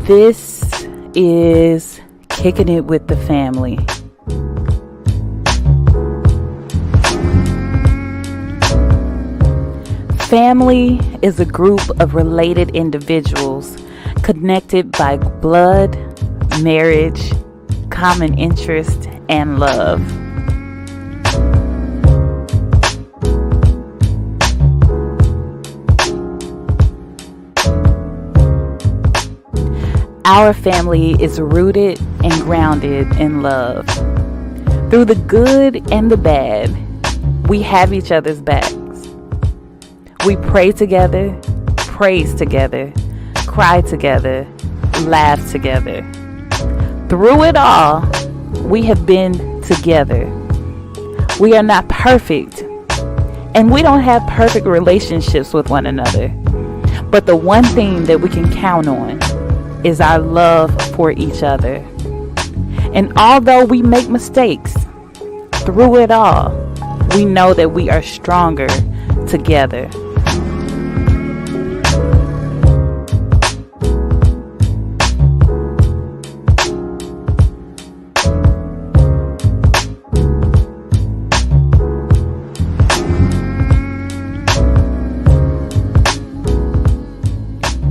This is Kicking It with the Family. Family is a group of related individuals connected by blood, marriage, common interest, and love. Our family is rooted and grounded in love. Through the good and the bad, we have each other's backs. We pray together, praise together, cry together, laugh together. Through it all, we have been together. We are not perfect, and we don't have perfect relationships with one another. But the one thing that we can count on is our love for each other. And although we make mistakes, through it all, we know that we are stronger together.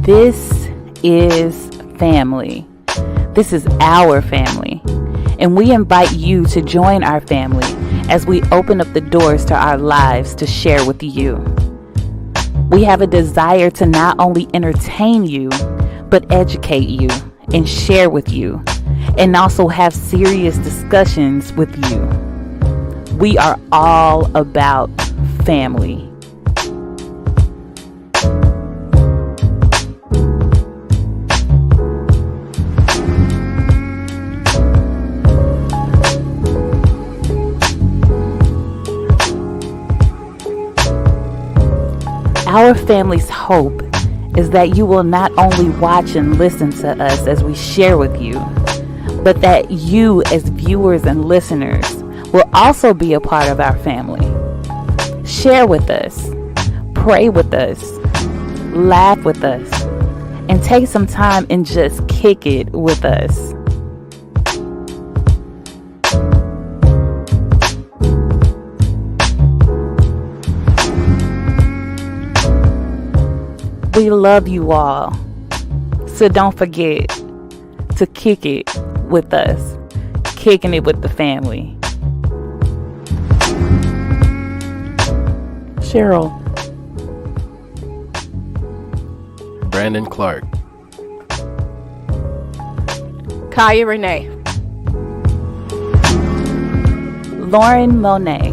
This is family. This is our family. And we invite you to join our family as we open up the doors to our lives to share with you. We have a desire to not only entertain you, but educate you and share with you, and also have serious discussions with you. We are all about family. Our family's hope is that you will not only watch and listen to us as we share with you, but that you as viewers and listeners will also be a part of our family. Share with us, pray with us, laugh with us, and take some time and just kick it with us. We love you all, so don't forget to kick it with us, kicking it with the family. Cheryl. Brandon Clark. Kaya Renee. Lauren Monet.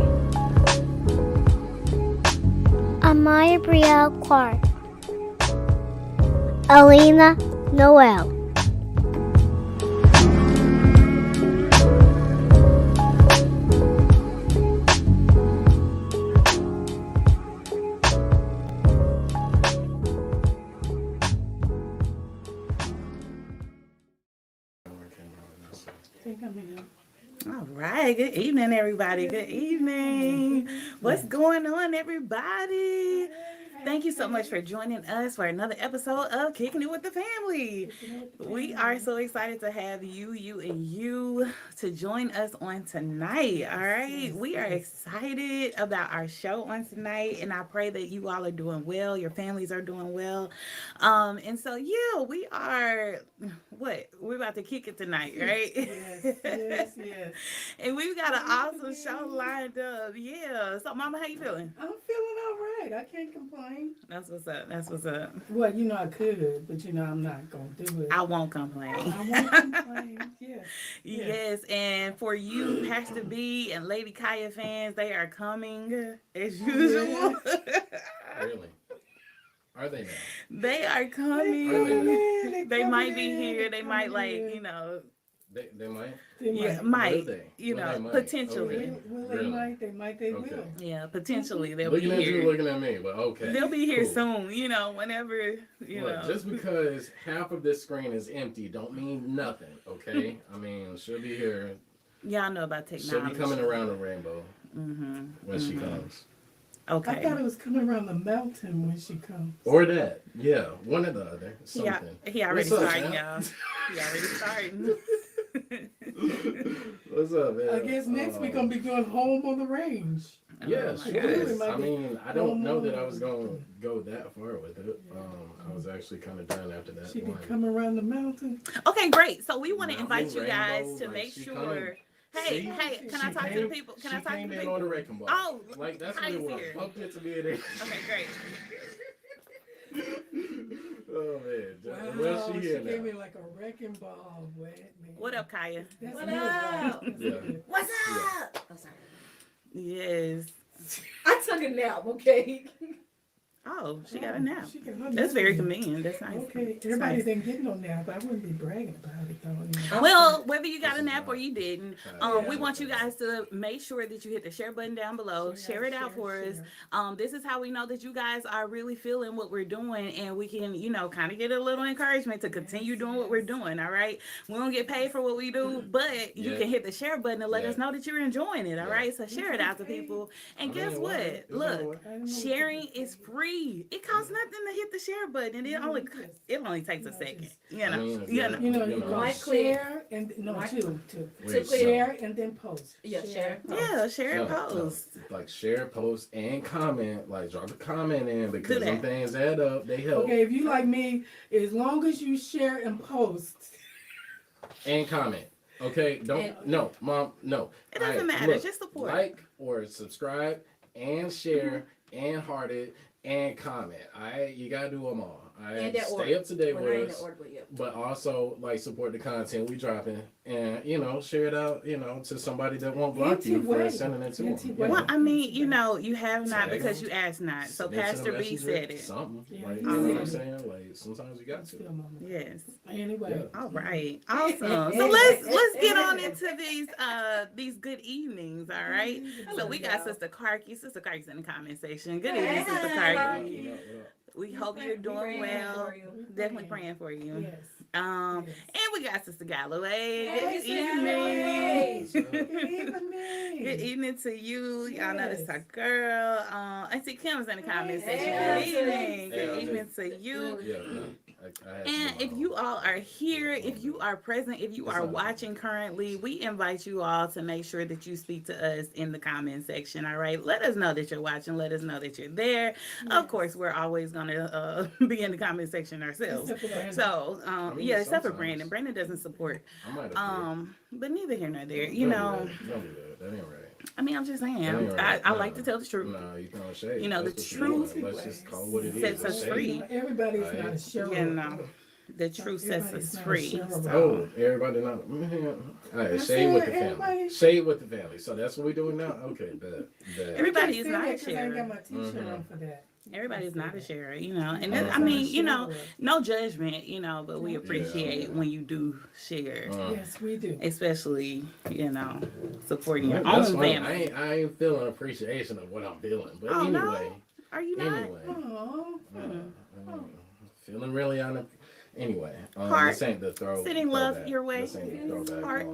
Amaya Brielle Clark. Alina Noel. All right. Good evening, everybody. Good evening. What's going on, everybody? Thank you so much for joining us for another episode of Kicking It with the Family. We are so excited to have you to join us on tonight. All right. We are excited about our show on tonight, and I pray that you all are doing well. Your families are doing well. And so, yeah, we are, we're about to kick it tonight, right? Yes. And we've got an awesome show lined up. Yeah. So, Mama, how you feeling? I'm feeling all right. I can't complain. That's what's up. That's what's up. Well, I could, but I'm not going to do it. I won't complain. I won't complain. Yes. Yes, and for you, Pastor B and Lady Kaya fans, they are coming as usual. Really? Are they now? They are coming. They might be here. They might They might? Yeah, might. Potentially. Okay. Well, they might, they Okay. will. Yeah, potentially they'll looking be at here. you, looking at me, but okay. They'll be here cool. soon, whenever, Look, just because half of this screen is empty don't mean nothing, okay? I mean, she'll be here. Y'all know about technology. She'll be coming around the rainbow when she comes. I thought it was coming around the mountain when she comes. Or that. Yeah, one or the other. Something. He already What's up, starting, man? y'all. He already starting. What's up, man? I guess next week I'm gonna be doing Home on the Range. Yeah, my sure. goodness. I mean, I don't know that I was going to go that far with it. I was actually kind of done after that She be one. coming around the mountain. Okay, great. So we want to Mountain invite you guys rainbow, to like, make she sure. kinda- Hey, See? hey, can I She talk to came- the people? Can I she talk to came the in people? on the wrecking ball. Oh, Like, that's what Kai's it was. here. Pumped it to be in there. Okay, great. Oh, man. Wow, Well, she she here gave me now. like a wrecking ball, wet man. What up, Kaya? That's What good, up? right? That's Yeah. good. What's up? Oh, sorry. Yes. I took a nap, okay? Oh, she got a nap. She got her That's nap very in. convenient. That's nice. Okay, That's everybody nice. didn't get no nap. I wouldn't be bragging about it though. You know. Well, whether you got a nap or you didn't, Yeah. we want you guys to make sure that you hit the share button down below. Share it out for us. This is how we know that you guys are really feeling what we're doing, and we can, kind of get a little encouragement to continue doing what we're doing. All right, we don't get paid for what we do, but you Yeah. can hit the share button and let Yeah. us know that you're enjoying it. All Yeah. right, so share it out to people. And I mean, guess whatever. what? It's Look, all right. I don't know what sharing to do. is free. It costs nothing to hit the share button, and it only takes a second. You I know, mean, you yeah. know. You know, You you know. go Right click. share and no Right- two. Wait, Share and then post. Yeah, share. Yeah, share and No, post. like share, post, and comment. Like drop a comment in because Do some that. things add up. They help. Okay, if you like me, as long as you share and post. And comment. Okay, no, mom, no. It doesn't Alright, matter. look, Just support. like or subscribe and share and heart it and comment. Alright, you gotta do them all. Alright, And that stay order. up to date Well, not in with the us. order, but yeah. But also like support the content we dropping and share it out to somebody that won't block you for Anti-way. sending it to Anti-way. them. Well, I mean, you have not Tag because them. you asked not. So Send it to the Pastor B messenger, said it. Something. Yeah, Like, he you know what said I'm it. saying? Like sometimes you got to. Still, mama. Yes. Anyway. All right. Awesome. So let's get on into these good evenings. All right. So we got Sister Karki. Sister Karki's in the comment section. Good evening, Sister Karki. We hope you're doing well. Definitely praying for you. Yes. And we got Sister Galloway. Hey, Good Sister evening. Good evening. Good evening to you. Y'all know this is our girl. I see Kim's in the comment section. Hey. Good evening. Hey, Good evening to you. Yeah, I had And to if you all are here, if you are present, if you are watching currently, we invite you all to make sure that you speak to us in the comment section. All right. Let us know that you're watching. Let us know that you're there. Of course, we're always going to be in the comment section ourselves. Except for Brandon. So, mean, yeah, except for sometimes. Brandon. Brandon doesn't support. I might have But neither here nor there. Don't You do know, that. Don't do that. That ain't right. I mean, I'm just saying. That ain't right. I like to tell the truth. No, you can't shade. You know, That's the what you truth want. Let's just call it what it is. sets Let's us say it. free. Everybody's not a Right. show. You know, the truth sets us Everybody's not free. sure about So. Oh, everybody not. All right, I shade said with the family. everybody- Shade with the family. So that's what we're doing now. Okay, bet. Everybody is I not a can't say that 'cause I ain't got sharer. my t-shirt Mhm. on for that. Everybody is not a sharer, and No. I mean, no judgment, but we Yeah. appreciate when you do share, Yes, we do. especially supporting your That's own fine. family. I ain't feeling appreciation of what I'm feeling, but Oh, no? anyway, Are you not? anyway, Oh, feeling really Anyway, Heart. this ain't the Sending love throwback. your way. This ain't the throwback. Heart.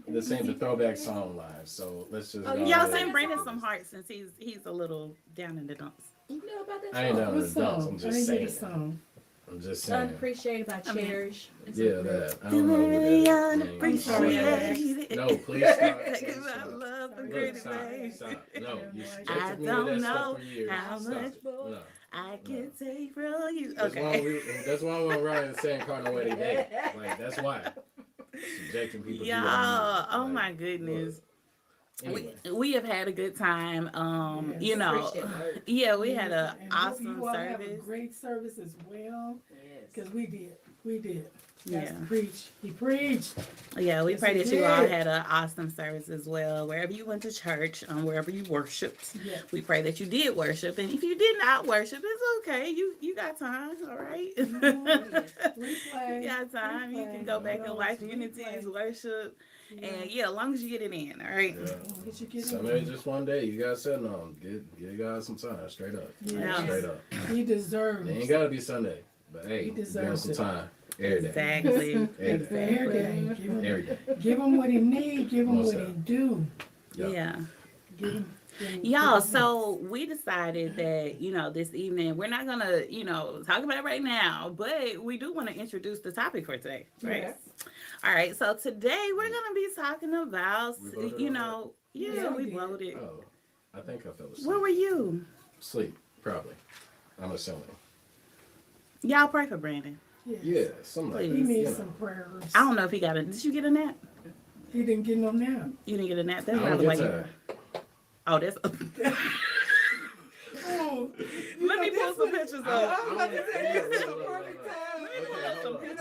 This ain't the throwback song live. So let's just. go Y'all ahead. send Brandon some hearts since he's a little down in the dumps. You know about that I ain't song? down what in the dumps. song? I'm I just didn't hear saying. the song. I'm just saying. Unappreciated by I mean, Cherish. It's Yeah, a group. that. I don't know who that is. Unappreciated. No, please stop. Please Cause I love the Look, pretty stop, face. stop. No, you I subjected me to don't that know stuff for years. how Stop much it. No. I can take from you. That's why Okay. that's why we're riding the same car on the way today. Like that's why. Subjecting people to Y'all, that. oh Like, my goodness. look. Anyway. We have had a good time. Yes. Appreciate it. Yeah, we had an And hope awesome you all have a service. great service as well, Yes. because we did. Yeah. Preach. He preached. Yeah, we Yes, pray we that you all did. had an awesome service as well. Wherever you went to church, wherever you worshiped, Yeah. we pray that you did worship. And if you did not worship, it's okay. You got time, all right? Replay. You got time. You can Replay. go back and Replay. watch Unity's worship. And yeah, as long as you get it in, all right? Yeah. Did you get Sunday it? just one day. You guys said no. Give guys some time. Straight up. Yeah. Straight up. He deserves. It ain't gotta be Sunday. But hey, He give him deserves some it. time. Every day. Exactly. Every day. Every day. Give him, Every day. give him what he need. Give him Most what he of. do. Yeah. Yeah. Give him. Y'all, so we decided that, this evening, we're not going to, talk about it right now, but we do want to introduce the topic for today, right? Yes. All right, so today we're going to be talking about, We voted on yeah, we we did. voted. Oh, I think I fell asleep. Where were you? Sleep, probably. I'm assuming. Y'all pray for Brandon. Yeah, something like He that. needs you know. some prayers. I don't know if he got a, did you get a nap? He didn't get no nap. You didn't get a nap? I That's don't probably why get you, tired. oh, that's, Oh, let me pull some pictures I up. was about to say, this is the Look, perfect time. Okay,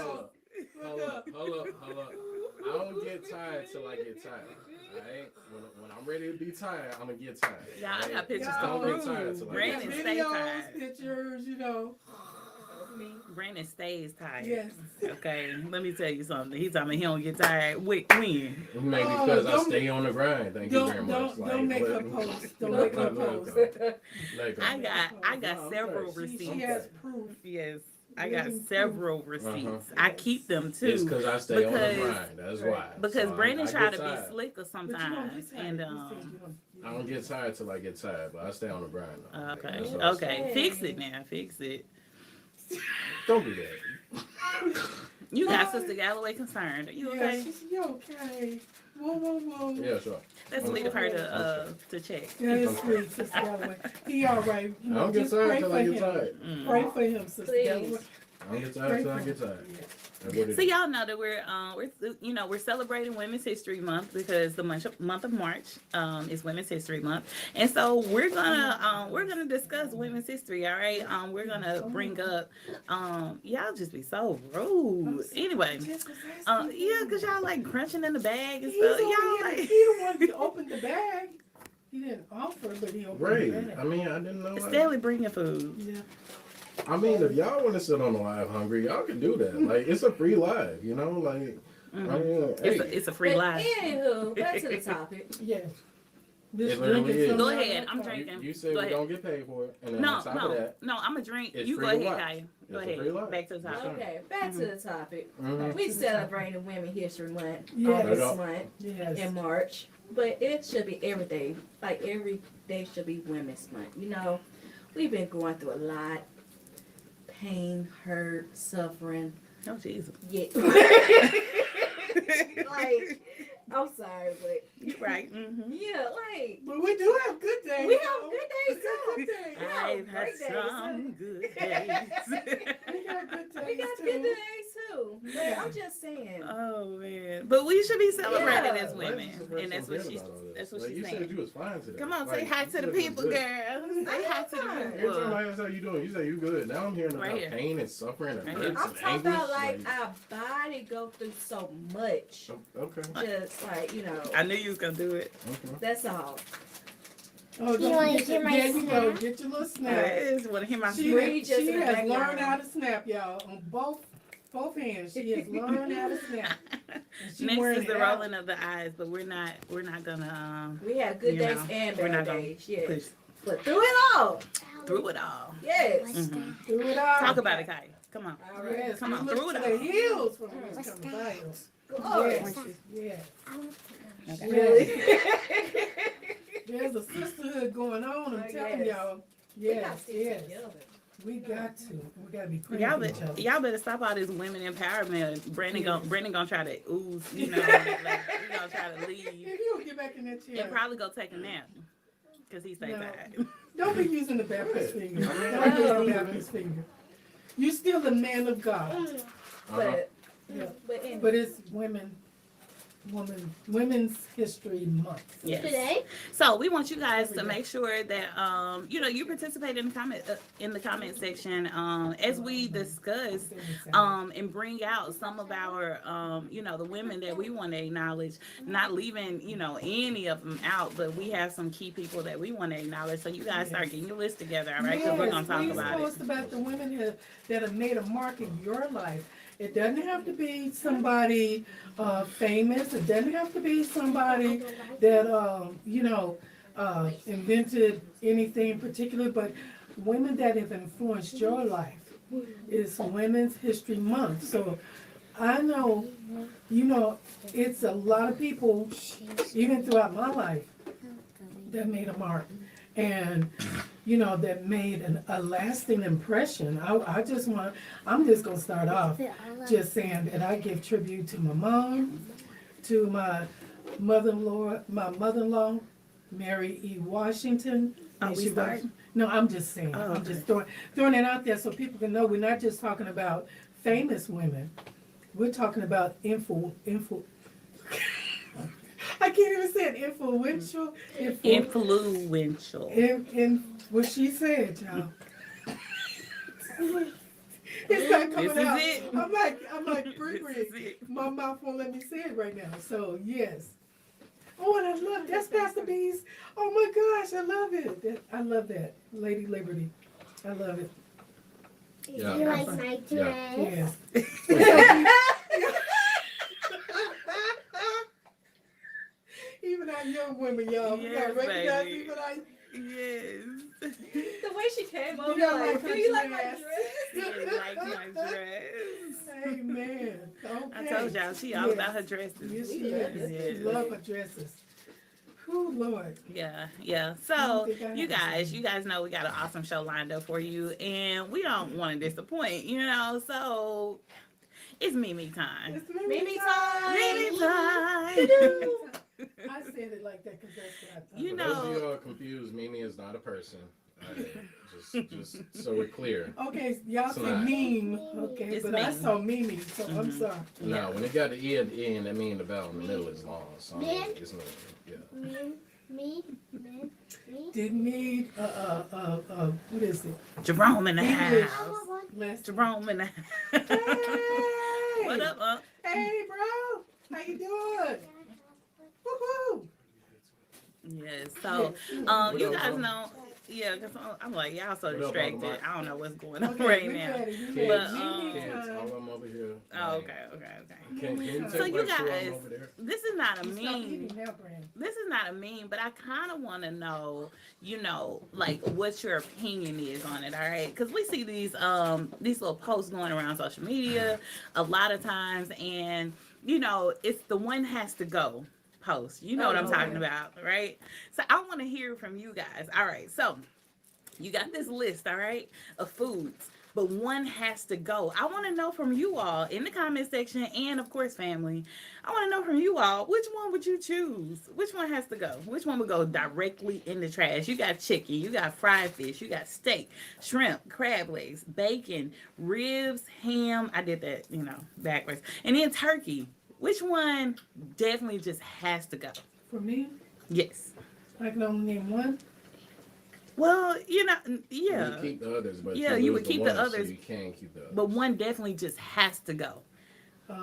hold You up, know, hold up. I don't get tired till I get tired. Alright? When I'm ready to be tired, I'm gonna get tired. Yeah, I alright? got pictures Just to don't prove. get tired till I Brandon get stay tired. videos, tired. pictures, Brandon stays tired. Yes. Okay, let me tell you something. He's talking about he don't get tired. When? Maybe Oh, because I don't- stay on the grind. Thank you very much. Don't make her post. Don't make her post. I got several She receipts. has proof. Yes, I got Living several receipts. I keep them too. It's because I stay on the Because- grind. That's why. Because So Brandon I tried get to be tired. slicker But you don't sometimes, get tired. and You said you don't- I don't get tired till I get tired, but I stay on the grind. Though. okay, That's what I say. okay, fix it now, fix it. Don't do that. You got Sister Galloway concerned. Are you Yeah, okay? she's you okay. Whoa. Yeah, sure. That's sweet of her to check. Yeah, it's sweet, Sister Galloway. He all right. I don't get just tired pray till for I get him. tired. Pray for him, Sister Please. Galloway. I don't get Pray tired till for I him. get tired. Yeah. That's what it So is. y'all know that we're celebrating Women's History Month because the month of March is Women's History Month, and so we're gonna discuss women's history. All right, we're gonna bring up y'all just be so rude. Anyway, Just was asking yeah, him. cause y'all like crunching in the bag and He's stuff. over Y'all here. like He the one that opened the bag. He didn't offer, but he opened Great. the bag. I mean, I didn't know. Stanley bringing food. Yeah. I mean, if y'all want to sit on the live hungry, y'all can do that. Like, it's a free live, you know? Like, I mean, hey, It's a free But live. anywho, back to the topic. Yeah. It literally is. Go ahead, I'm drinking. you said Go we ahead. don't get paid for it. And then No, on top of that, I'm a drink. it's You go free to ahead, watch. Kaya. Go It's a free ahead. live. Back to the topic. Okay, back to the topic. mhm. We celebrating Women's History Month Yes. this month Yes. in March, but it should be every day. Like every day should be Women's Month. You know, we've been going through a lot, pain, hurt, suffering. Oh Jesus. Yeah. Like, I'm sorry, but You right. Mm-hmm. yeah, like But we do have good days. we have good days Good too. days. I've had Great days. some good days. We got good days We got too. good days too. But Yeah. I'm just saying. Oh man, but we should be celebrated Yeah. as women, and that's what she's Like, you said saying. you was fine today. Come on, say Like, hi you to the said you was people, good. girl. Say hi to the Every time people. I ask how you doing, you say you good. Now I'm hearing Right about here. pain and suffering and Right hurts here. I'm and talking anguish. about like our body go through so much. Okay. Just like, you know, I knew you was gonna do it. Okay. that's all. Oh, You don't wanna forget hear your, my there you go. snap? Get your little I snap. just want to hear my She, snap. Read just she in the has background. learned how to snap, y'all. On both hands, she has learned how to snap. And she Next wearing is the it out. rolling of the eyes, but we're not gonna We have good You days know, and we're bad not gonna days, yes. push But through it all, through it all. yes. Mhm. Do it all. Talk about it, Kai. Come on. All right. Yes, Come on, look through it to all. the heels from which comes violence. Glory. Yes, yes. Okay. Really? There's a sisterhood going on. I'm Oh, telling yes. y'all. We gotta Yes, stick yes. together. We got to. We got to be praying Y'all, for each other. y'all better stop all this women empowerment. Brandon gonna try to ooze, you know, like, he gonna try to leave If you don't get back in that chair, and probably go take a nap because he stays No. tired. don't be using the Baptist Good. finger. Don't use the Baptist finger. You still the man of God. But, Yeah. but anyway. But it's Women's History Month. Yes. Today? So we want you guys Every to day. make sure that you participate in the comment section as we discuss and bring out some of our the women that we want to acknowledge, not leaving any of them out, but we have some key people that we want to acknowledge. So you guys start getting your list together, all right? Because we're gonna talk please about post it. about the women that have made a mark in your life. It doesn't have to be somebody famous. It doesn't have to be somebody that invented anything particular. But women that have influenced your life. It's Women's History Month. So I know, it's a lot of people, even throughout my life, that made a mark, and you know that made a lasting impression. I'm just gonna start off just saying that I give tribute to my mom, to my mother-in-law, Mary E. Washington. Oh, we starting? No, I'm just saying. Oh, I'm just throwing it out there so people can know we're not just talking about famous women. We're talking about I can't even say it. Influential. In what she said, y'all. It's not coming out. It. I'm like, Brie. My mouth won't let me say it right now. So yes. Oh, and I love that's Pastor B's. Oh my gosh, I love it. I love that, Lady Liberty. I love it. Yeah. You like my dress? Yes. Even our young women, y'all, we gotta recognize baby. even our. Yes. The way she came over, You like, do you like my dress? dress? You like my dress. Amen. Okay. I told y'all she all about her dresses. Yes, she Yes. is. Yes. She love her dresses. Oh Lord. Yeah. So you guys know we got an awesome show lined up for you, and we don't want to disappoint, you know. So it's Mimi time. It's Mimi time. Mimi time. I said it like that because that's what I thought. You For know- those of you who are confused, Mimi is not a person. Just so we're clear. Okay, y'all It's say not. meme, okay, It's but I meme. saw Mimi, so I'm sorry. No, when it got the E at the end, that means the vowel in the middle is long. So it's Mimi. Yeah. Me. Didn't need what is it? Jerome in the English. house. Last Jerome in the house. Hey! What up? Hey, bro, how you doing? Woohoo! Yes. So, you guys know, yeah, because I'm like, y'all so What up, distracted. Uncle Mark? I don't know what's going on Okay, right we now. ready, we Kids, ready. But, Mimi kids, time. all I'm over here. Oh, okay. Can you So take you like two of guys, them over there? this is not a Stop meme. eating now, Brand. This is not a meme, but I kind of want to know, you know, like what your opinion is on it. All right, because we see these little posts going around social media a lot of times, and you know, it's the one has to go post. You know what I'm talking about, right? So I want to hear from you guys. All right, so you got this list, all right, of foods, but one has to go. I want to know from you all in the comment section, and of course, family. I want to know from you all, which one would you choose? Which one has to go? Which one would go directly in the trash? You got chicken, you got fried fish, you got steak, shrimp, crab legs, bacon, ribs, ham. I did that, you know, backwards. And then turkey. Which one definitely just has to go? For me, Yes. I can only name one. Well, you know, yeah. You keep the others, but Yeah, you you lose would keep one, the others. So you can keep the others. But one definitely just has to go. For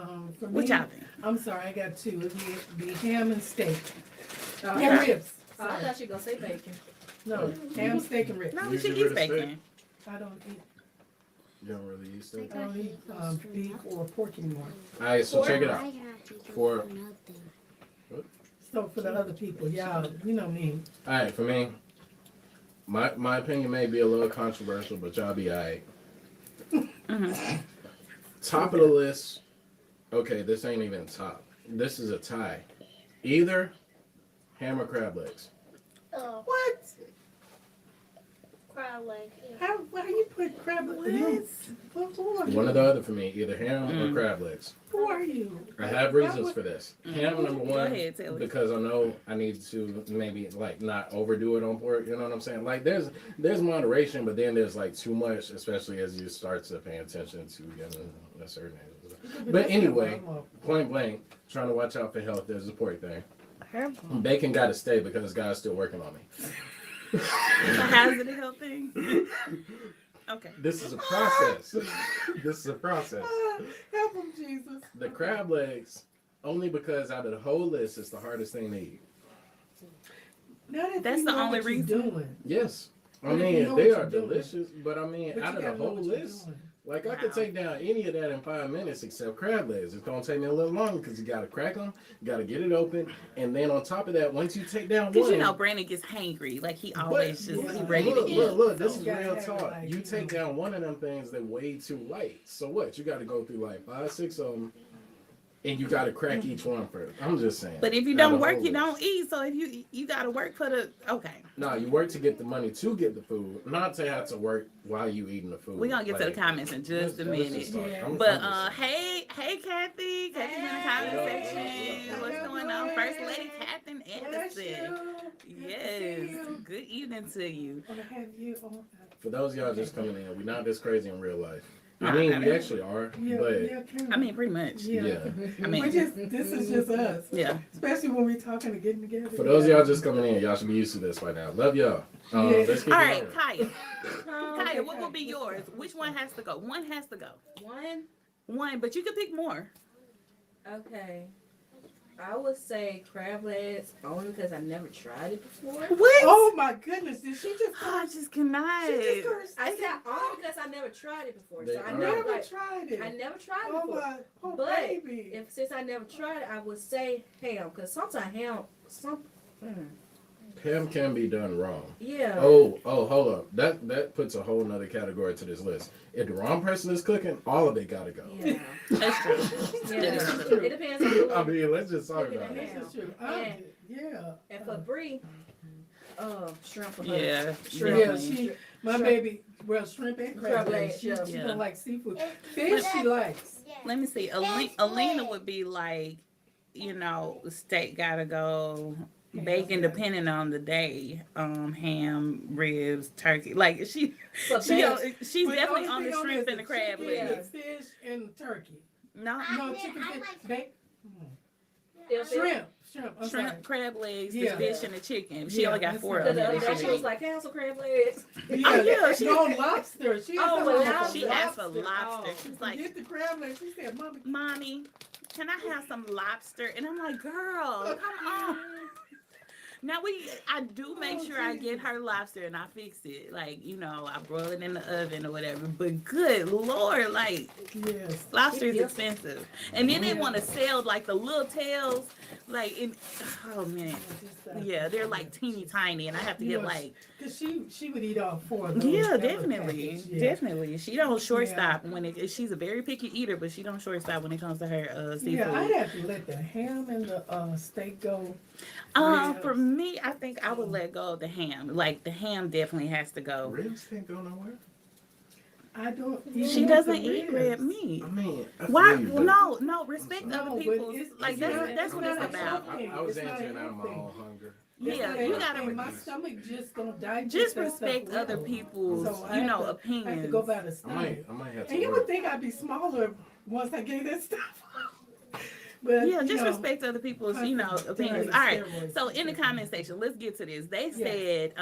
What me, y'all think? I'm sorry, I got two. It'd be ham and steak. Okay. And ribs. Oh, I Sorry. thought you were going to say bacon. No, ham, steak, and ribs. No, You we should get eat rid of steak? bacon. I don't eat. You don't really eat steak. I don't eat beef or pork anymore. All right, so check it out. For So for the other people, y'all, you know me. all right, for me, my opinion may be a little controversial, but y'all be all right. Top of the list. Okay, this ain't even top. This is a tie. Either ham or crab legs. Oh, What? crab leg. How you put crab legs? Who are One or you? the other for me. Either ham or crab legs. Who are you? I have reasons for this. Ham number Go one, ahead, tell us. because I know I need to maybe like not overdo it on pork. You know what I'm saying? Like there's moderation, but then there's like too much, especially as you start to pay attention to getting a certain age. But anyway, point blank, trying to watch out for health. There's a pork thing. Bacon got to stay because God's still working on me. So how's it a health thing? Okay. This is a process. This is a process. Help him, Jesus. The crab legs, only because out of the whole list, it's the hardest thing to eat. Now that That's you the know only what you're reason. doing, Yes. I But if you mean, know they what are you're doing- delicious, but I mean, but out you of the gotta know whole what you're list, doing. like I could Wow. take down any of that in 5 minutes except crab legs. It's gonna take me a little longer because you gotta crack them, you gotta get it open, and then on top of that, once you take down Because one, you know Brandon gets hangry. Like he but always just yeah, he ready to eat. look, this So is you gotta real have it talk. like, You you take know. down one of them things, they're way too light. So what? You got to go through like 5, 6 of them. and you got to crack each one first. I'm just saying. But if you Now, don't the work, whole you list. don't eat. So if you got to work for the No, you work to get the money to get the food, not to have to work while you eating the food. We're gonna get to the comments in just a minute. But hey Kathy, Kathy's in the comment section. What's going on? First Lady Catherine Anderson. Yes. Good evening to you. For those of y'all just coming in, we're not this crazy in real life. Nah, I mean, not we at actually are, Yeah, but yeah, kinda. I mean, pretty much. yeah. I mean, this is just us. Yeah. Especially when we're talking and getting together. For those of y'all just coming in, y'all should be used to this by now. Love y'all. Yeah. Let's keep All it right, going. Kaya, what will be yours? Which one has to go? One has to go. One, but you can pick more. Okay. I would say crab legs only because I never tried it before. What? Oh my goodness, did she just I just cannot. She just cursed. I said only because I never tried it before. They So I are. never never like, tried it. I never tried it Oh before. my poor But baby. Since I never tried it, I would say ham because sometimes ham Ham can be done wrong. yeah. Oh, hold up. That puts a whole nother category to this list. If the wrong person is cooking, all of it gotta go. Yeah. That's true. Yeah. That is true. It depends on who. I mean, let's just talk Cooking about the it. ham. This is true. And- Yeah. And for Bree, shrimp for her. Yeah. Shrimp. Yeah, my Shrimp. baby, well, shrimp and crab Crab legs. legs, She yeah. don't like seafood. Fish she likes. Let me see. Alina would be like, steak gotta go. Bacon, depending on the day. Ham, ribs, turkey. Like she's But definitely But on the only thing shrimp is and the crab chicken, legs. Fish and turkey. No, No, chicken, fish, bacon. Shrimp. Shrimp. I'm sorry. shrimp, crab legs, Yeah. the fish, and the chicken. She Yeah, only got that's 4 right. of Because the them. other day she was like, cancel crab legs. Yeah, she- no lobster. She Oh, asked well, about She the asked for lobster. Oh, She's like, get the crab legs. She said, "Mommy, Mommy, can I have some lobster? And I'm like, girl, come on. Now I do make sure I get her lobster and I fix it. Like, I broil it in the oven or whatever. But good Lord, like, yes." lobster is expensive. And then they want to sell like the little tails. Like, oh man. Yeah, they're like teeny tiny. And I have to get like. Because she would eat all 4 of those. Yeah, That was definitely. packaged, yeah. Definitely. She don't shortstop when she's a very picky eater, but she don't shortstop when it comes to her seafood. Yeah, I'd have to let the ham and the steak go. For me, I think I would let go of the ham. Like the ham definitely has to go. Ribs can't go nowhere. I don't. She doesn't eat red meat. I mean, I Why? feel you, but No, respect No, other but people's. it's Like not- that's what it's not about. healthy. I was It's not answering out of my healthy. own hunger. Yeah, Okay, you gotta and my stomach just don't digest. just that stuff respect well. other people's, So I have to- I have to opinions. go by the I stomach. might have to. And you would think I'd be smaller once I gave that stuff up. But Yeah, you just know, respect other people's, opinions. Steroids, All right. steroids. So in the comment section, let's get to this. They said,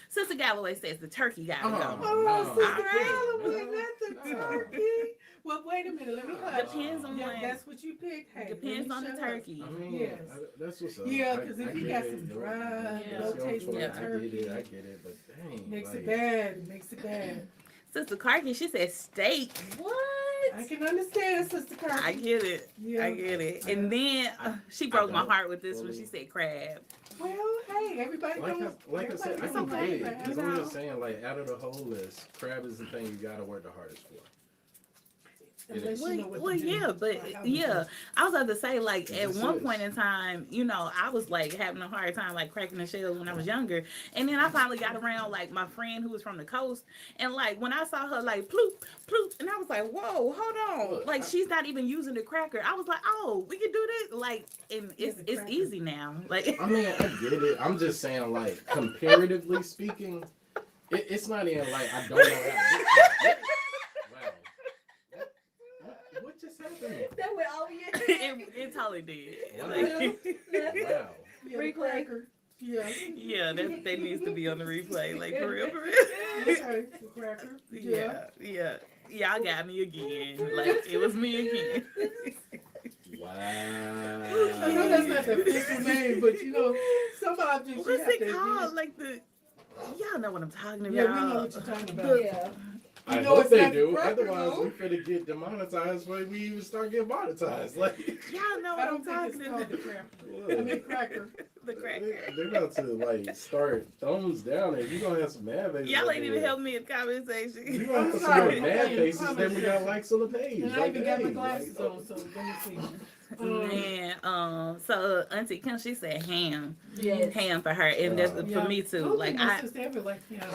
Sister Galloway says the turkey gotta go. Oh, No, Sister I Galloway, can't. not the No. turkey. Well, wait a minute. Let me hush. Depends on Yeah, what- that's what you picked. Hey, Depends let on me the shut up. turkey. I mean, Yes. that's what's up. Yeah, I- 'cause if I you get got it. some No, dry, that's low your taste choice. with I get turkey. it. I get it. But dang, Makes like, it bad. It makes it bad. Sister Cargy, she said steak. What? I can understand, Sister Carter. I get it. Yeah. I get it. And then she broke my heart with this when she said crab. Well, hey, everybody don't. like I said, I everybody can don't get it. like that, Because you I'm know? just saying, like, out of the whole list, crab is the thing you gotta work the hardest for. Unless you know what Well, to do. yeah, but Like, I yeah, was I was about to say, like, at This one is. point in time, I was like having a hard time, like cracking the shells when I was younger, and then I finally got around like my friend who was from the coast, and like when I saw her like ploop ploop, and I was like, whoa, hold on, Look, like she's not even using the cracker. I was like, oh, we can do this, like, and Yeah, it's the cracker. easy now, like. I mean, I get it. I'm just saying, like, comparatively speaking, it's not even like I don't know how to do it. Wow. What just happened? That went over your head. it totally did. Wow. Like, Wow. Yeah, Replay. cracker. Yeah. yeah, that needs to be on the replay, like for real, for real. Okay, the cracker. Yeah. Y'all got me again. Like it was me again. Wow. I know that's not the official name, but you know, some objects you What's have it to called? Like y'all know what I'm talking about. Yeah, we know what you're talking about. Yeah. I know hope it's they not do. cracker, Otherwise, though. we finna get demonetized when we even start getting monetized. Like, Y'all know I what don't I'm think it's talking called about. the cracker. I mean cracker. The cracker. they're about to like start thumbs down, and you gonna have some mad faces. Y'all up ain't in even here. help me in conversation. You gonna have I'm some sorry. more mad Okay, faces comment than we got section. likes on the page. And I Like, even got my hey, glasses like, on, so let me see. Man, so Auntie Kim, she said ham. Yes. Ham for her. And that's for Yeah. me too. I don't Like think my I sister ever liked ham.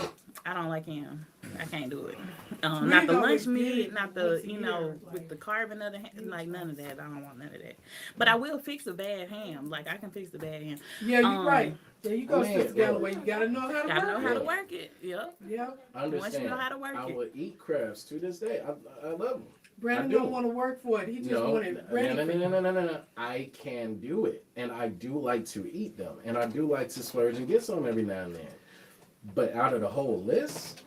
I don't like ham. I can't do it. We Not the go lunch with meat, good not the, once a you year, know, like, with the carbon of the ham, like none of that. I don't want none of that. But I will fix a bad ham. Like I can fix a bad ham. Yeah, you're right. There you go, Man, Sister Galloway. You gotta know how to Gotta know work how to it. work it. Yep. Yep. understand. Once you know how to work I it. would eat crabs to this day. I love them. Brandon I do. don't want to work for it. He just No, wanted ready for you. no. I can do it, and I do like to eat them, and I do like to splurge and get some every now and then. But out of the whole list,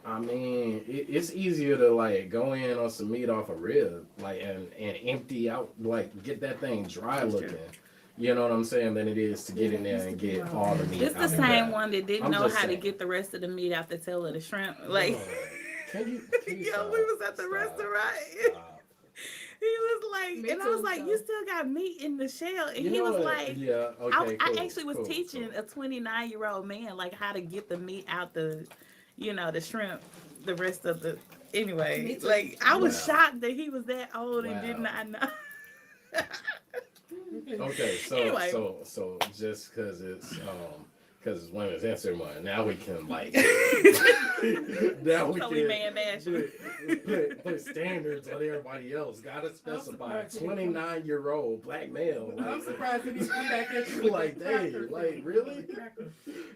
I mean, it's easier to like go in on some meat off a rib, like and empty out, like get that thing dry looking. You know what I'm saying? Than it is to get in there and get all the meat. It's the out same of one that didn't I'm know just how to saying. get the rest of the meat out the tail of the shrimp. Like, Can you yo, stop? we was at the Stop. restaurant. Stop. He was like, Me and I was too, like, so. you still got meat in the shell. And You he know was what? like, yeah, okay, I cool, actually was cool, teaching cool. a 29-year-old man like how to get the meat out the, you know, the shrimp, the rest of the. Me Anyway, too. like I was Wow. shocked that he was that old and did Wow. not know. Okay, so Anyway. so just because it's Women's History Month, now we can like now we So can we man bash. put standards on everybody else. Gotta specify surprised. 29-year-old black male. I'm Like, surprised that he come back at you with Like, the dang, cracker like, thing. really? Cracker.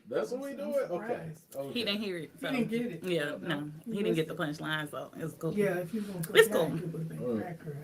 that's what we I'm do it. Okay. surprised. Okay. He didn't hear it. So. He didn't get it. Yeah, no, he didn't get the punchline, so it's cool. Yeah, if you was gonna go It's back, cool. it would have been Mm. cracker.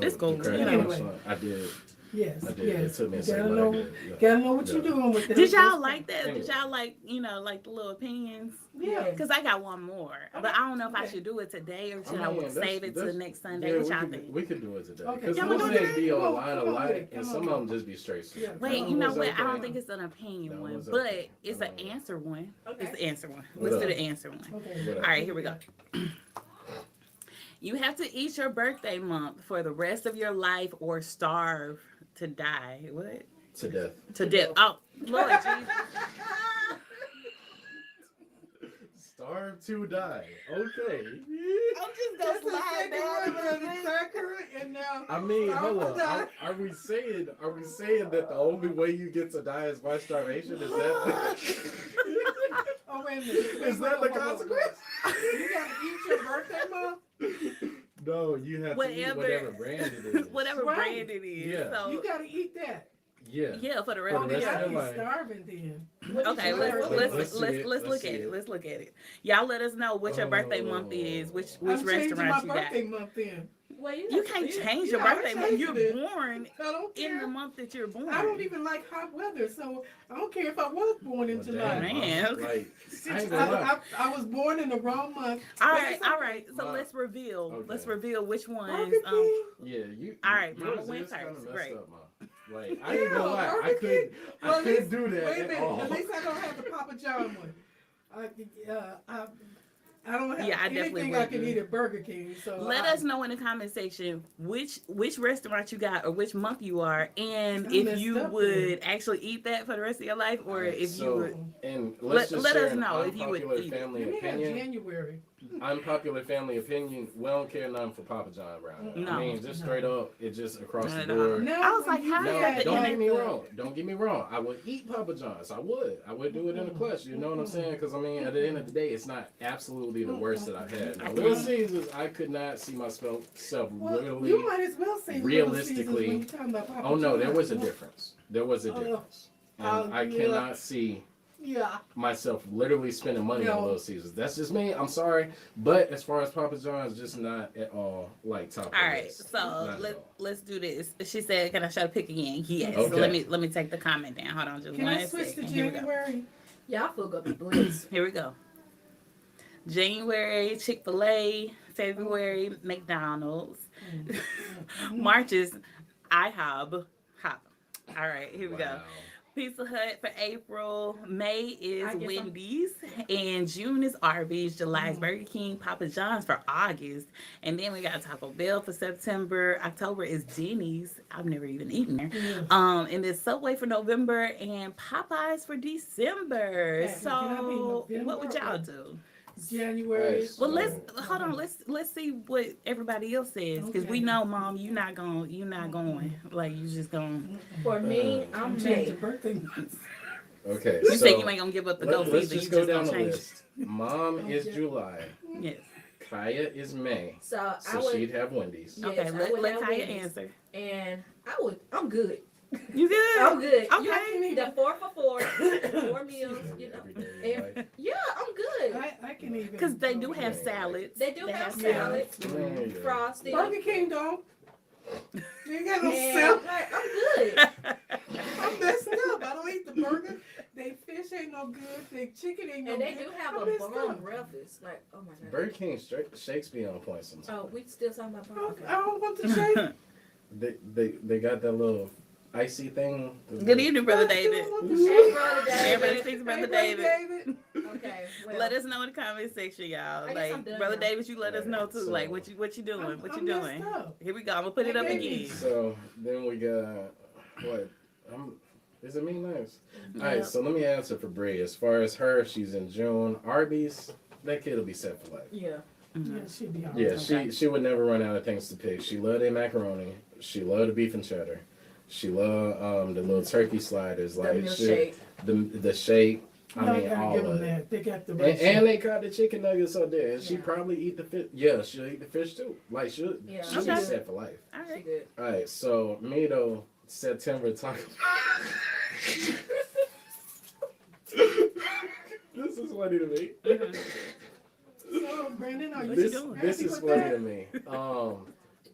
It's cool. Okay, You know. Anyway. I did. Yes, I did. yes. It took me a You second, gotta but I know, did. Yeah. gotta know what Yeah. you're doing with that. Did y'all That's- like that? Anyway. Did y'all like, you know, like the little opinions? Yeah. Because I got one more, but I don't know if I Okay. should do it today or should I I, mean, save it to that's- next Sunday. Yeah, What y'all we think? could, we could do it today. Okay. Because Yeah, most we of do them be Come a on, line come of on light, with it, and come some on. of them just be straight. Yeah. Wait, That you know was what? I okay. don't think it's an opinion That one, was but okay. it's an answer one. Okay. It's the answer one. What Let's do up? the answer one. Okay. All right, here we go. You have to eat your birthday month for the rest of your life or starve to die. What? To death. To death. Oh, Lord Jesus. Starve to die. Okay. I'm just That's gonna the slide second down one a for little the bit. cracker, and now. I mean, hold Starve to on. die. Are we saying that the only way you get to die is by starvation? Is that Oh, wait a minute. is that the Wait. consequence? You gotta eat your birthday month? No, you have to eat whatever brand it is. Whatever Right. brand it is. Yeah. So You gotta eat that. Yeah. yeah, for the rest For of the your rest gotta of be your life. starving then. Okay, Your let's birthday let's month. let's see let's, it. let's Let's look see at it. it. Let's look at it. Y'all let us know what your birthday month is, which I'm changing my restaurant you got. birthday month then. Well, You can't change your Yeah, I'm birthday month. You're changing it. born I don't in the care. month that you're born. I don't even like hot weather, so I don't care if I was born in Well, July. damn, Man, I'm okay. like, I ain't gonna lie. I was born in the wrong month. all But right, it's all okay. right. So Wow. let's reveal. Okay. Let's reveal which ones. Burger King. Yeah, you. All right, yours Mama went is kinda first. messed Great. up, Ma. Like, I ain't gonna lie. Burger I couldn't. King. I Well, at couldn't least- do that Wait a at minute. all. At least I don't have the Papa John one. I don't have Yeah, I definitely anything I can wouldn't. eat at Burger King. So Let us know in the comment section which restaurant you got or which month you are, and I'm if messed you up would actually eat that for the rest of your life, or if you So, would. and let's just let share us an know if you would unpopular eat it. family Give me that opinion. January. Unpopular family opinion. We don't care nothing for Papa John around here. No. I mean, just straight up, it just across Not the at all. board. Now, I was when like, you how is No, that the don't end get me of- wrong. Don't get me wrong. I would eat Papa John's. I would do it in the clutch. You know what I'm saying? Because I mean, at the end of the day, it's not absolutely the worst that I've had. Now, Little Caesars, I could not see myself Well, literally. you might as well say realistically- when you're talking about Papa Oh no, there John's. was a difference. There was a Oh, difference, and I yeah. cannot see Yeah. myself literally spending money on No. Little Caesars. That's just me. I'm sorry, but as far as Papa John's, just not at all like top. of All the right, list. so Not at all. let's do this. She said, "Can I show the pick again?" Yes. Okay. Let me take the comment down. Hold on, just Can one I switch to second. Here we go. January? Y'all food gonna be blessed. Here we go. January, Chick-fil-A. February, McDonald's. March is IHOB. Hop. All right, here we go. Wow. Pizza Hut for April. May is I get some. Wendy's. And June is Arby's. July is Burger King. Papa John's for August. And then we got Taco Bell for September. October is Denny's. I've never even eaten there. And then Subway for November and Popeyes for December. Yeah, can I be So November what would y'all or- do? January. Right. Well, hold on. Let's see what everybody else says because we Okay. know, Mom, you're not going. Like you just going. For me, I'm Change May. the birthday month. Okay. You so say you ain't gonna give up the ghost let's either. just You go just down gonna the change. list. Mom is July. Yes. Kaya is May. So I So would. she'd have Wendy's. Yes, Okay. I Let would have Kaya Wendy's. answer. And I'm good. You good? I'm good. Okay. The 4 for 4, 4 meals, you know. Every day of And, life. yeah, I'm good. I can even. Because they do have salads. They do have Yeah. salads, Yeah. frosty. Burger King don't. They ain't got no And, salad. like, I'm good. I'm messed up. I don't eat the burger. They fish ain't no good. They chicken ain't no And they good. do have I'm a messed bomb up. breakfast. Like, oh my god. Burger King Shakespeare on point sometimes. Oh, we still talking about I bomb. don't- I don't want the shake. They got that little icy thing. Good evening, Brother I still David. want the Hey, shake. brother Everybody David. speaks Hey, Brother Brother David. Okay, well. Let us know in the comment section, y'all. I guess I'm Like, done Brother now. David, you let us know too. So- Like, what you doing? I'm- What I'm you messed doing? up. Here we go. I'm gonna put it up Hey, again. So then we got what? Is it me next? Yeah. Alright, so let me answer for Bree. As far as her, she's in June. Arby's, that kid'll be set for life. Yeah. Yeah, she'll be all right. Yeah, Okay. she would never run out of things to pick. She loved their macaroni. She loved the beef and cheddar. She loved the little turkey sliders, The like milkshake. the shake. I Y'all mean, gotta all give them of it. that. They got the And, right and they got the chicken nuggets up there, and she Yeah. probably eat the fish. Yeah, she'll eat the fish too. Like she'll Yeah. be Okay. set for life. All She right. good. All right, so me though, September taco. This is funny to me. So, Brandon, are you This doing? this Happy is with funny that? to me.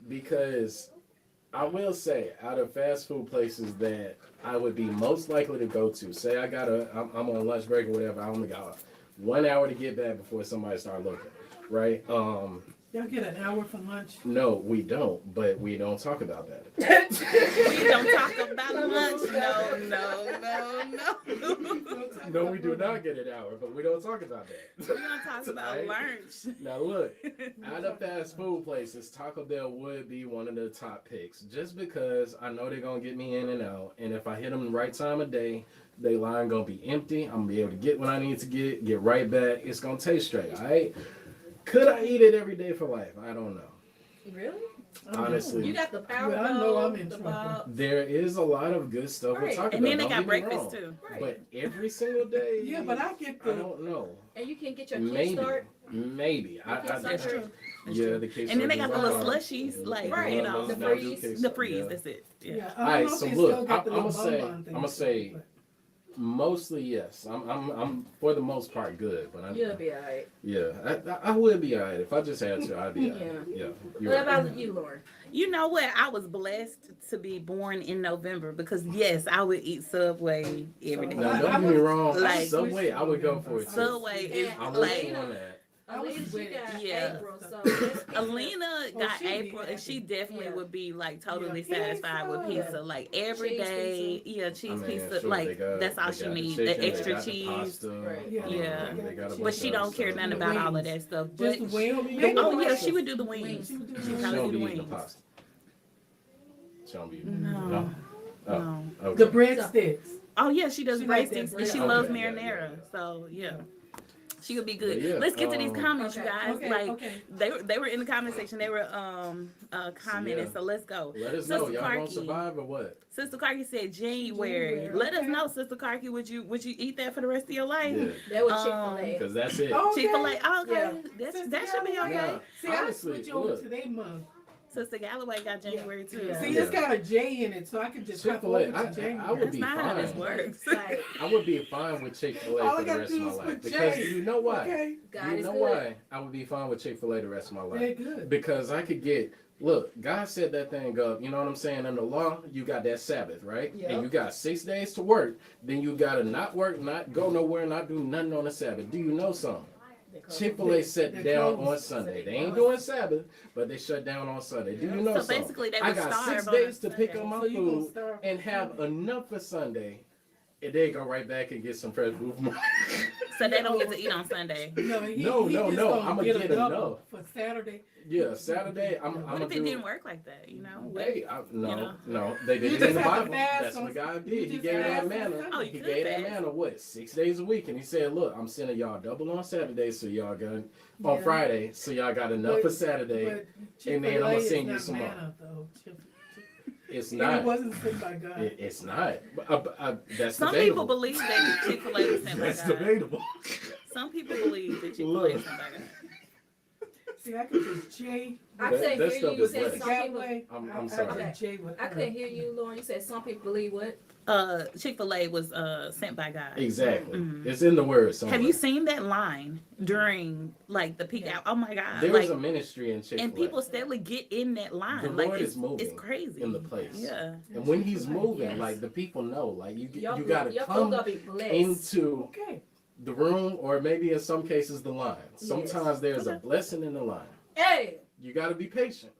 Because I will say, out of fast food places that I would be most likely to go to, say I'm on lunch break or whatever, I only got 1 hour to get back before somebody start looking, right? Y'all get an hour for lunch. No, we don't, but we don't talk about that. We don't talk about lunch. No. No, we do not get an hour, but we don't talk about that. We're gonna talk about Right? lunch. Now look, out of fast food places, Taco Bell would be one of the top picks, just because I know they're gonna get me in and out, and if I hit them the right time of day, they line gonna be empty. I'm gonna be able to get what I need to get right back. It's gonna taste straight, all right? Could I eat it every day for life? I don't know. Really? Honestly, You got the power Well, I know I'm in the trouble. bob. there is a lot of good stuff with Right. Taco Bell. And then they don't got get me breakfast wrong. too. Right. But every single day, Yeah, but I get I the. don't know. And you can get your Maybe, kickstart. maybe. That's true. Yeah, the cake. And then they got the starts little with slushies, like Right. you know, The Now do freeze. cake the start, freeze. yeah. That's it. Yeah. Yeah, All I right, don't know so if they look, still got the I'm little gonna say, bonbon thing, I'm gonna say, but- mostly yes. I'm for the most part good, but You'll be alright. I would be alright if I just had to. I'd be alright. Yeah. You're What right. about you, Lauren? You know what? I was blessed to be born in November because yes, I would eat Subway every day. Now don't get me wrong. Like- Subway, I would go for it too. Subway is Yeah, I'm like with you on that. I was Alina, she with it. got Yeah. April, so let's get Alina Oh, got she'd be April, and happy. she definitely Yeah. would be like totally Yeah. satisfied with Yeah. pizza, like every Cheese day. pizza. Yeah, cheese I mean, pizza, sure, like they got- that's all they she got the needs. chicken, The they extra got the cheese. pasta, Right. Yeah. Yeah. They got a But bunch she of don't other care stuff. nothing The about all of wings. that stuff. Just But the wing. she, oh yeah, she would do the wings. Wings. She would do She She probably don't do be the eating the wings. pasta. She don't be No. eating. No. Oh, The okay. breadsticks. Oh yeah, she does She like that breadsticks and bread. she Okay, loves yeah, marinara. yeah. So yeah. She could be good. Yeah, Let's get to these comments, okay. you guys. Okay, like okay. they were in the comment section. They were commenting. yeah. So let's go. Let us know. Sister Y'all gonna Clarky. survive or what? Sister Karki said January. January, Let us okay. know, Sister Karki. Would you eat that for the rest of your life? Yeah, That was Chick-fil-A. because that's it. Okay. Chick-fil-A. Oh, okay. Yeah. That should be okay. Nah, See, I honestly, switch over look, to their month. Sister Galloway got January too. Yeah. See, Yeah. it's got a J in it, so I can just hop over Chick-fil-A, to January. I would That's be not how this fine. works. Like, I would be fine with Chick-fil-A All I for the gotta rest of do my is life. put Because J. you know why? Okay, God You is know good. why I would be fine with Chick-fil-A the rest of my they're life? good. Because I could get, look, God set that thing up, you know what I'm saying? In the law, you got that Sabbath, right? Yeah. And you got 6 days to work. Then you got to not work, not go nowhere, not do nothing on the Sabbath. Do you know something? Chick-fil-A shut They're down closed. on Sunday. They ain't doing Sabbath, but they shut down on Sunday. Do you know So something? basically, they I would got starve 6 on a days to pick Sunday. up my So you gonna food starve and have enough for Sunday. and then go right back and get some fresh food. So they don't get to eat on Sunday. No, he No, just no, gonna I'm gonna get get a double enough. for Saturday. Yeah, Saturday, I'm What gonna if it do. didn't work like that? You know. Hey, no, You know? no, they You did it just in the have to Bible. fast That's on- what God you did. He just gave fast that on manna. Sunday. Oh, you He could gave that fast. manna what 6 days a week, and he said, "Look, I'm sending y'all double on Saturday, so y'all got on Yeah. Friday, so y'all got enough But- for Saturday." But and then Chick-fil-A I'ma is send you not some more. manna, though. It's And not. it wasn't sent by God. It's not. That's Some debatable. people believe that Chick-fil-A is sent by That's God. debatable. Some people believe that Chick-fil-A is sent by God. See, I could just J. I That- couldn't that hear stuff you. You is said blessed. some people. Gateway. I'm I sorry. could J with I her. couldn't hear you, Lauren. You said some people believe what? Chick-fil-A was sent by God. Exactly. Mhm. It's in the word somewhere. Have you seen that line during like the peak hour? Oh my God! There like, is a ministry in Chick-fil-A. and people steadily get in that line. The like Lord it's, is moving it's crazy in the place. Yeah. And when he's moving, Yes. like the people know, like you Your gotta food come gonna be blessed. into Okay. the room, or maybe in some cases the line. Yes. Sometimes there's a Okay. blessing in the line. Hey, You gotta be patient.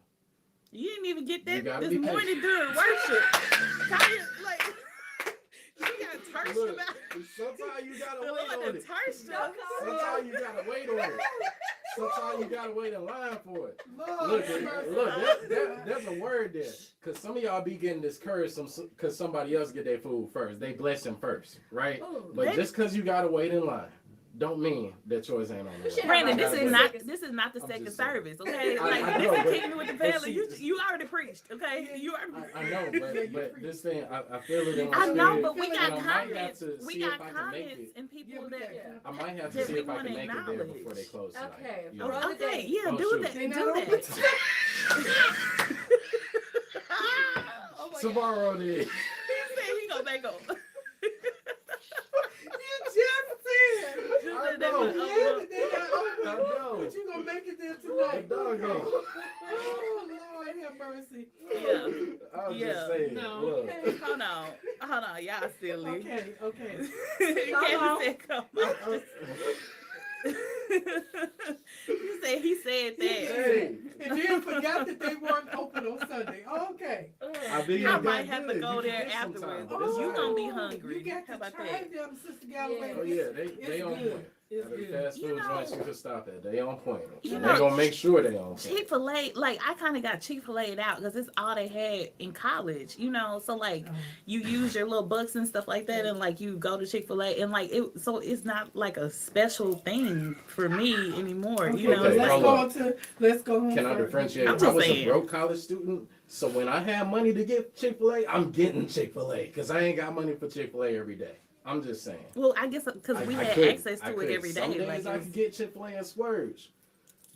You didn't even get You that gotta this be morning patient. during worship. Kaya, like, you got touched Look, about sometimes you gotta the wait Lord on that it. touched you. Sometimes you gotta wait on it. Sometimes you gotta wait in line for it. Lord, Look, have mercy. there's a word there. Cause some of y'all be getting discouraged cause somebody else get their food first. They bless him first, right? Ooh. But just cause you gotta wait in line, don't mean that yours ain't on the way. Shit, Brandon, You this gotta is wait. not the I'm second just saying. service, okay? I Like know, this but- is kicking with the but family. see- You already preached, okay? You already. I know, but this thing, I feel it in my I know, spirit. but we and got I might have comments. to We see got if I can make comments it. and people Yeah, we that. got- I might have to that see we if I wanna can make it there acknowledge. before they close tonight. Okay, you know? brother. Okay, yeah, Oh, do shoot. that. They Do not that. Oh my God. Tomorrow then. He said he gonna back up. You just said. I They know. went Yeah, over. but they not open. I know. But you gonna make it there tonight. Doggone. Oh, Lord, have mercy. Yeah. I was Yeah. just saying. No. Look. Hold on, y'all silly. Okay, okay. Kevin said, "Come on." You said he said that. Hey. And then forgot that they weren't open on Sunday. Okay. I think I you might got have good. to go You there can get some time, afterwards. but it's You all right. gonna be hungry. You got How to about try that? them, Sister Galloway. Oh yeah, they It's on good. point. It's Every good. fast You food know- joints you can stop at, they on point. You And know- they gonna make sure they on point. Chick-fil-A, like I kind of got Chick-fil-A'd out because it's all they had in college, you know. So like you use your little bucks and stuff like that, and like you go to Chick-fil-A, and like it, so it's not like a special thing for me anymore, you know. Okay, It's let's like, go on to let's go home. Can I first. differentiate? I'm I just was saying. a broke college student, so when I had money to get Chick-fil-A, I'm getting Chick-fil-A because I ain't got money for Chick-fil-A every day. I'm just saying. well, I guess because we I had couldn't. access I to it couldn't. every Some day. days Like I it was- could get Chick-fil-A and splurge.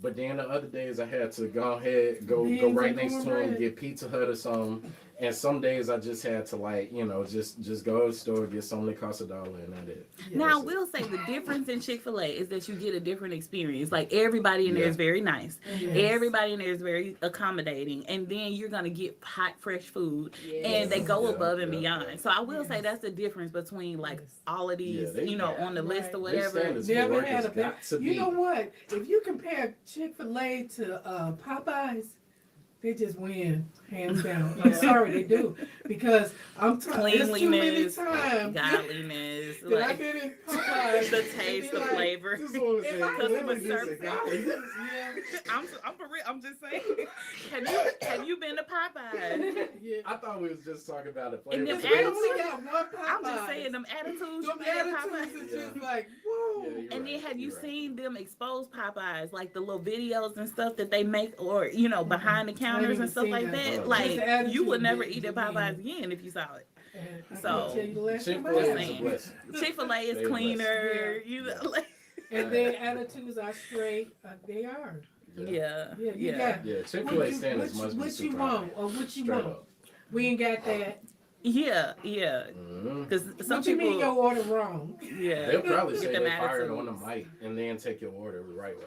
But then the other days I had to go ahead, go Beans right and next to him, cornbread. get Pizza Hut or something. And some days I just had to like, you know, just go to the store, get something that costs $1 and that's it. Now, I That's it. will say the difference in Chick-fil-A is that you get a different experience. Like everybody in there is very nice. Yes. Everybody in there is very accommodating, and then you're gonna get hot, fresh food, Yes. and they go Yeah, above and yeah, beyond. yeah. So I will say Yes. that's the difference between like Yes. all of these, Yeah, they- you know, on the Right. list or Their whatever. standards for Never work had has a got to be. You know what? If you compare Chick-fil-A to Popeyes, they just win hands down. I'm sorry, they do, because I'm telling you, too many Cleanliness, times godliness, that I've like been in Popeyes. the and taste, be the like, flavor. Just wanna say, Customer cleanliness service. and godliness. Yeah, I'm for real. I'm just saying. Have you been to Popeyes? yeah. I thought we was just talking about it. And them We attitudes- only got one Popeyes. I'm just saying them attitudes. Them you get at attitudes Popeyes. is just like, whoa. Yeah, you're And right, then have you you're right. seen them expose Popeyes, like the little videos and stuff that they make, or you know, behind the counters and stuff like that? Oh, Like just the attitude you would never that eat at you Popeyes mean. again if you saw it. And I So, can't tell you the last time I Chick-fil-A had is a saying. one. blessing. Chick-fil-A is They cleaner. blessed. You know, Yeah. like And their attitudes are straight. They are. yeah, Yeah, you yeah. got Yeah, what Chick-fil-A you, standards what, must be what you super want high. or what you Straight want. up. We ain't got that. Yeah. Mhm. Because some What you mean your people, order wrong? yeah, They'll probably Get say them they fired on attitudes. the mic and then take your order the right way.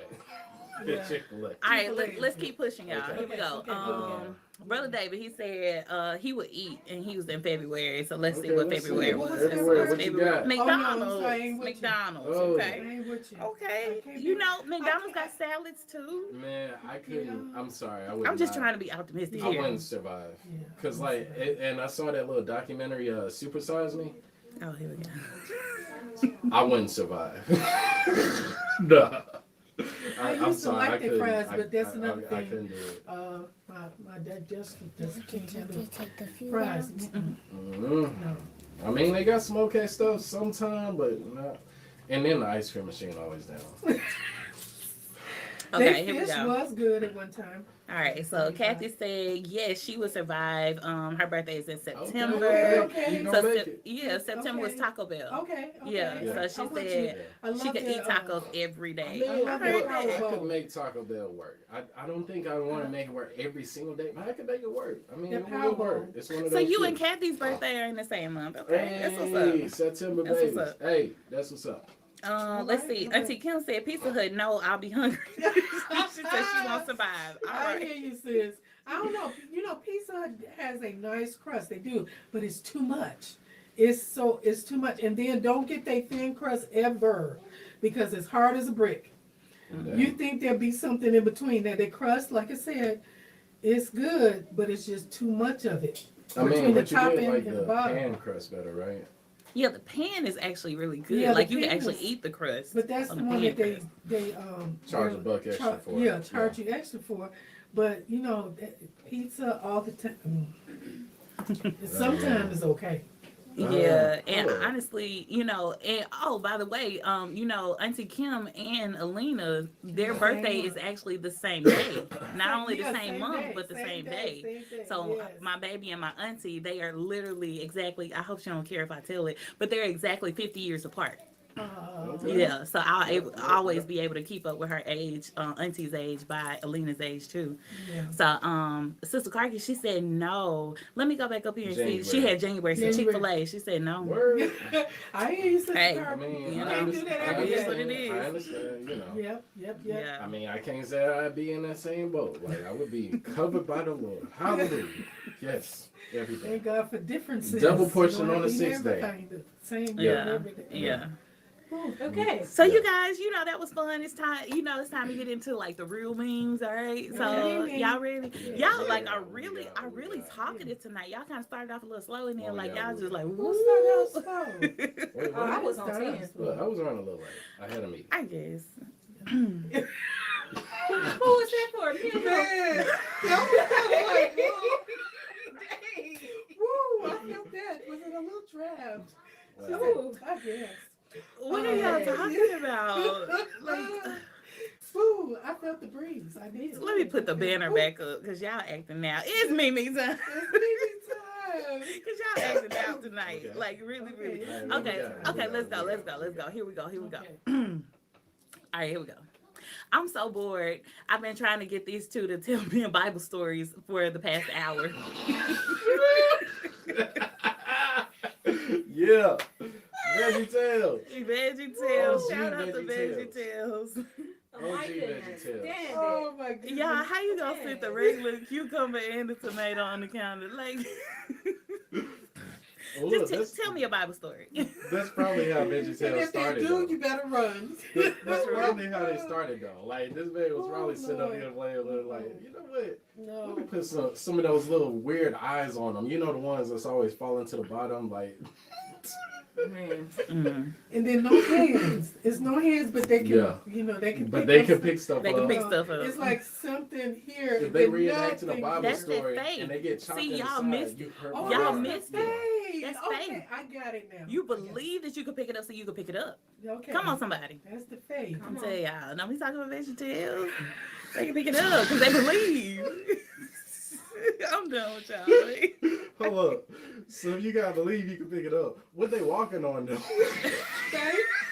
Yeah. Chick-fil-A. All right, Chick-fil-A let's is keep pushing, y'all. Okay. Here we go. Okay. Brother David, he said he would eat, and he was in February. So let's see Okay, what let's see. February What was. was February? What you got? McDonald's. Oh, no, I ain't with you. McDonald's. Oh. I Okay. ain't with you. Okay. I can't You be- know, McDonald's got salads too. Man, I couldn't. Yeah. I'm sorry. I would I'm just not- trying to be optimistic I here. wouldn't survive. Yeah. Cause like, and I saw that little documentary, Super Size Me. Oh, here we go. I wouldn't survive. No. I used to like that fries, but that's another I thing. couldn't do it. My dad just can't handle You take the few fries. out. No. I mean, they got some okay stuff sometime, but not. And then the ice cream machine always down. Okay, Their here we fish go. was good at one time. All right, so Kathy said yes, she would survive. Her birthday is in September. Okay. You So gonna make it. yeah, September was Okay. Taco Bell. Okay. Yeah, Yeah. so I'm she with said you. I love she could eat the, tacos every day. Man, love I that could Powerball. make Taco Bell work. I don't think I want to make it work every single day, but I could make it work. I mean, The it will work. Powerball. It's one of So those you and shit. Kathy's birthday are in the same month. Okay, Hey, that's what's up. September That's babies. what's up. Hey, that's what's up. Let's see. Auntie Kim said Pizza Hut. No, I'll be hungry. She said she won't survive. All I right. hear you, sis. I don't know. You know, Pizza Hut has a nice crust. They do, but it's too much. It's too much. And then don't get that thin crust ever, because it's hard as a brick. You think there'll be something in between that? The crust, like I said, it's good, but it's just too much of it. I mean, Between the but you top get and like the the bottom. pan crust better, right? Yeah, the pan is actually really good. Yeah, the like you can pan actually is- eat the crust. But that's on the one pan that crust. they Charge a buck extra for. Yeah, charge you extra for. But you know, pizza all the time. Sometimes it's okay. Yeah, and oh. honestly, you know, and oh, by the way, you know, Auntie Kim and Alina, their birthday is actually the same day. Not only the Yeah, same month, day, but the same day. same day, So yes. my baby and my auntie, they are literally exactly. I hope she don't care if I tell it, but they're exactly 50 years apart. Okay. Yeah, so I'll always be able to keep up with her age, auntie's age by Alina's age too. Yeah. So Sister Clarky, she said no. Let me go back up here and see. She January. had January, so Chick-fil-A. She said no. Word. I hear you, Sister Hey, I Carmen. mean, You You know, can't do that every it is day. what it is. I understand, you know. Yep. Yeah. I mean, I can't say I'd be in that same boat. Like, I would be covered by the Lord. Hallelujah. Yes. Everything. Thank God for differences. Double portion You don't on have the to eat sixth day. everything the Same day Yeah. every day. Yeah. Okay. So you guys, you know that was fun. It's time, you know, it's time to get into like the real memes, all right? So Okay. y'all ready? Yeah. Y'all like Yeah. are really talkative tonight. Y'all kind of started off a little slow and then Oh, like yeah, y'all we just were. like Who woo. started out slow? Wait, I what? was on 10. Look, I was running a little late. I had a meeting. I guess. Who was that for? Kim? Man, don't be kinda like, woo, I felt that. Was it a little draft? Well, I guess. What are y'all talking about? Like, Woo, I felt the breeze. I did. let me put the banner back up because y'all acting now. It's Mimi time. It's Mimi time. Because y'all acting out tonight. Okay. Like really. Alright, Okay, let's go. Here we go. All right, here we go. I'm so bored. I've been trying to get these two to tell me Bible stories for the past hour. Yeah. Veggie Tales. Veggie Tales. Oh, Shout out to Veggie Veggie Tales. Oh my OG goodness. VeggieTales. Stand Oh my goodness. Y'all, how you gonna fit the regular cucumber and the tomato on the counter? Like, Well, just look, tell me a Bible story. that's probably how Veggie And Tales if they started. do, though. you better run. That's probably how they started, though. Like, this man was probably Oh, sitting up Lord. here playing, like, you know what? No. Let me put some of those little weird eyes on them. You know the ones that's always falling to the bottom, like. Man. And then no hands. It's no hands, but they can, Yeah. you know, they can. But pick they up can some- pick stuff They can up. pick stuff up. It's like something here. If they but reenact to the nothing- Bible That's that story faith. and they get chopped See, in the y'all side, missed you it. hurt Oh, my Y'all heart. missed it. Faith. That's Okay, faith. I got it now. You believe that you could pick it up, so you could pick it up. Okay. Come on, somebody. That's the faith. I'm telling y'all. Now we talking about Veggie Tales. They can pick it up because they believe. I'm done with y'all. Hold up. So you gotta believe you can pick it up. What they walking on though?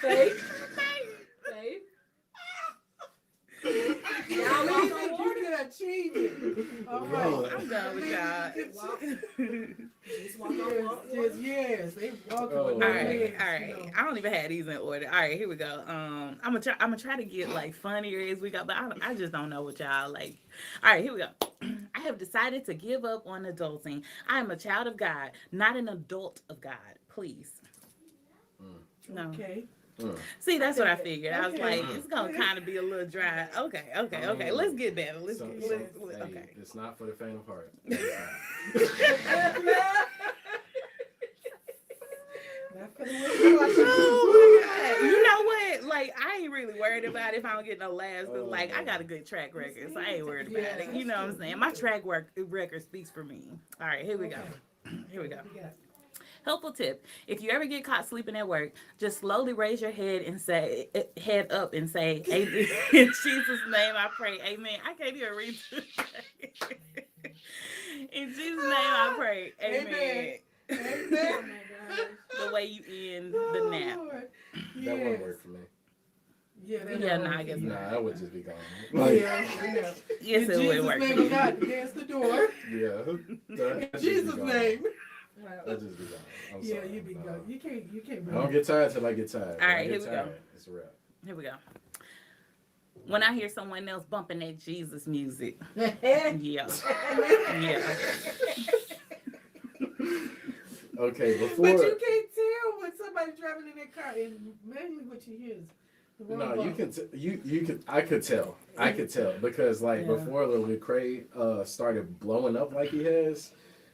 Faith. Y'all walk Believe on that water. you can achieve it. All right. Lord. I'm done with y'all. Just walk on water. Yes, they walk Oh, with All no right, legs, all right. you know. I don't even have these in order. All right, here we go. I'm gonna try to get like funnier as we go, but I just don't know what y'all like. All right, here we go. I have decided to give up on adulting. I am a child of God, not an adult of God. Please. No. Okay. See, that's what I figured. I was Okay. like, it's gonna kind of be a little dry. Okay. Let's get better. Let's So, get. hey, Okay. it's not for the faint of heart. Not Oh my God. You know what? Like, I ain't really worried about it if I don't get no laughs. Because, like, I got a good track record, so I ain't worried about it. You know what I'm saying? My track record speaks for me. All right, here we go. Here we go. Helpful tip. If you ever get caught sleeping at work, just slowly raise your head and say, head up and say, Amen. In Jesus' name I pray. Amen. I can't even read this. In Jesus' name I pray. Amen. Amen. The way you end the nap. That wouldn't work for me. Yeah, nah, I guess not. Nah, I would just be gone. Yeah. Yes, In it would Jesus' work. name of God, there's the door. Yeah. In Jesus' name. I'd just be gone. I'm Yeah, sorry. you be gone. You can't. I don't get tired till I get tired. All right, When I get here we go. tired, it's a wrap. Here we go. When I hear someone else bumping that Jesus music, yeah. Okay, before. But you can't tell when somebody's driving in their car, and mainly what you hear is the wrong No, bump. you can. You could. I could tell. Because like before Lil Craig started blowing up like he has,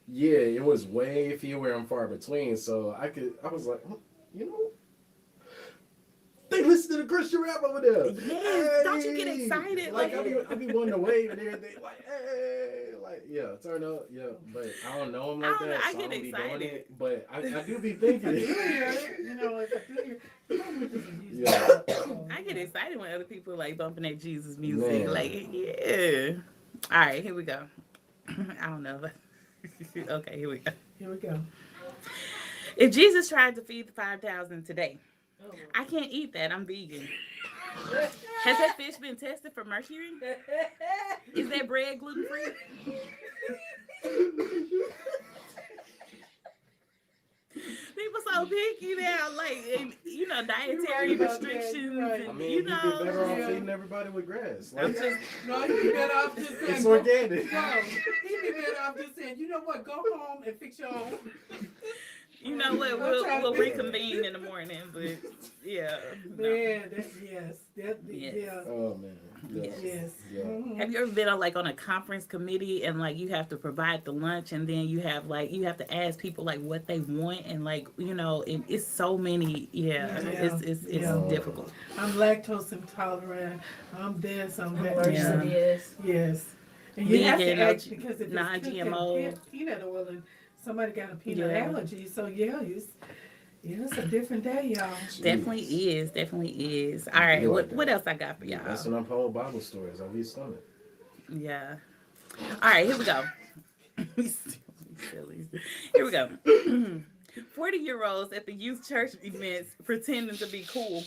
yeah, it was way fewer and far between. So I was like, you know, they listen to the Christian rap over there. Yes, don't you get excited? Like I be wanting to wave and everything. Like hey, like yeah, turn up, yeah. But I don't know him like that. I so get don't be doing excited. it. But I do be thinking it. You know, if I do hear, Yeah. I get excited when other people like bumping that Jesus music. Man. Like, yeah. All right, here we go. I don't know. Okay, here we go. Here we go. If Jesus tried to feed the 5,000 today, I can't eat that. I'm vegan. Has that fish been tested for mercury? Is that bread gluten free? People so picky now, like, and, you know, dietary restrictions. Right. And, I mean, you you'd be know, better off feeding everybody with grass. Like, No, you'd be better off just saying, it's organic. No, he'd be better off just saying, you know what, go home and fix your own. you know what? We'll reconvene in the morning, but yeah. No. Man, yeah. Oh man. Yes. Yeah. Mhm. Have you ever been on a conference committee and like you have to provide the lunch and then you have to ask people like what they want and like it's so many it's difficult. I'm lactose intolerant. I'm this. I'm that. Person is. Yes. And you have to Vegan, ask because if it's non-GMO. peanut oil and somebody got a peanut Yeah. allergy, so it's a different day, y'all. Definitely is. All right, what else I got for y'all? That's when I'm told Bible stories. I'll be stomach. Yeah. All right, here we go. Silly. Here we go. 40-year-olds at the youth church events pretending to be cool.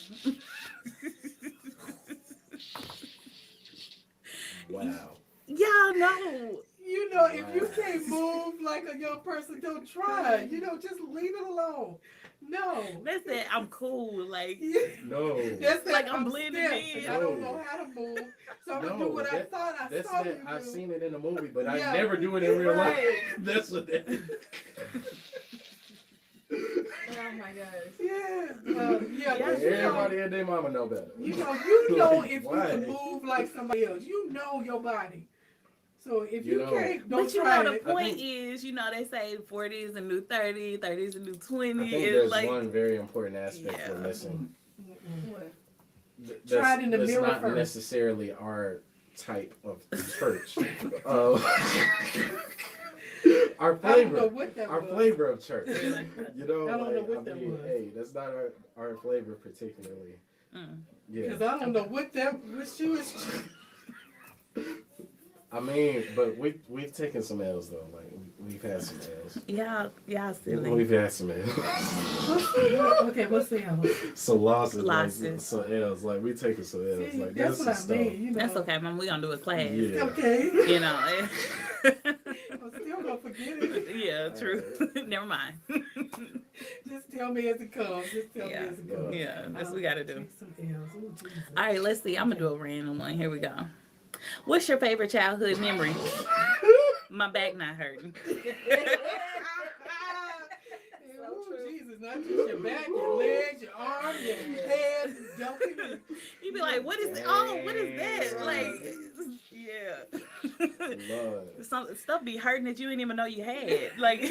Wow. Y'all know. You know, if you can't move like a young person, don't try. Just leave it alone. No. That's that I'm cool. Like, No. That's that Like I'm blending stiff, in. I don't know how to move. So I'm going to do what I thought I That's saw that. you I've do. seen it in a movie, but I Yeah. never do it in real life. Right. That's what that is. Oh my gosh. Yeah. Yeah. But Everybody and their mama know better. you know if you Why? can move like somebody else. You know your body. So if You you know. can't, don't but you try know the it. point is, they say 40 is a new 30, 30 is a new 20. I think It's there's like one very important aspect Yeah. we're missing. What? Try it in the that's mirror not first. necessarily our type of church. Our I don't know flavor. what that Our was. flavor of church. I don't know what that was. Hey, that's not our flavor particularly. Yeah. Because I don't know what she was. I mean, but we've taken some L's though. Like we've had some L's. y'all silly. We've had some L's. Okay, what's the other? So losses. Losses. Like, so L's. Like we taking some L's. See, Like that's this what is I mean. That's okay, Mom. We're gonna do a class. Yeah. Okay. I'm still gonna forget it. Yeah, true. Never mind. Just tell me as it comes. Just tell me as it comes. Yeah, that's what we gotta do. Take some L's. Ooh, Jesus. All right, let's see. I'm gonna do a random one. Here we go. What's your favorite childhood memory? My back not hurting. Ooh, Jesus, not just your back, your legs, your arms, your head, jumping. You be like, what is that? Like, yeah. Lord. Some stuff be hurting that you didn't even know you had. Like,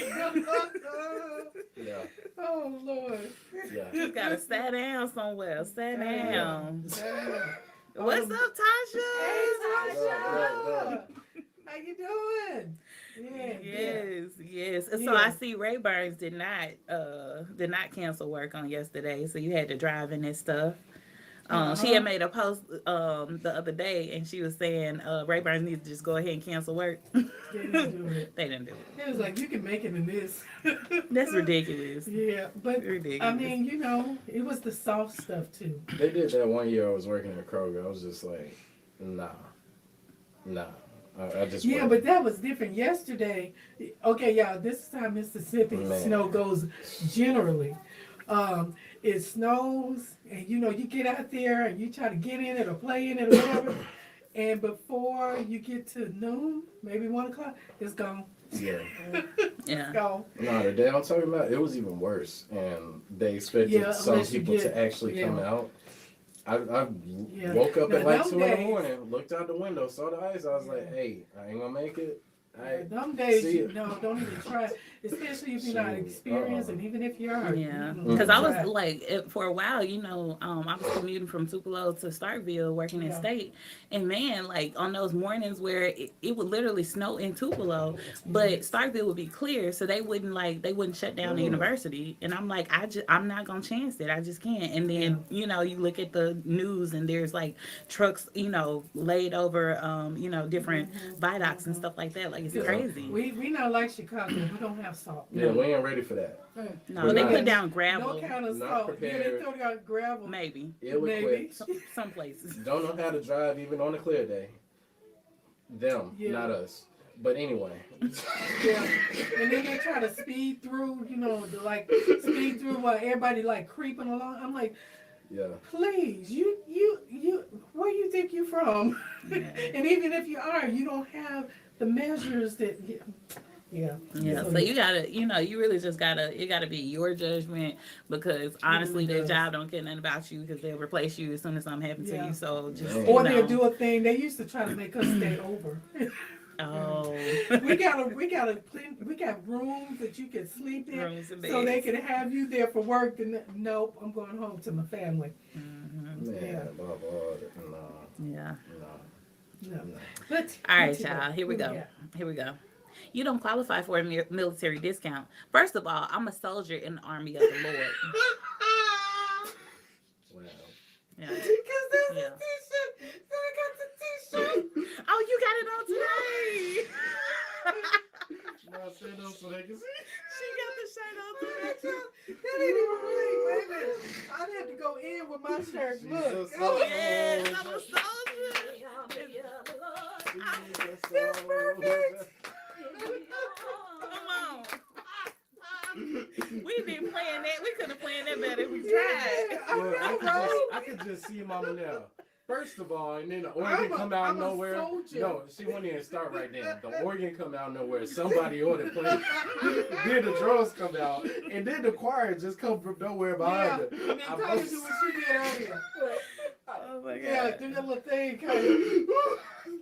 Yeah. Oh Lord. Yeah. you gotta sit down somewhere. Sit down. Damn. What's up, Tasha? Hey, Look. Tasha. How you doing? Yeah. Yes. So Yeah. I see Ray Burns did not cancel work on yesterday, so you had to drive in and stuff. She had made a post the other day, and she was saying Ray Burns needs to just go ahead and cancel work. They didn't do it. They didn't do it. It was like, you can make it in this. That's ridiculous. Yeah, but Ridiculous. I mean, you know, it was the soft stuff too. They did that one year I was working at Kroger. I was just like, nah. I just Yeah, wasn't. but that was different. Yesterday, okay, y'all, this time Mississippi, Man. snow goes generally. It snows, and you know, you get out there and you try to get in it or play in it or whatever, and before you get to noon, maybe 1 o'clock, it's gone. Yeah. Yeah. Gone. No, the day I'm talking about, it was even worse. And they expected Yeah, some unless you people get- to actually come yeah. out. I Yeah. woke up Now, at like them 2 in the days- morning, looked out the window, saw the ice. I was like, hey, I ain't gonna make it. Yeah, them days, see you it. no, don't even try. Especially if you're not Shoot. experienced, and even if you are. Yeah, you know, because I was try. like, for a while, you know, I was commuting from Tupelo to Starkville, working in Yeah. state, and man, like on those mornings where it would literally snow in Tupelo, but Starkville would be clear, so they wouldn't shut down the university, and I'm like, I'm not gonna chance it, I just can't. And then you know, you look at the news, and there's like trucks, you know, laid over, you know, different viaducts and stuff like that, like it's Yeah. crazy. We not like Chicago. We don't have salt. Yeah, we ain't ready for that. No, We're they not- put down No gravel, kind of Not salt. Yeah, they prepared. throw down gravel. maybe Ill-equipped. some places. Don't know how to drive even on a clear day. Them, Yeah. not us. But anyway. Yeah, and then they try to speed through. You know, speed through while everybody like creeping along. I'm like, Yeah. please, you, where you think you from? Yeah. And even if you are, you don't have the measures that. Yeah. Yeah, so you gotta, you know, you really just gotta, it gotta be your judgment, because honestly, really their does. job don't care nothing about you, because they'll replace you as soon as something happens to Yeah. you. So just, Yeah. you Or know. they'll do a thing. They used to try to make us stay over. Oh, we got rooms that you can sleep in, Rooms and so they beds. can have you there for work. And nope, I'm going home to my family. Mhm. Man, Yeah. blah, blah, Yeah. No. no. But All right, y'all. Here we go. Here we go. You don't qualify for a military discount. First of all, I'm a soldier in the army of the Lord. Wow. Yeah. Because there's Yeah. a t-shirt. So I got the t-shirt. Oh, you got it on today. No, stand up so they can see. She got the shirt on today. That ain't even right. Wait a minute. I'd have to go in with my shirt. Look. Jesus. Oh, Yes, I'm a soldier. That's perfect. Come on. We've been playing that. We could have played that better if we tried. Yeah, I Look, know, right? I could just see Mama now. First of all, and then the I'm organ a- come out I'm of a nowhere. soldier. No, she wouldn't even start right then. The organ come out of nowhere. Somebody ought to play. Then the drums come out, and then the choir just come from nowhere Yeah, behind and her. then Tanya do what she did earlier. Oh my Yeah, God. do that little thing, kind of.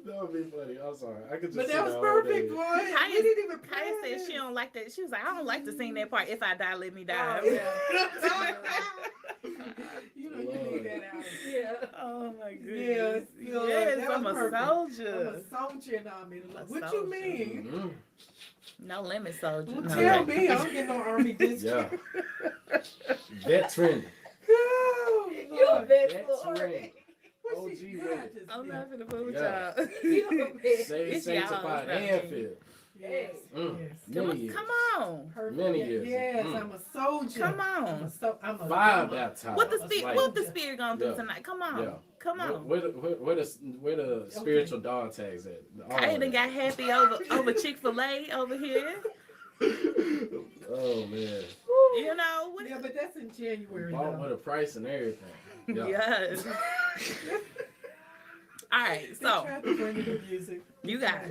That would be funny. I'm sorry. I could just. But see that was all perfect, day. boy. Kaya- We didn't even Kaya plan said she it. don't like that. She was like, I don't like to sing that part. If I die, let me die. Oh, yeah. You know, you need that out. Yeah. Oh my Yeah, goodness. yeah, Yes, that I'm was a perfect. I'm soldier. a soldier in the army. A What soldier. you mean? Mhm. No limit soldier. Don't No. tell me I don't get no army Yeah. district. Veteran. Oh, You Lord. bet Veteran. for it. What OG she with got it. just I'm did. not gonna fool with Yeah. y'all. You bet. Say It's y'all, sanctified it's not and me. filled. Yes, Mm. yes. Many years. Come on. Perfect. Many years. Yes, Mm. I'm a soldier. Come on. I'm a 5 baptized. What the Like, spirit? What the spirit gonna do Yeah. tonight? Come on. Yeah. Come on. Where the spiritual dog tags at? All I of even it. got happy over Chick-fil-A over here. Oh man. You know what? Yeah, but that's in January. Bought though. with a price and everything. Yeah. Yes. All right, They so tried to bring in the music. you guys,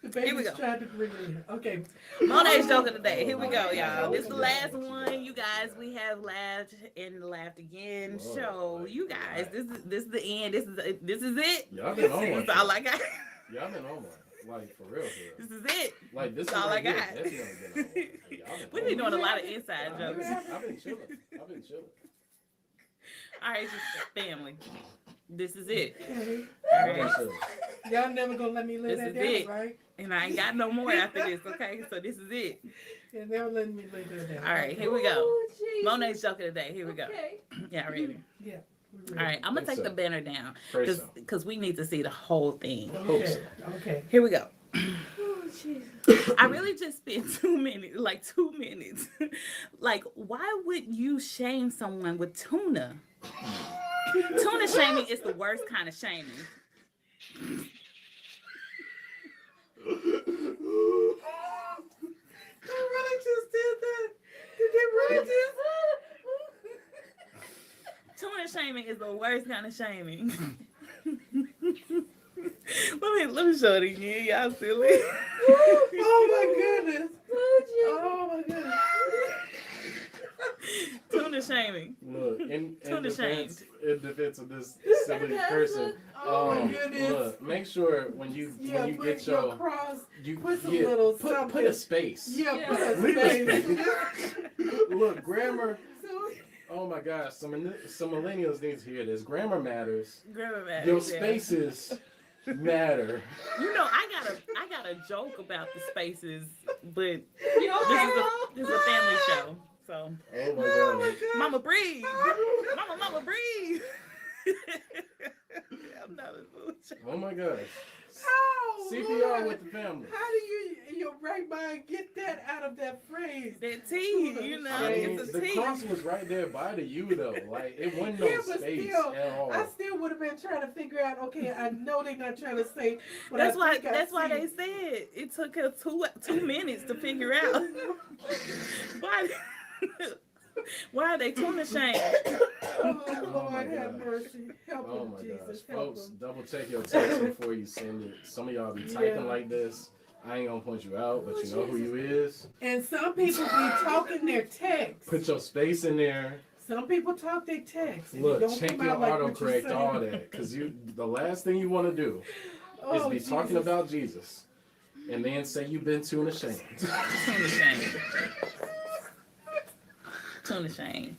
The Here we babies go. tried to bring it in. Okay. Monet's joke of the day. Here we go, y'all. This is the last one. You guys, we have laughed and laughed again. So you guys, this is the end. This is it. Y'all been on one. That's all I got. Y'all been on one. Like, for real. This is it. Like, this That's is all I right here. got. Definitely been on one. Like, y'all been We on be one. doing a lot of inside jokes. I've been chilling. I've been chilling. All right, just family. This is it. Okay. All I've been right. chilling. Y'all never gonna let me live This that is down, it. right? And I ain't got no more after this, okay? So this is it. You're never letting me live that down. All right, here we go. Oh, Jesus. Monet's joke of the day. Here we go. Okay. Yeah, ready. Yeah. All right, I'm gonna Think take the so. banner down Pray so. because we need to see the whole thing. Okay. Okay. Here we go. Oh, Jesus. I really just spent 2 minutes, like 2 minutes. Like, why would you shame someone with tuna? Tuna shaming is the worst kind of shaming. They really just did that. Did they really just? Tuna shaming is the worst kind of shaming. let me show it again. Y'all silly. Oh my goodness. Oh my goodness. Tuna shaming. Look, in Tuna defense of this silly person, Oh my goodness. look, make sure when you Put get your your cross. you put some yeah, little put something. a space. Yeah, Yeah. put a Leave a space. Look, grammar. So, Oh my gosh, some millennials need to hear this. Grammar matters. Grammar matters, Your yeah. spaces matter. You know, I got a joke about the spaces, but You okay, this is a family show. So, Oh my oh my god. God. Mama breathe. Mama breathe. I'm not a fool. Oh my gosh. Oh, CPR Lord. with the family. How do you, in your right mind, get that out of that phrase? That T, you know, I mean, it's a the T. cross was right there by the U though. Like it wasn't no Yeah, but space still, at all. I still would have been trying to figure out. Okay, I know they're not trying to say. What That's I why. think I That's why see. they said it took her two minutes to figure out why. Why are they tuna shamed? Oh Oh, my Lord, have God. mercy, help Oh him, my Jesus, gosh. help Folks, him. double check your text before you send it. Some of y'all be typing Yeah. like this. I ain't gonna point you out, but you know who you is. And some people be talking their text. Put your space in there. Some people talk their text. and it Look, don't check come your out like what you autocorrect, say. all that. Cause the last thing you wanna do Oh, is be talking Jesus. about Jesus and then say you've been tuna shamed. Tuna shamed. Tuna shamed.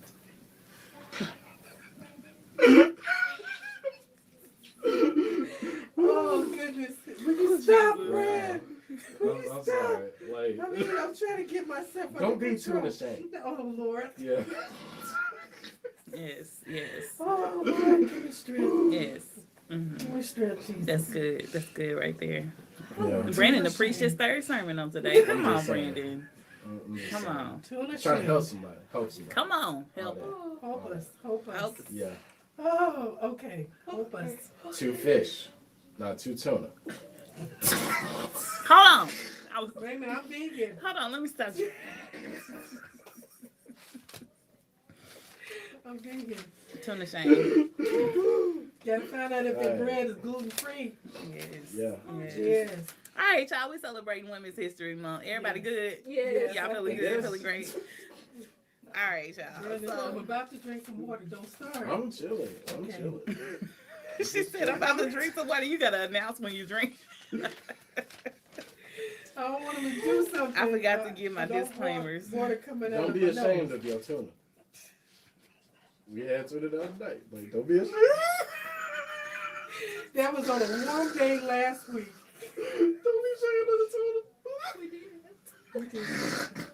Oh goodness! Will you stop, Brad? Will you I'm stop? sorry. Like, I mean, I'm trying to get myself under don't be control. tuna shamed. Oh Lord! Yeah. Yes. Oh Lord, give me strength. Yes. Mm-hmm. Give me strength, Jesus. That's good. That's good right there. Yeah. Brandon to preach his third sermon on today. Come I'm on, just saying. Brandon. I'm just Come saying. on. Tuna Trying to help shrimp. somebody. Help somebody. Come on. Help. All Help us. Help us. Help. Yeah. Oh, okay. Help us. 2 fish, not 2 tuna. Hold on. Wait a minute, I'm vegan. Hold on. Let me stop you. I'm vegan. Tuna shame. Gotta find out if the Right. bread is gluten free. Yes. Yeah. Yes. Yes. All right, y'all. We celebrating Women's History Month. Everybody good? Yes. Y'all feeling Yes. good? Feeling great? All right, y'all. Brother, I'm So, about to drink some water. Don't start. I'm chilling. I'm Okay. chilling. she said, "I'm about to drink some water." You gotta announce when you drink. I don't want to do something. I forgot to give my I don't want disclaimers. Water coming out Don't of be my ashamed nose. of your tuna. We answered it the other night. Like, don't be ashamed. That was on a warm day last week. Don't be ashamed of the tuna. We did.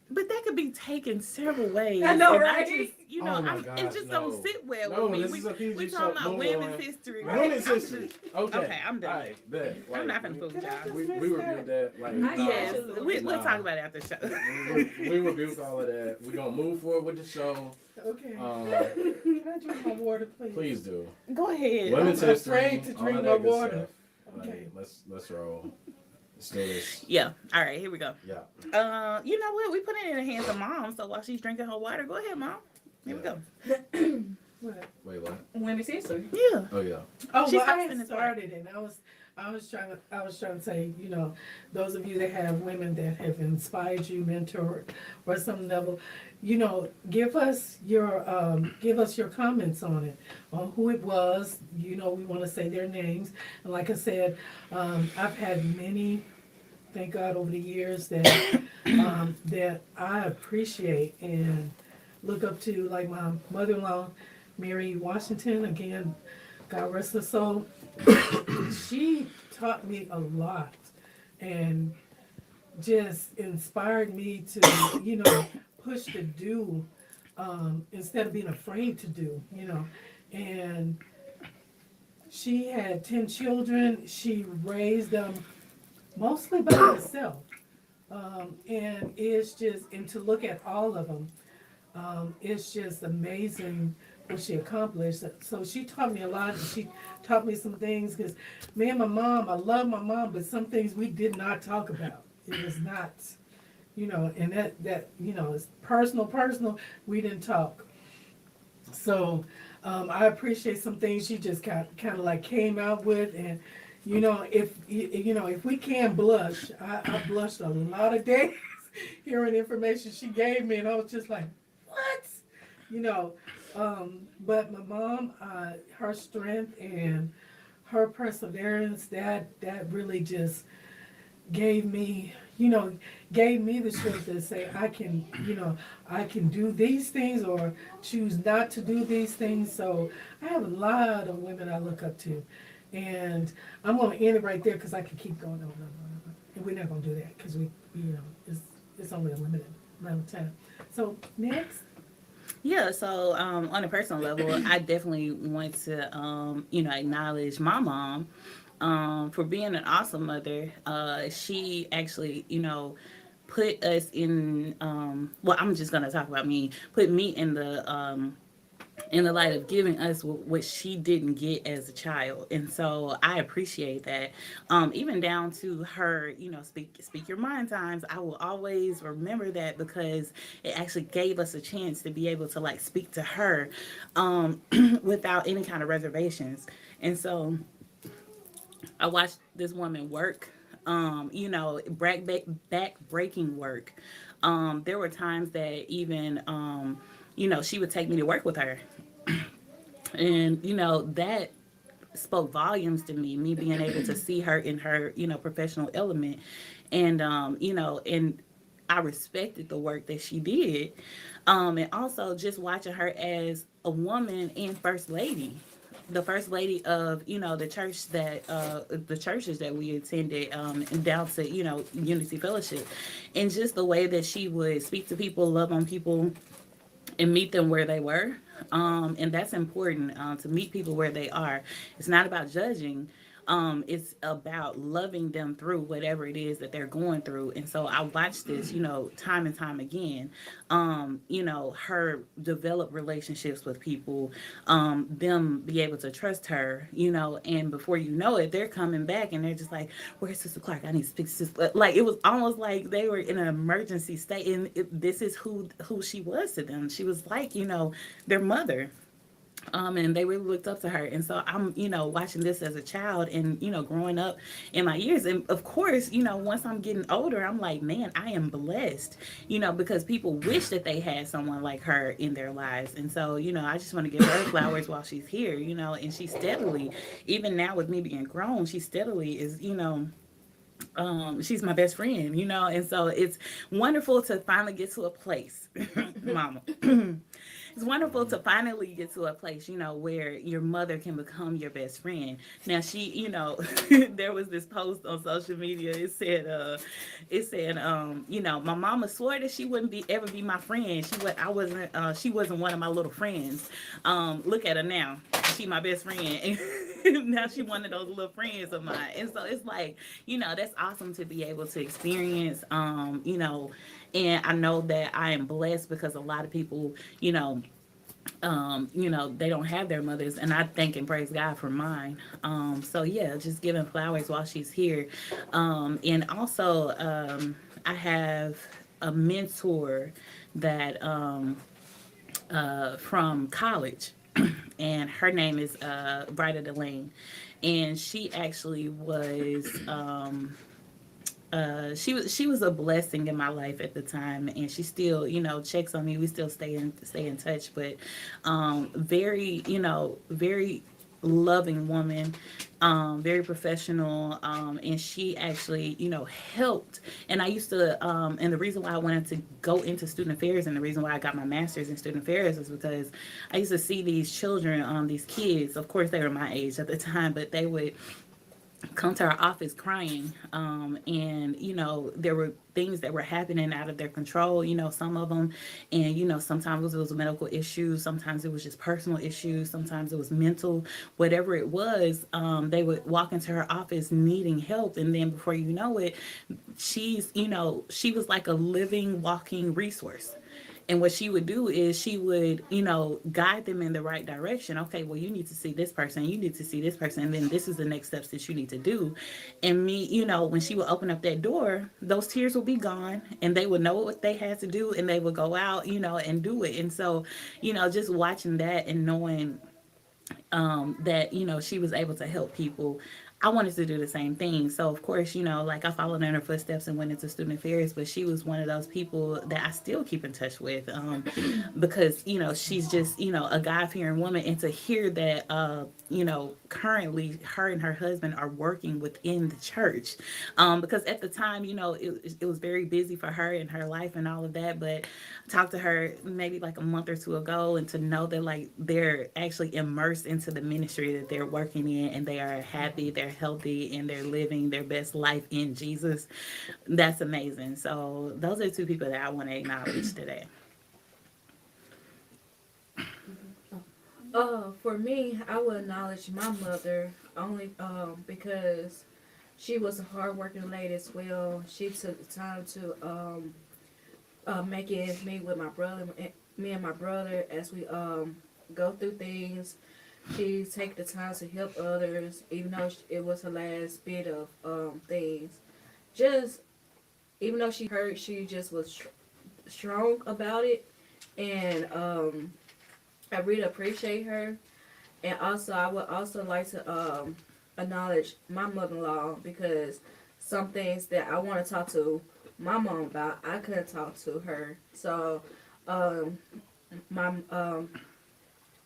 But that could be taken several ways. I know, and right? just, you know, Oh my it gosh, just no. don't sit well No, with me. this is a PG We show. talking about Move women's on. history, right? Women's I'm history. just- Okay. Okay, I'm done. All right, bet. I'm not gonna fool Can I y'all. just We miss reviewed that. Like, nah. Yes, we'll Nah. talk about it after the show. We reviewed all of that. We're gonna move forward with the show. Okay. Um, Can I drink my water, please? please do. Go ahead. Women's I'm history. afraid to all drink of my that good water. stuff. Okay. Like, let's roll. Let's do this. Yeah. All right. Here we go. Yeah. You know what? We put it in the hands of mom. So while she's drinking her water, go ahead, mom. Here we go. What? Wait, what? Women's history. Yeah. Oh yeah. Oh, She's well, I hosting had this started and I was trying to say, you know, those of you that have women that have inspired you, mentored, or some level, you know, give us your comments on it, on who it was. You know, we want to say their names. And like I said, I've had many, thank God, over the years that that I appreciate and look up to, like my mother-in-law, Mary Washington. Again, God rest her soul. She taught me a lot and just inspired me to, you know, push to do instead of being afraid to do, you know. And she had 10 children. She raised them mostly by herself. And it's just, and to look at all of them, it's just amazing what she accomplished. So she taught me a lot. And she taught me some things because me and my mom, I love my mom, but some things we did not talk about. It was not, you know, and that you know, it's personal. We didn't talk. So I appreciate some things she just kind of like came out with. And you know, if we can blush, I blushed a lot of days hearing information she gave me, and I was just like, what? You know, but my mom, her strength and her perseverance, that really just gave me the strength to say I can do these things or choose not to do these things. So I have a lot of women I look up to, and I'm going to end it right there because I could keep going on. And we're not going to do that because it's only a limited amount of time. So next. Yeah, so on a personal level, I definitely want to, acknowledge my mom for being an awesome mother. She actually, put us in, I'm just going to talk about me, put me in the light of giving us what she didn't get as a child. And so I appreciate that. Even down to her, speak your mind times. I will always remember that because it actually gave us a chance to be able to like speak to her without any kind of reservations. And so I watched this woman work, back breaking work. There were times that even, she would take me to work with her. And, that spoke volumes to me being able to see her in her, professional element. And, and I respected the work that she did. And also just watching her as a woman and first lady. The first lady of, the church the churches that we attended, and down to, Unity Fellowship. And just the way that she would speak to people, love on people, and meet them where they were. And that's important, to meet people where they are. It's not about judging. It's about loving them through whatever it is that they're going through. And so I watched this, time and time again, her develop relationships with people, them be able to trust her, and before you know it, they're coming back and they're just like, where's Sister Clark? I need to speak to Sister. Like, it was almost like they were in an emergency state. And this is who she was to them. She was like, their mother. And they really looked up to her. And so I'm, watching this as a child and, growing up in my years. And of course, once I'm getting older, I'm like, man, I am blessed, because people wish that they had someone like her in their lives. And so, I just want to give her flowers while she's here, and she steadily, even now with me being grown, she steadily is, she's my best friend, and so it's wonderful to finally get to a place, mama. It's wonderful to finally get to a place, where your mother can become your best friend. Now she, there was this post on social media. It said, my mama swore that she wouldn't ever be my friend. She wasn't one of my little friends. Look at her now. She my best friend. And now she one of those little friends of mine. And so it's like, that's awesome to be able to experience, and I know that I am blessed because a lot of people, they don't have their mothers, and I thank and praise God for mine. So yeah, just giving flowers while she's here. And also, I have a mentor that, from college. And her name is Rita Dove. and she actually was. She was a blessing in my life at the time, and she still, checks on me. We still stay in touch, but very, very loving woman, very professional, and she actually, helped. And I used to, and the reason why I wanted to go into student affairs and the reason why I got my master's in student affairs is because I used to see these children, these kids. Of course, they were my age at the time, but they would come to our office crying, and there were things that were happening out of their control, some of them, and sometimes it was medical issues, sometimes it was just personal issues, sometimes it was mental, whatever it was. They would walk into her office needing help, and then before you know it, she was like a living walking resource. And what she would do is she would, guide them in the right direction. Okay, well, you need to see this person, you need to see this person, and then this is the next steps that you need to do. And me, when she would open up that door, those tears would be gone, and they would know what they had to do, and they would go out, and do it. And so, just watching that and knowing that, she was able to help people, I wanted to do the same thing. So of course, like I followed in her footsteps and went into student affairs, but she was one of those people that I still keep in touch with, because, she's just, a God-fearing woman. And to hear that, currently her and her husband are working within the church, because at the time, it was very busy for her in her life and all of that. But I talked to her maybe like a month or two ago, and to know that like they're actually immersed into the ministry that they're working in, and they are happy, they're healthy, and they're living their best life in Jesus, that's amazing. So those are two people that I want to acknowledge today. For me, I would acknowledge my mother only because she was a hardworking lady as well. She took the time to make it me with my brother, me and my brother as we go through things. She take the time to help others, even though it was her last bit of things. Just even though she hurt, she just was strong about it, and I really appreciate her. And also, I would also like to acknowledge my mother-in-law, because some things that I want to talk to my mom about, I couldn't talk to her. So, my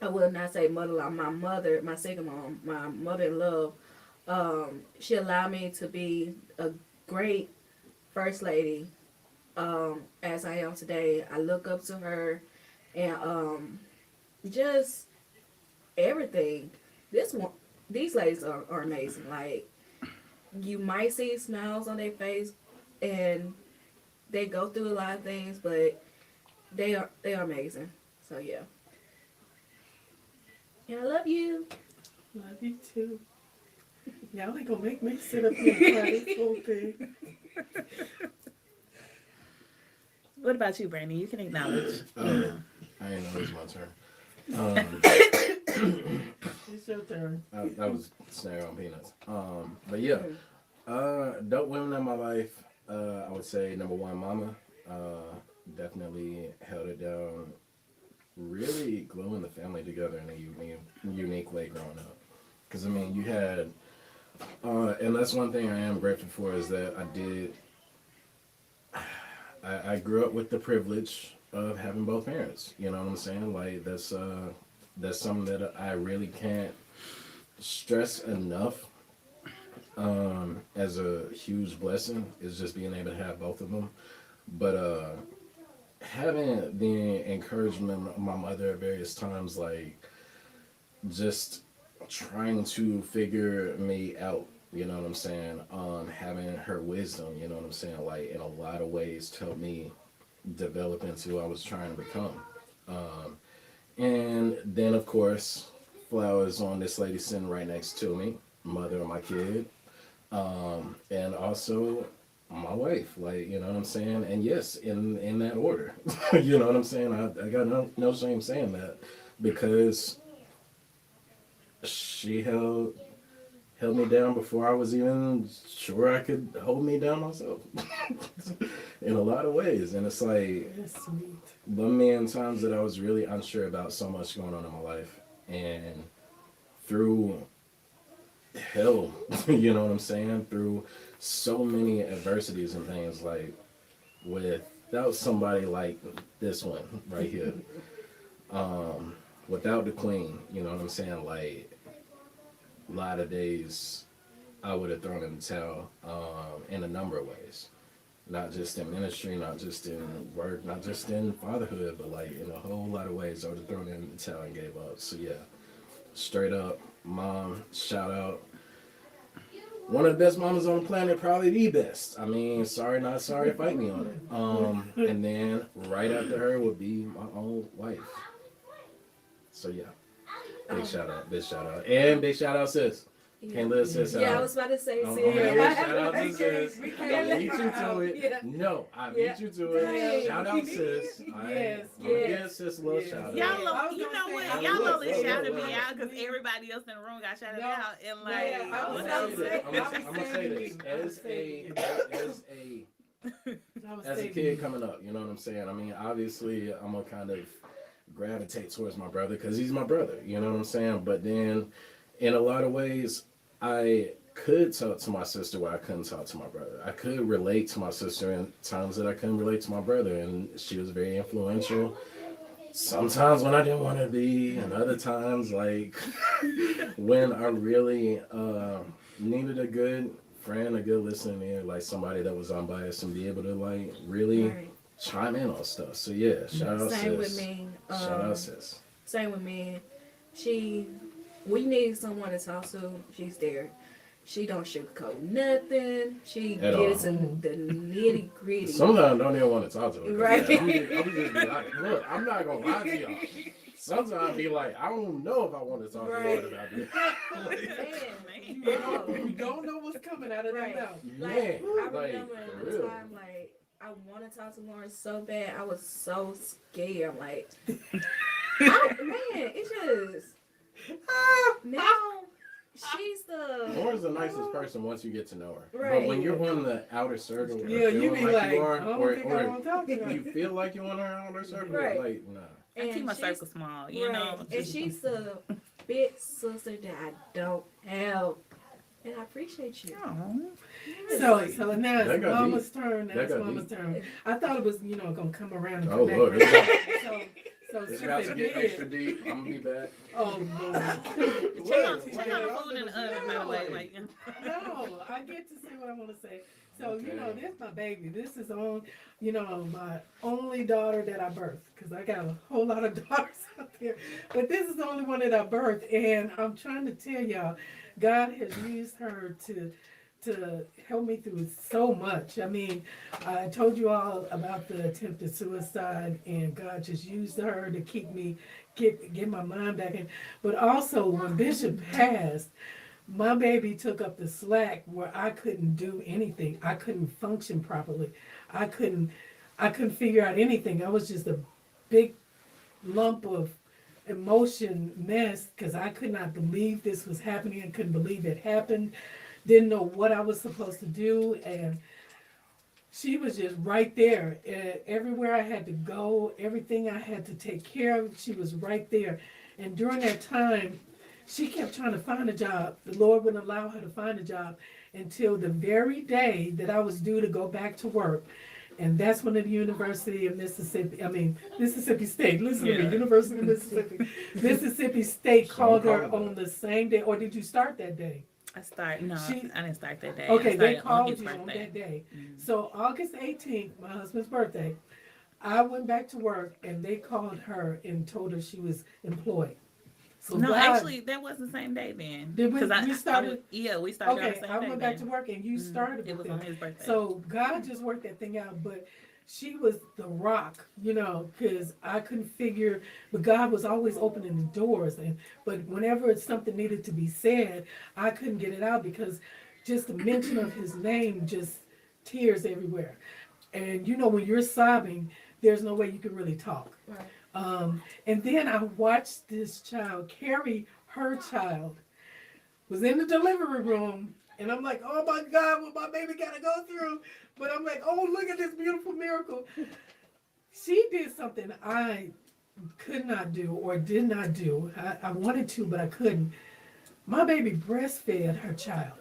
I will not say mother-in-law, my mother, my second mom, my mother-in-law, she allowed me to be a great first lady as I am today. I look up to her, and just everything. These ladies are amazing. Like, you might see smiles on their face, and they go through a lot of things, but they are amazing. So yeah. And I love you. Love you too. Y'all ain't gonna make me sit up here and cry this whole thing. What about you, Brandy? You can acknowledge. I didn't know it was my turn. It's your turn. I was snaring on peanuts. But yeah, dope women in my life. I would say number one, mama. Definitely held it down. Really gluing the family together in a unique way growing up. Because, I mean, you had, and that's one thing I am grateful for, is that I grew up with the privilege of having both parents. You know what I'm saying? Like, that's something that I really can't stress enough, as a huge blessing, is just being able to have both of them. But, having the encouragement of my mother at various times, like just trying to figure me out, you know what I'm saying? Having her wisdom, you know what I'm saying? Like, in a lot of ways to help me develop into who I was trying to become. And then, of course, flowers on this lady sitting right next to me, mother of my kid. And also my wife, like, you know what I'm saying? And yes, in that order. You know what I'm saying? I got no shame saying that, because she held me down before I was even sure I could hold me down myself. In a lot of ways. And it's like, That's sweet. the many times that I was really unsure about so much going on in my life. And through hell, you know what I'm saying, through so many adversities and things, like without somebody like this one right here, without the queen, you know what I'm saying, like a lot of days I would have thrown in the towel, in a number of ways. Not just in ministry, not just in work, not just in fatherhood, but like in a whole lot of ways I would have thrown in the towel and gave up. So yeah, straight up, mom, shout out. One of the best mamas on the planet, probably the best. I mean, sorry, not sorry, fight me on it. And then right after her would be my own wife. So yeah, big shout out. And big shout out, sis. Can't let sis out. Yeah, I was about to say, I'm sis. gonna give a shout out to sis. We I can't beat you to it. Yeah. No, I beat you to it. Shout out, sis. I'm gonna give sis a little shout out. Y'all, you know what? Y'all only shouted me out because everybody else in the room got shouted out. And like, I'm gonna say this as a kid coming up. You know what I'm saying? I mean, obviously, I'm gonna kind of gravitate towards my brother because he's my brother. You know what I'm saying? But then, in a lot of ways, I could talk to my sister where I couldn't talk to my brother. I could relate to my sister in times that I couldn't relate to my brother, and she was very influential. Sometimes when I didn't want to be, and other times like when I really needed a good friend, a good listening ear, like somebody that was unbiased and be able to like really chime in on stuff. So yeah, shout out sis. Same with me. Shout out sis. Same with me. We need someone to talk to. She's there. She don't sugarcoat nothing. She gets in the nitty gritty. Sometimes I don't even want to talk to her. Right. I'm just be like, look, I'm not gonna lie to y'all. Sometimes I be like, I don't know if I want to talk to her about this. You don't know what's coming out of their mouth. Like, I remember the time, like, I want to talk to Lauren so bad. I was so scared. I'm like, it's just now. She's Lauren's the nicest person once you get to know her. Right. But when you're on the outer circle, you be like, you are, I don't think I want to talk to her. you feel like you want her outer circle, like, nah. I keep my circle small, you know. And she's a big sister that I don't have. And I appreciate you. So now it's Mama's turn. That's Mama's turn. I thought it was, gonna come around and come back. Lord. So It's about to get extra deep. I'm gonna be back. Oh, Lord. Check on the food in the oven, by the way. No, I get to say what I want to say. So, this is my baby. This is my only daughter that I birthed, because I got a whole lot of daughters out there. But this is the only one that I birthed, and I'm trying to tell y'all, God has used her to help me through so much. I mean, I told you all about the attempted suicide, and God just used her to keep me, get my mind back in. But also, when Bishop passed, my baby took up the slack where I couldn't do anything. I couldn't function properly. I couldn't figure out anything. I was just a big lump of emotion mess because I could not believe this was happening. I couldn't believe it happened. Didn't know what I was supposed to do, and she was just right there. Everywhere I had to go, everything I had to take care of, she was right there. And during that time, she kept trying to find a job. The Lord wouldn't allow her to find a job until the very day that I was due to go back to work. And that's when the University of Mississippi State, listen to me, University of Mississippi State called her on the same day. Or did you start that day? I didn't start that day. Okay, they called you on that day. Mm-hmm. So August 18th, my husband's birthday, I went back to work and they called her and told her she was employed. So actually, that was the same day then. Did we started? We started on the same day. I went back to work and you started. It was on his birthday. So God just worked that thing out, but she was the rock, because I couldn't figure, but God was always opening the doors. But whenever something needed to be said, I couldn't get it out because just the mention of his name, just tears everywhere. And when you're sobbing, there's no way you can really talk. Right. And then I watched this child carry her child, was in the delivery room, and I'm like, oh my God, what my baby got to go through. But I'm like, oh, look at this beautiful miracle. She did something I could not do or did not do. I wanted to, but I couldn't. My baby breastfed her child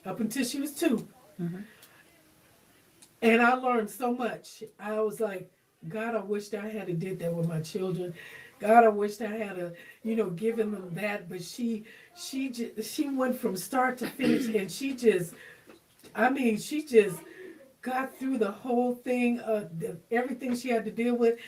up until she was 2. And I learned so much. I was like, God, I wished I had did that with my children. God, I wished I had given them that. But she went from start to finish, and she just got through the whole thing, everything she had to deal with.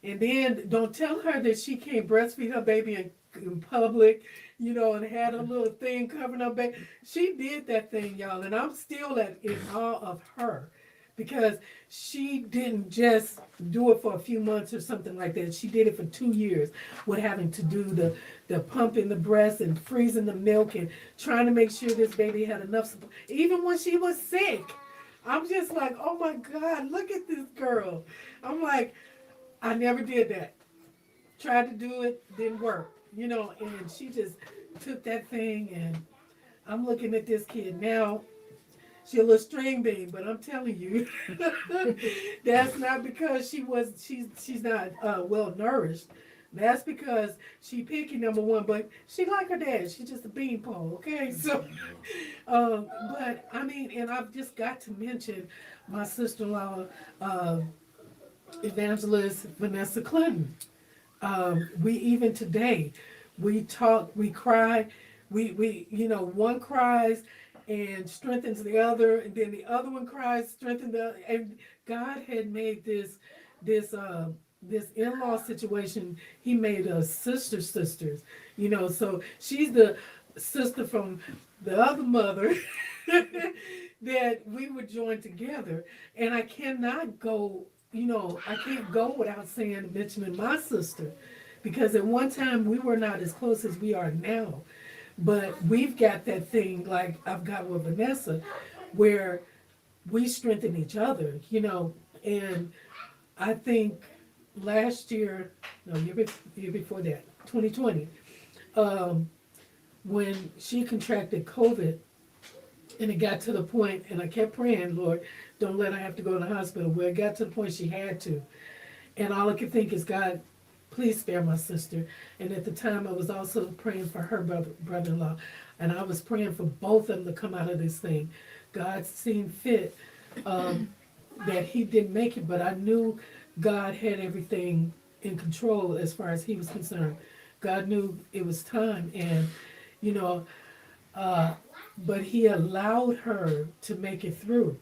And then don't tell her that she can't breastfeed her baby in public, and had a little thing covering her baby. She did that thing, y'all, and I'm still in awe of her. Because she didn't just do it for a few months or something like that. She did it for 2 years with having to do the pump in the breast and freezing the milk and trying to make sure this baby had enough support. Even when she was sick. I'm just like, oh my God, look at this girl. I'm like, I never did that. Tried to do it, didn't work. And she just took that thing, and I'm looking at this kid now. She's a little string bean, but I'm telling you, that's not because she's not well nourished. That's because she picky, number one, but she like her dad. She's just a beanpole, okay? So, but I mean, and I've just got to mention my sister-in-law, Evangelist Vanessa Clinton. We even today, we talk, we cry, we one cries and strengthens the other, and then the other one cries, strengthens the other. And God had made this in-law situation, he made us sisters, so she's the sister from the other mother that we were joined together. And I cannot go, I can't go without mentioning my sister, because at one time we were not as close as we are now. But we've got that thing like I've got with Vanessa, where we strengthen each other, and I think last year, year before that, 2020, when she contracted COVID, and it got to the point, and I kept praying, Lord, don't let her have to go to the hospital, where it got to the point she had to. And all I could think is, God, please spare my sister. And at the time, I was also praying for her brother-in-law. And I was praying for both of them to come out of this thing. God seemed fit that he didn't make it, but I knew God had everything in control as far as he was concerned. God knew it was time. And, but he allowed her to make it through.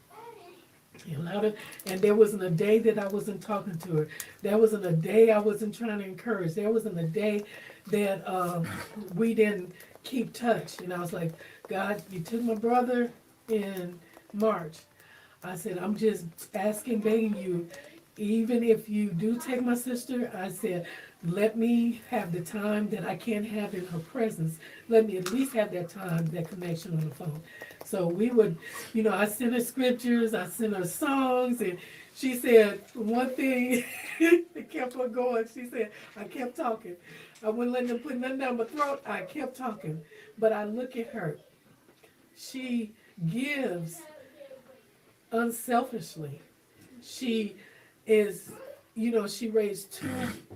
He allowed her, and there wasn't a day that I wasn't talking to her. There wasn't a day I wasn't trying to encourage. There wasn't a day that we didn't keep touch. And I was like, God, you took my brother in March. I said, I'm just asking, begging you, even if you do take my sister, I said, let me have the time that I can't have in her presence. Let me at least have that time, that connection on the phone. So we would, I sent her scriptures, I sent her songs, and she said one thing that kept her going. She said, I kept talking. I wouldn't let them put nothing down my throat. I kept talking. But I look at her. She gives unselfishly. She is, she raised 2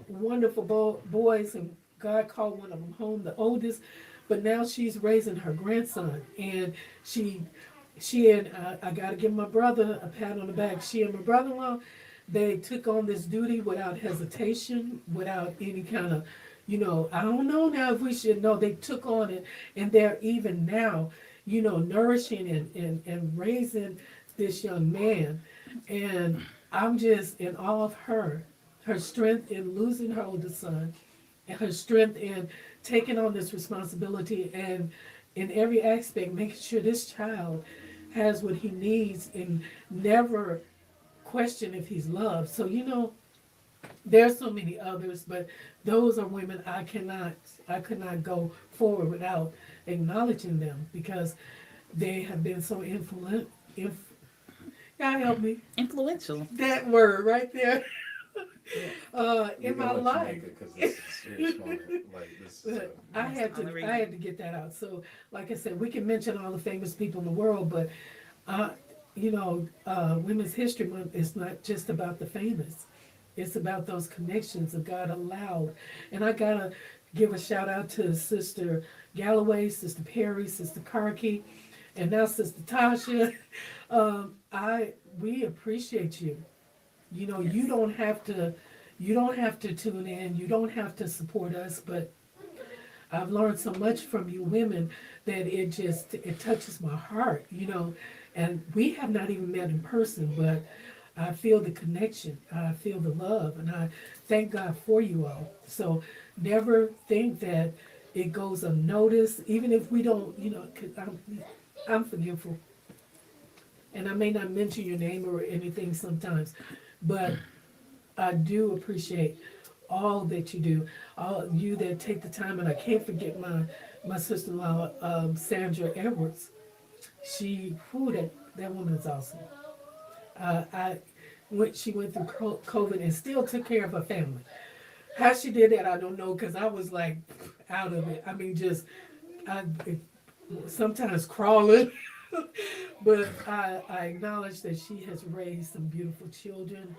wonderful boys, and God called one of them home, the oldest. But now she's raising her grandson, and she and I got to give my brother a pat on the back. She and my brother-in-law, they took on this duty without hesitation, without any kind of, I don't know now if we should know. They took on it, and they're even now, nourishing and raising this young man. And I'm just in awe of her strength in losing her oldest son, and her strength in taking on this responsibility, and in every aspect making sure this child has what he needs and never question if he's loved. So there's so many others, but those are women I could not go forward without acknowledging them, because they have been so God help me. Influential. That word right there. In my life. I had to get that out. So, like I said, we can mention all the famous people in the world, but Women's History Month is not just about the famous. It's about those connections that God allowed. And I gotta give a shout out to Sister Galloway, Sister Perry, Sister Karki, and now Sister Tasha. We appreciate you. You know, Yes. you don't have to tune in, you don't have to support us, but I've learned so much from you women that it touches my heart, you know. And we have not even met in person, but I feel the connection, I feel the love, and I thank God for you all. So never think that it goes unnoticed, even if we don't, you know, 'cause I'm forgetful. And I may not mention your name or anything sometimes, but I do appreciate all that you do, all you that take the time, and I can't forget my sister-in-law, Sandra Edwards. That woman is awesome. She went through COVID and still took care of her family. How she did that, I don't know, because I was like out of it. I mean, sometimes crawling. But I acknowledge that she has raised some beautiful children,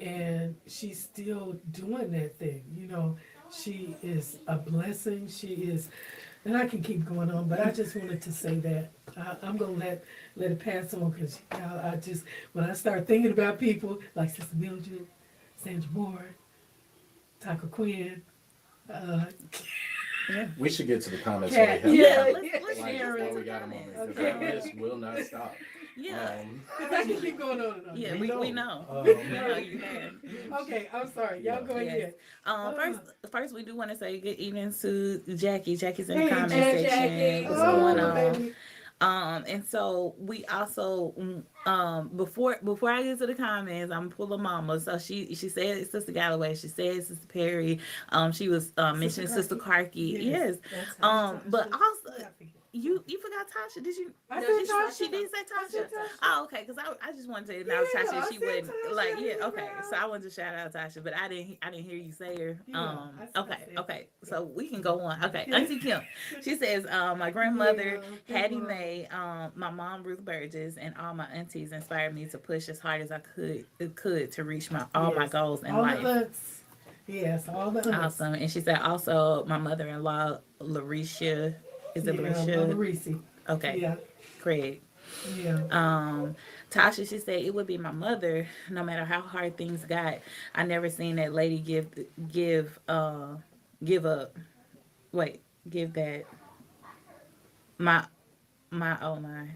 and she's still doing that thing. You know, she is a blessing. She is, and I can keep going on, but I just wanted to say that. I'm gonna let it pass on, because when I start thinking about people like Sister Mildred, Sandra Moore, Taka Quinn, We should get to the comments. Cat, while we have them. let's Like, share while it. we got a moment, because Okay. that list will not stop. Yeah. I can keep going on and on. Yeah, we we know. know. Um, We know you can. Okay, I'm sorry. Y'all go Yes. ahead. First, we do want to say good evening to Jackie. Jackie's in Hey, the comment Jackie. section. What's Oh, going on? baby. And so we also, before I get to the comments, I'm pull of mama. So she said Sister Galloway, she said Sister Perry, she was mentioning Sister Karki. Yes. That's But also you forgot Tasha. Did you? I No, said she- Tasha. She did say I Tasha. said Tasha. Oh, okay. Because I just wanted to acknowledge Yeah, Tasha. I She said wouldn't Tasha, like. Yeah. you're Okay. right. So I wanted to shout out Tasha, but I didn't hear you say her. Yeah, I Okay. said- Okay. So we can go on. Okay. Yeah. Auntie Kim. She says, my grandmother Yeah, Hattie grandma. Mae, my mom Ruth Burgess, and all my aunties inspired me to push as hard as I could to reach all my Yes. goals in All life. the aunts. Yes, all the aunts. Awesome. And she said also my mother-in-law Larisha. Is it Yeah, Larisha? Mama Reese. Okay. Yeah, Craig. yeah. Tasha, she said it would be my mother, no matter how hard things got. I never seen that lady give up. Wait, give that my oh my.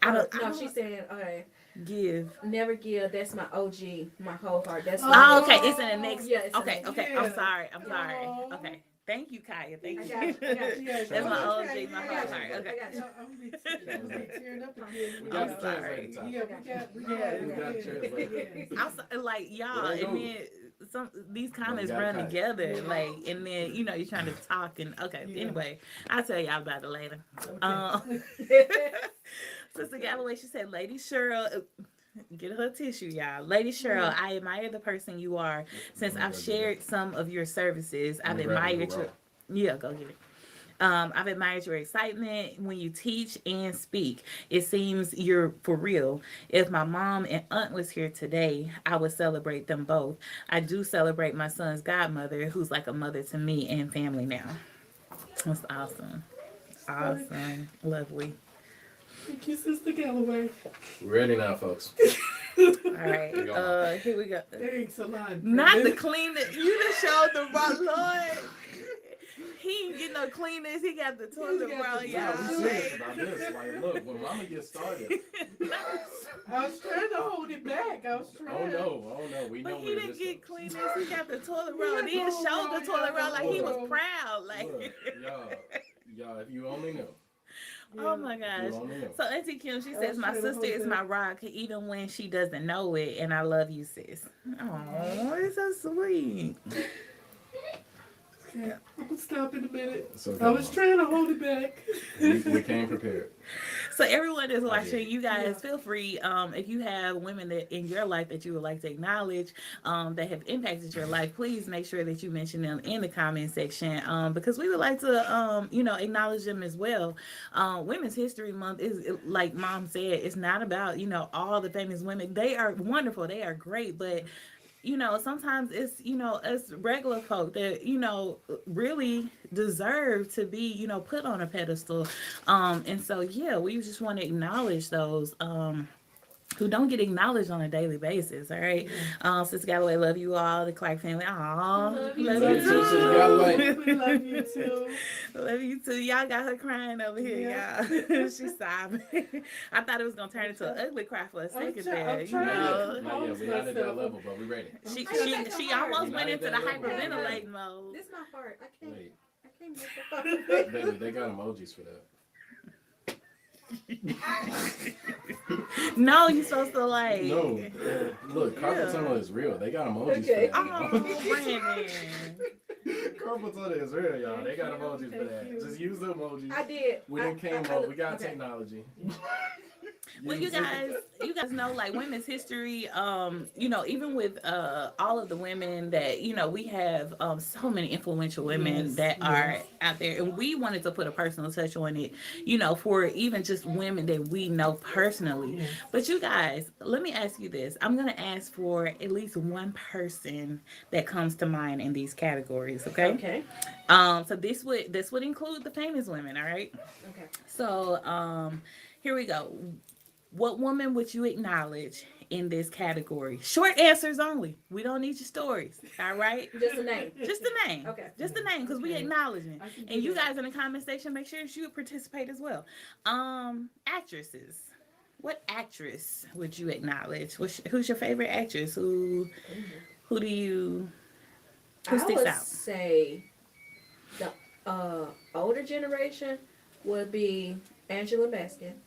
I No, don't she said, okay, give. never give. That's my OG, my whole heart. That's Oh, okay, it's in the next. Yeah, it's in Okay, the okay. Yeah. I'm sorry. Aw. Okay. Thank you, Kaya. Thank I you. got you, I got you. Yeah, That's my yeah. OG, my whole heart. I Okay. got you. I'm gonna be tearing up again. We I'm got sorry. translator time. Yeah, we got translator. I'm so, like y'all, What they and do? then these comments gotta run cut. together, Yeah. like, and then you're trying to talk and okay. Yeah. Anyway, I'll tell y'all about it later. Sister Galloway, she said, Lady Cheryl. Get her tissue, y'all. Lady Cheryl, I admire the person you are. Since I've shared some of your services, I've admired your. Yeah, go get it. I've admired your excitement when you teach and speak. It seems you're for real. If my mom and aunt was here today, I would celebrate them both. I do celebrate my son's godmother, who's like a mother to me and family now. That's awesome. Awesome. Lovely. Thank you, Sister Galloway. We're ready now, folks. All right. Here we go. Thanks a lot. Not the cleanest. You done showed the Lord. He ain't get no cleaners. He got the toilet roll, Yeah, we y'all. serious about this. Like, look, when Mama gets started. I was trying to hold it back. I was Oh trying. no, we know But he where didn't this get goes. cleaners. He got the toilet roll. got Then toilet showed roll, the toilet yeah, roll like he was look. proud. Like, Look, y'all, if you only knew. oh my If gosh. you only knew. So Auntie Kim, she I says, was my trying to sister hold is that. my rock, even when she doesn't know it, and I love you, sis. Oh, it's so sweet. Okay, I'm gonna stop in a minute. It's okay, I was Mom. trying to hold it back. We came prepared. So everyone that's I watching, did. you guys Yeah. feel free. If you have women that in your life that you would like to acknowledge, that have impacted your life, please make sure that you mention them in the comment section. Because we would like to, acknowledge them as well. Women's History Month is, like Mom said, it's not about all the famous women. They are wonderful. They are great, but you know, sometimes it's, you know, us regular folk that, you know, really deserve to be, you know, put on a pedestal. And so, yeah, we just want to acknowledge those, who don't get acknowledged on a daily basis. All right. Sister Galloway, love you all. The Clark family. Aw, love you Galloway. We love you too. Love you too. Y'all got her crying over here, y'all. She's sobbing. I thought it was gonna turn into an ugly cry for a second there. You know, Not yet. We're not at that level, but we're ready. she almost went into the hyperventilating mode. This my part. I can't. Wait, I can't make the part. baby, they got emojis for that. No, you're supposed to like. No, look, carpal tunnel is real. They got emojis Okay. for that. Oh, Brandon. Carpal tunnel is real, y'all. They got emojis for that. Just use the emojis. I did. We didn't came up. We got technology. Well, you guys know, like, women's history, you know, even with all of the women that, you know, we have so many influential women that are out there, and we wanted to put a personal touch on it, you know, for even just women that we know personally. But you guys, let me ask you this. I'm going to ask for at least one person that comes to mind in these categories, okay? Okay. So this would include the famous women, all right? Okay. So, here we go. What woman would you acknowledge in this category? Short answers only. We don't need your stories. All right? Just a name. Just the name. Okay. Just the name, because we acknowledging. And you guys in the comment section, make sure you participate as well. Actresses. What actress would you acknowledge? Who's your favorite actress? Who sticks I would out? say the older generation would be Angela Bassett,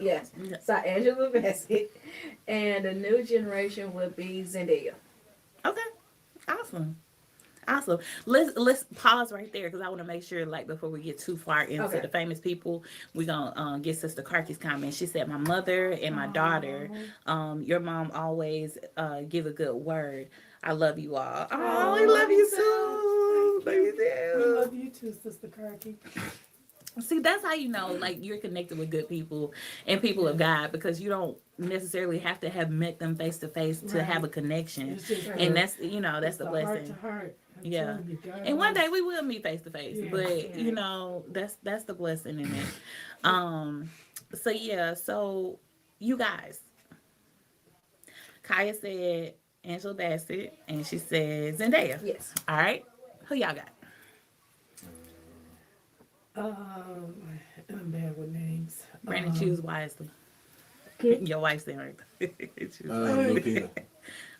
yes. So Angela Bassett, and the new generation would be Zendaya. Okay, awesome. Let's pause right there because I want to make sure, like, before we get too far into the famous people, we're gonna get Sister Karki's comment. She said, "My mother and my daughter, your mom always give a good word. I love you all. Oh, we love you too. Baby, We love you too, Sister Karki. See, that's how you know, like, you're connected with good people and people of God, because you don't necessarily have to have met them face to face to have a connection. And that's, you know, that's the blessing. Heart to heart. I'm Yeah. telling you, God And one knows. day we will meet face to face, but you know, that's the blessing in it. So yeah, so you guys, Kaya said Angela Bassett, and she said Zendaya. Yes. All right, who y'all got? I'm bad with names. Brandon, choose wisely. Your wife's there, right? Lupita.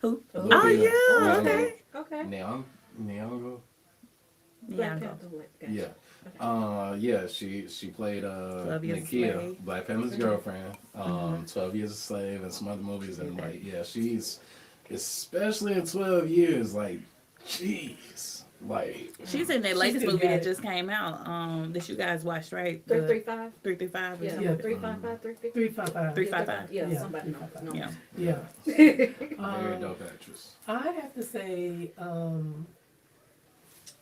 Who? Lupita. Oh yeah, okay. Okay. Nyong'o. Yeah, Yeah. She played 12 Years a Nakia, Slave. Black Panther's girlfriend. 12 Years a Slave and some other movies, and like, yeah, she's especially in 12 Years, like, jeez. Like, she's in that latest movie that just came out, that you guys watched, right? 335. 335. Yeah. Yeah. 355. 355. 355. Yeah. Yeah, Somebody. 355. Yeah. Yeah. very dope actress. I have to say,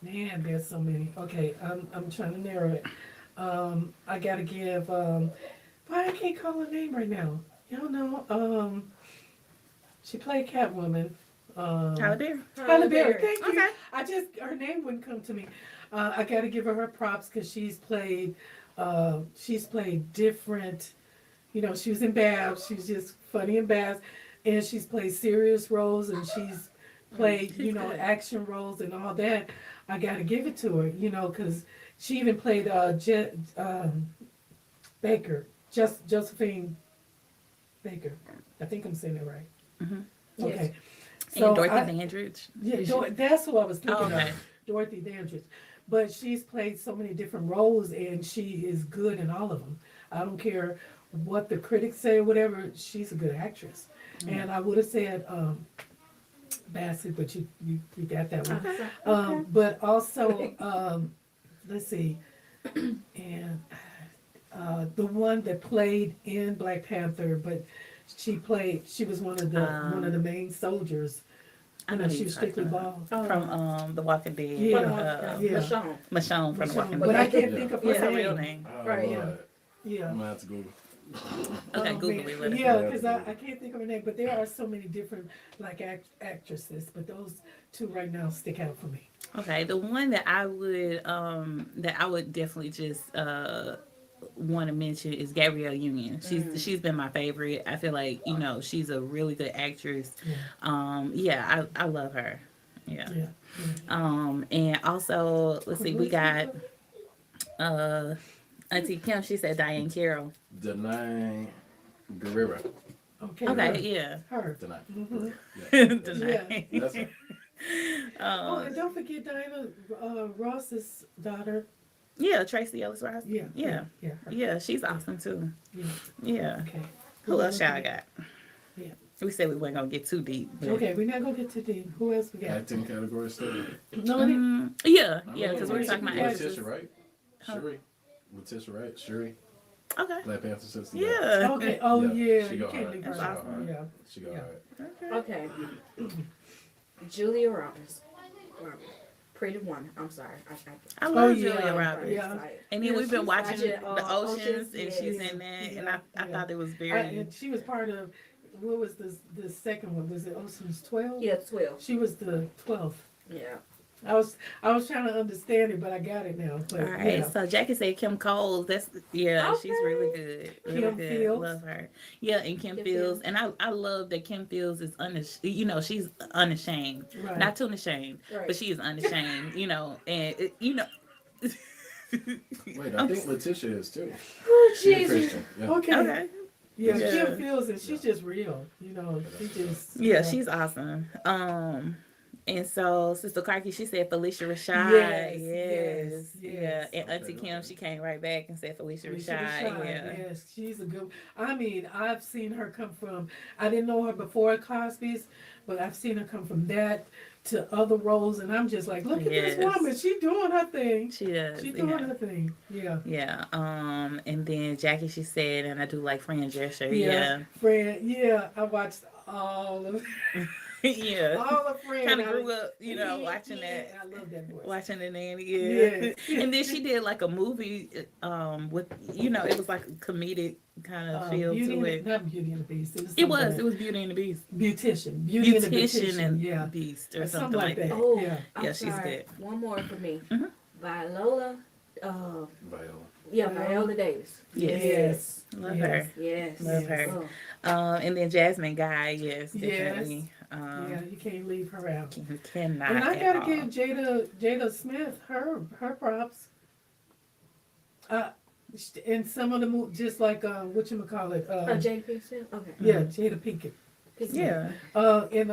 man, there's so many. Okay, I'm trying to narrow it. I gotta give, why I can't call her name right now. Y'all know, she played Catwoman. Halle Berry. Halle Berry, thank you. Okay. Her name wouldn't come to me. I gotta give her props because she's played different, you know, she was in Babs, she's just funny in Babs, and she's played serious roles, and she's played, you know, action roles and all that. I gotta give it to her, you know, because she even played Josephine Baker. I think I'm saying it right. Mm-hmm. Okay. And Dorothy Dandridge. Yeah, that's who I was thinking okay. of. Dorothy Dandridge. But she's played so many different roles, and she is good in all of them. I don't care what the critics say or whatever, she's a good actress. And I would have said Bassett, but you got that one. But also, let's see, and the one that played in Black Panther, but she was one of the main soldiers. I know she was Strictly Ball. From The Walking Dead. Yeah. Michonne from The Walking Dead. But I can't think of What's her her real name. name? Oh, Right, Lord. Yeah. I'm gonna have to Google. Okay, Oh, Google man. it. Let us Yeah, know. because I can't think of her name, but there are so many different like actresses, but those two right now stick out for me. Okay, the one that I would definitely just want to mention is Gabrielle Union. She's been my favorite. I feel like she's a really good actress. Yeah. I love her. Yeah. Yeah. And also let's see, we got Auntie Kim. She said Diane Carroll. Denai Guerrero. Okay. Okay, yeah. Her. Denai. Mhm. Yeah. Denai. That's her. Oh, and don't forget Diana Ross's daughter. Yeah, Tracy Ellis Ross. Yeah. Yeah. Yeah. Her. Yeah, she's awesome too. Yeah. Yeah. Okay. Who else y'all got? Yeah. We said we weren't gonna get too deep. But... Okay, we're not gonna get too deep. Who else we got? Acting category study. No, Yeah, because we're talking about Letitia, actresses. right? Shuri. Letitia, right? Shuri. Okay. Black Panther 60. Yeah. Okay. Oh yeah. She You go can't hard. leave She her go out. hard. Yeah. She go Yeah. hard. Okay. Julia Roberts. Pretty Woman. I'm sorry. I love yeah. Julia Roberts. Yeah. And then we've been watching watching, the Oceans, and Oceans, she's yes. in that, and Yeah, I yeah. thought it was very. And she was part of what was the second one? Was it Ocean's 12? Yeah, 12. She was the 12th. Yeah. I was trying to understand it, but I got it now. But, All right, yeah. so Jackie said Kim Coles. She's really good. Really Kim good. Fields. Love her. Yeah, and Kim Kim Fields, and I love that Kim Fields is she's unashamed, Right. not too ashamed, Right. but she is unashamed. And Wait, I think Letitia is too. Oh, She's a Jesus. Christian. Yeah. Okay. Okay. Yeah, Yeah. Kim Fields, and she's just real. She just. Yeah, she's awesome. And so Sister Clarky, she said Felicia Rashad. Yes. Yeah. And Okay, Auntie Kim, okay. she came right back and said Felicia Felicia Rashad. Rashad, Yeah. Yes, she's a good. I mean, I've seen her come from. I didn't know her before Cosby's, but I've seen her come from that to other roles, and I'm just like, look at Yes. this woman. She doing her thing. She does. She doing her thing. Yeah. Yeah. And then Jackie, she said, and I do like Fran Drescher. Yeah. Fran. Yeah, I watched all of Yeah. all of Fran. Kind of grew up, watching Yeah, that. I love that voice. Watching the nanny, Yes. And then she did like a movie, with it was like a comedic kind of feel to it. Not Beauty and the Beast. It was Beauty and the Beast. Beautician. Beauty and the Beautician Beautician. and Yeah. Beast or Something something like that. Oh, Yeah. I'm Yeah, she's sorry. good. One more for me. Mhm. Viola. Viola. Viola Davis. Yes. Love Yes. her. Yes. Love her. Oh. And then Jasmine Guy, yes, Yes. definitely. Yeah, you can't leave her out. You cannot. And I at gotta all. give Jada Smith her props. In some of the movies, just like whatchamacallit, Jada Pinkett? Okay. yeah, Jada Pinkett. Yeah. In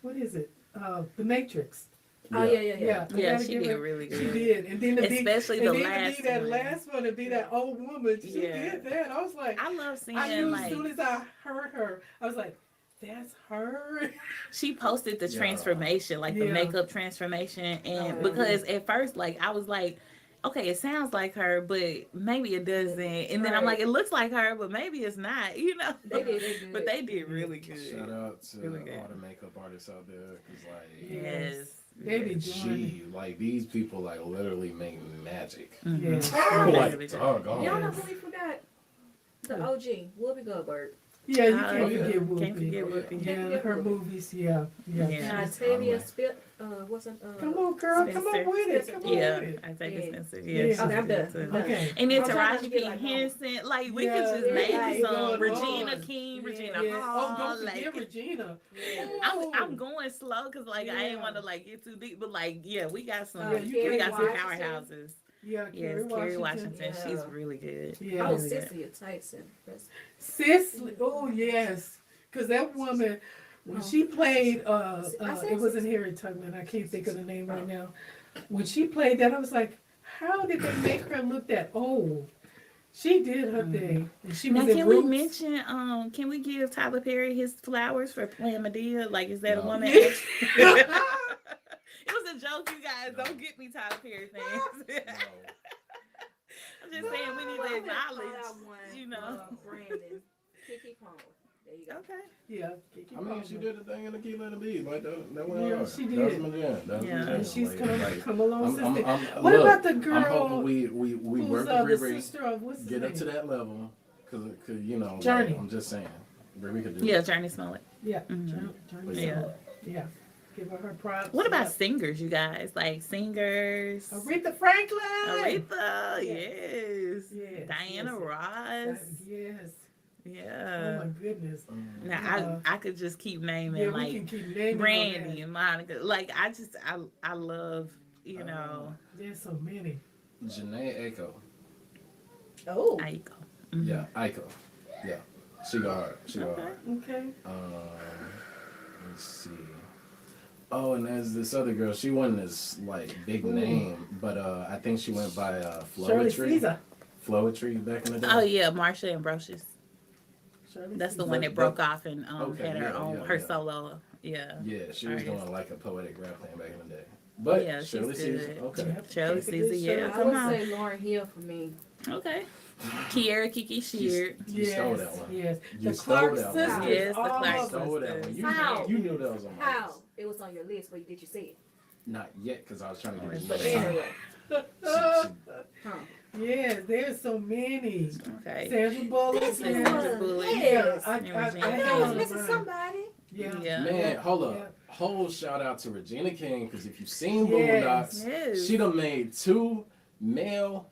what is it? The Matrix. Oh, yeah. Yeah, I Yeah, gotta she give did her- really She good. did, and then Especially the last to be that one. last one, to be that old woman. She Yeah. did that. I was like, I love seeing I knew like as soon as I heard her, I was like, that's her. she posted the Yeah. transformation, like the Yeah. makeup transformation, and Oh, because at first, like I was like, okay, it sounds like her, but maybe it doesn't, and then I'm Right. like, it looks like her, but maybe it's not, They did good. But they did really good. Shout out to Really good. all the makeup artists out there. Cause like, Yes. They be doing. like these people like literally make magic. Mhm. Yeah. like, Really good. doggone. Y'all Yes. know who we forgot? The OG, Whoopi Goldberg. Yeah, you Oh, can't yeah. forget Whoopi. Can't forget Whoopi. Yeah, her movies. Yeah. Yeah. Octavia Spit. What's it? Come on, girl. Come Spencer. on with it. Come on Yeah, with it. I think it's Spencer. Yeah. Yeah, she's Okay, I'm good done. too. I'm done. Okay. And then I'm trying not Taraji to P. get like Henson, like we Yeah, could just yeah, name yeah, some. going Regina on. King, Yeah, Regina yeah. Hall. Oh, don't forget like, Regina. I'm going slow because like I ain't want to like get too deep, but like yeah, we got some Yeah, we Kerry got some Washington. powerhouses. Yeah, Yes, Kerry Washington, Yeah. she's really good. Yeah. Oh, Really good. Cynthia Tyson. Cicely. Oh yes, because that woman when she played, it wasn't Harriet Tubman. I can't think of the name right now. When she played that, I was like, how did they make her look that old? She did her thing. And she was Now, in can we Roots. mention? Can we give Tyler Perry his flowers for playing Medea? Like, is that a No. woman? Yeah. It was a joke, you guys. No. Don't get me Tyler Perry things. No. I'm just saying we need to acknowledge, you know. Brandon. Kiki Palmer. There you go. Okay. Yeah. I mean, she did the thing in the Key Let It Be. Like, that went Yeah, hard. she That did. was my jam. That was Yeah. my jam. And she's come along since then. I'm, What look, about the I'm girl hoping we who's work the with Riri, sister of what's his get name? up to that level, cause you know, Journey. like, I'm just saying, but we could do. Yeah, Journey Smollett. Yeah. Mhm. Journey Yeah. Smollett. Yeah. Give her props. What about Yeah. singers, you guys? Like singers? Aretha Franklin? Aretha, yes. Yes, Diana yes. Ross. Yes. Yeah. Oh my goodness. Now Yeah. I could just keep naming Yeah, we like can keep naming Brandy and Monica. Like I love, you know, There's so many. Janae Aiko. Oh. Aiko. Yeah, Aiko. Yeah, she go hard. She go hard. Okay. Let's see. Oh, and there's this other girl. She wasn't this like big name, but I think she went by Shirley Flowetry. Caesar. Flowetry back in the day. Oh yeah, Marsha Ambrosius. Shirley That's the Caesar. one that broke off and Okay, had her yeah, own yeah, her yeah. solo. Yeah. Yeah, she was Artist. doing like a poetic rap thing back in the day. But Yeah, she's Shirley Caesar. good. Okay. Yep. Shirley That's a Caesar, good yeah. show. I Come would on. say Lauryn Hill for me. Okay. Kiera Kiki Sheard. You stole that one. Yes. You The stole Clark that one. sisters. Yes, the all Clark You of them. stole that one. You, How? you knew that was on my How? list. It was on your list, but did you see it? Not yet, because I was trying to get you But more time. Anyway. Huh. Yes, there's so many. Okay. Sandra Bullock. This Sandra Yeah. one. Bullock. Yes. I And have Regina I it know I was on missing mine. somebody. Yeah. Yeah. Man, hold up. Yeah. Whole shout out to Regina King, because if you've seen Yes. Boondocks, Yes. she done made 2 male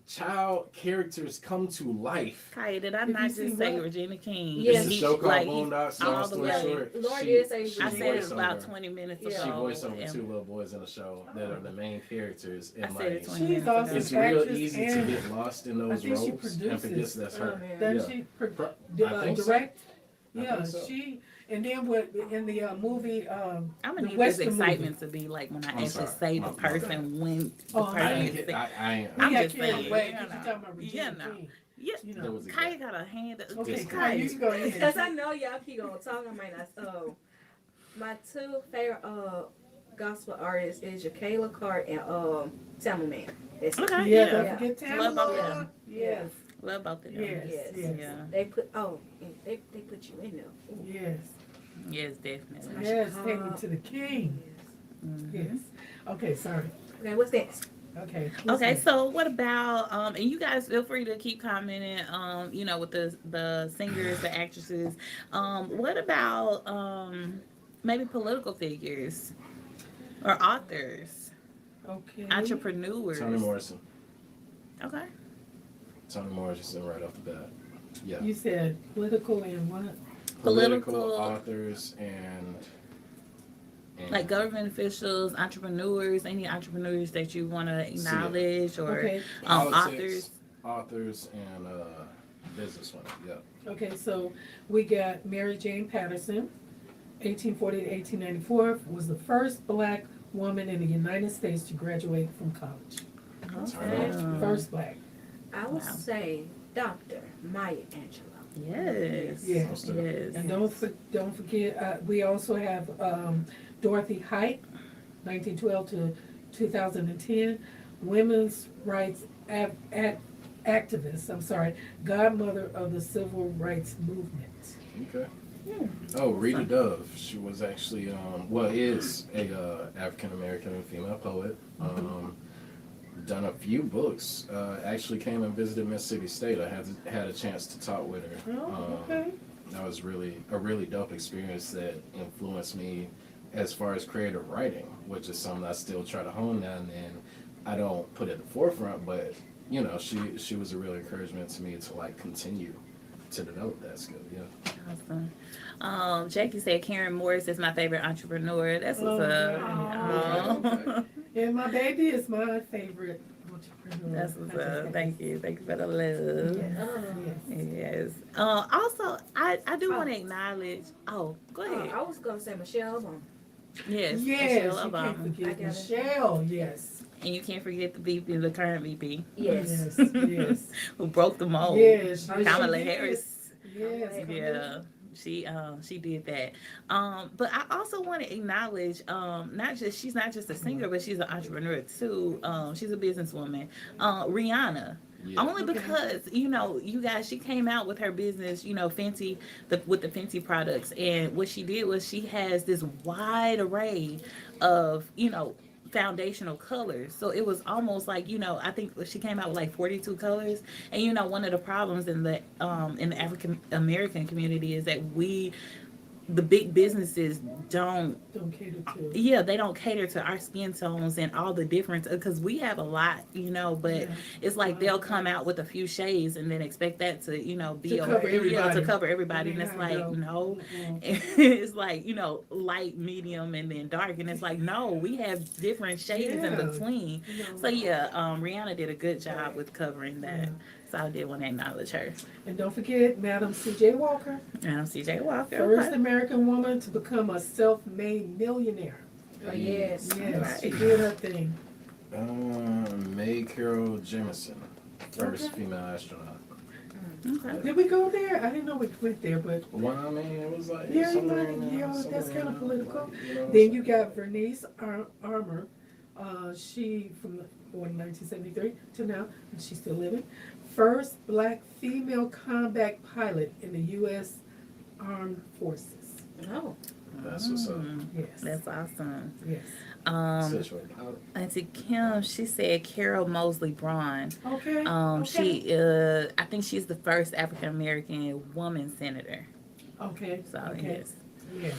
child characters come to life. Kaya, did I Did you not see just say what? Regina King? Yes. It's a He- show called like, Boondocks, all long the story way. short. Lord she- did say she I she said it voiced about over- 20 minutes Yeah. ago. She voiced over and 2 little boys in the show that are the main characters. And I said like, it 20 She's minutes awesome. ago. it's real Actress easy to and get lost in I those think she roles and produces. forget that's Oh, her. man. Doesn't Yeah. she I think so. direct? I Yeah, think so. she. And then what in the movie? I'm the gonna need this Western excitement to be like when I I'm actually sorry. say the My person when the Oh, person I ain't is get, saying. I ain't. I'm got just carried saying, away you 'cause know. you talking about Regina Yeah, no. King. Yeah, You There know. was a Kaya gap. got a hand up. Okay, Just Kaya, you can go ahead. Because I know y'all keep on talking, I might not. My 2 favorite gospel artists is Jacqueline Cart and Tamla Man. That's it. Okay, Yeah, yeah. don't forget Love both of Tamala. them. Yes, Love both of them. Yes. Yes. Yeah. They put they put you in there. Ooh. yes, Yes, definitely. yes. Take me to the King. Mhm. Yes. Okay, sorry. Okay, what's next? Okay. Okay, so what about and you guys feel free to keep commenting you know, with the singers, the actresses. What about maybe political figures or authors, Okay. entrepreneurs? Toni Morrison. Okay. Toni Morrison right off the bat. Yeah. You said political and what? Political- authors and Like government officials, entrepreneurs, any entrepreneurs that you want to acknowledge or Okay. politics, authors. authors and businesswomen. Yeah. Okay, so we got Mary Jane Patterson, 1840 to 1894, was the first black woman in the United States to graduate from college. Okay. First black. I would Wow. say Dr. Maya Angelou. Yes. Yes. Yes. And don't forget, we also have Dorothy Height, 1912 to 2010, women's rights activist. I'm sorry, godmother of the civil rights movement. Okay. Oh, Rita Dove. She was actually, is a African American female poet. Done a few books. Actually came and visited Mississippi State. I had a chance to talk with her. Oh, okay. That was really a really dope experience that influenced me as far as creative writing, which is something I still try to hone now and then. I don't put at the forefront, but you know, she was a real encouragement to me to like continue to develop that skill. Yeah. Awesome. Jackie said Karen Morris is my favorite entrepreneur. That's what's up. Oh. And my baby is my favorite entrepreneur. That's what's up. Thank you. Thank you for the love. Yes. Yes. Also, I do want to acknowledge. Oh, go ahead. I was gonna say Michelle Obama. Yes. Yes, Michelle you Obama. can't forget I got it. Michelle. Yes. And you can't forget the VP, the current VP, Yes. Yes. Yes. who broke the mold. Yes. Kamala she did. Harris. Yes. Yeah. She did that. But I also want to acknowledge she's not just a singer, but she's an entrepreneur too. She's a businesswoman. Rihanna. Yeah. Only because, you know, you guys, she came out with her business, you know, Fenty, with the Fenty products. And what she did was she has this wide array of, you know, foundational colors. So it was almost like, I think she came out with like 42 colors. And one of the problems in the African American community is that the big businesses don't cater to. yeah, they don't cater to our skin tones and all the difference, because we have a lot, but Yeah. it's like they'll come out with a few shades and then expect that to be To cover everybody. to cover everybody, and And it's they have like no. Mm-mm. It's like light, medium, and then dark, and it's like no, we have different shades in Yeah. between. So yeah, Rihanna did a good job with covering that. Yeah. So I did want to acknowledge her. And don't forget Madam C.J. Walker, And CJ Walker. first okay. American woman to become a self-made millionaire. Oh, yes. Yes, she Right. did her thing. May Carol Jemison, first Okay. female astronaut. Okay. Did we go there? I didn't know we went there, but Well, I mean, it was like Yeah, somewhere in there, that's somewhere kind of in there, political. you know what I'm then you saying? got Vernice Armour. She born in 1973 to now, and she's still living. First black female combat pilot in the U.S. Armed Forces. Oh. That's what's up. Yes. That's awesome. Yes. Situated. Auntie Kim, she said Carol Mosley Braun. Okay. She, I think she's the first African American woman senator. Okay. So Okay. yes. Yes.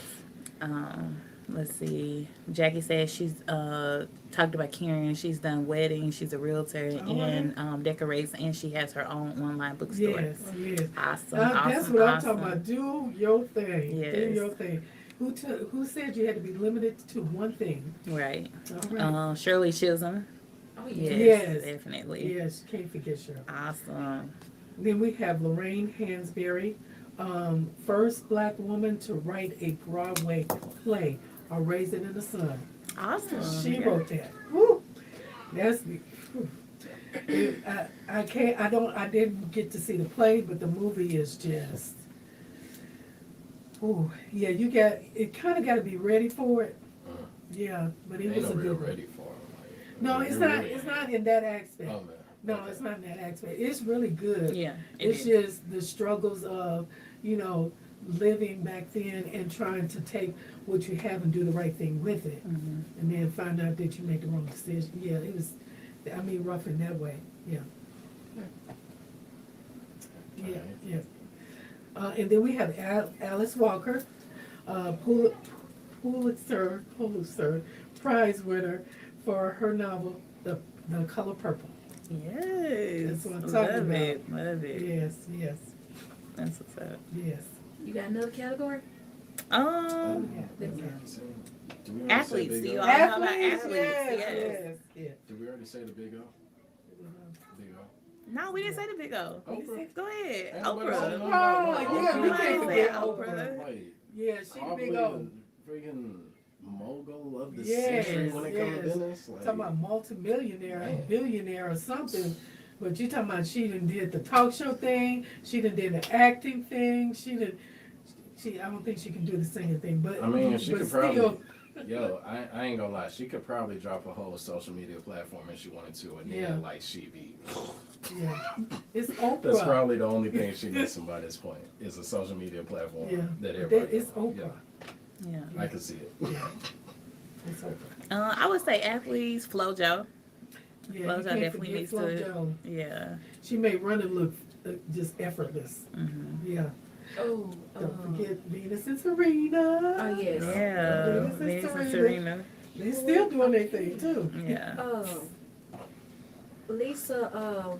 Let's see. Jackie says she's talked about Karen. She's done weddings. She's a realtor Oh, and decorates, and she has her own online bookstore. Yes. Yes. Awesome. That's awesome. what I'm awesome. talking about. Do your thing. Do Yes. your thing. Who said you had to be limited to one thing? Right. All right. Shirley Chisholm. Oh, Yes, Yes. definitely. Yes. Can't forget Cheryl. Awesome. Then we have Lorraine Hansberry, first black woman to write a Broadway play, A Raisin in the Sun. Awesome. She Yeah. wrote that. Woo! That's I didn't get to see the play, but the movie is just. Ooh, yeah, it kind of got to be ready for it. Yeah, but it Ain't was no a real good one. ready for him. Like, No, you're it's not. really- It's not in that aspect. Oh man. No, Okay. it's not in that aspect. It's really good. Yeah. It's just the struggles of, living back then and trying to take what you have and do the right thing with it. Mhm. And then find out that you made the wrong decision. Yeah, it was, rough in that way. Yeah. Yeah, Alright. yeah. And then we have Alice Walker, Pulitzer Prize winner for her novel, The Color Purple. Yes. That's what I'm talking Love about. it. Love it. Yes, yes, That's what's up. yes. You got another category? Yeah. Do we already say Athletes. Big You O? all know about Athletes, athletes. yes, Yes. yes, yes. Did we already say the Big O? Big O. No, we didn't say the big O. Oprah. Go ahead. Ain't nobody Oprah. saying nothing Oh, about yeah, Oprah. we can't Like, forget Oprah. Like, Yeah, she the probably big O. the freaking mogul of the Yes, century when it comes to yes. business. Like, Talking about multimillionaire, Man. billionaire or something. But you talking about she done did the talk show thing, she done did the acting thing, I don't think she can do the singing thing, but I mean, she but could still, probably. Yo, I ain't gonna lie. She could probably drop a whole social media platform if she wanted to, and Yeah. then like she be. yeah, it's Oprah. That's probably the only thing she missing by this point is a social media platform Yeah, that but everybody. it's Oprah. Yeah. Yeah, I can see it. Yeah, it's Oprah. I would say athletes, FloJo. Yeah, FloJo you can't definitely forget needs Flo to. Jo. Yeah. She made running look just effortless. Mm-hmm. Yeah, Oh. don't forget Venus and Serena. Oh, yes. Yeah. Venus and Venus and Serena. Serena. They still doing their thing too. Yeah. Lisa,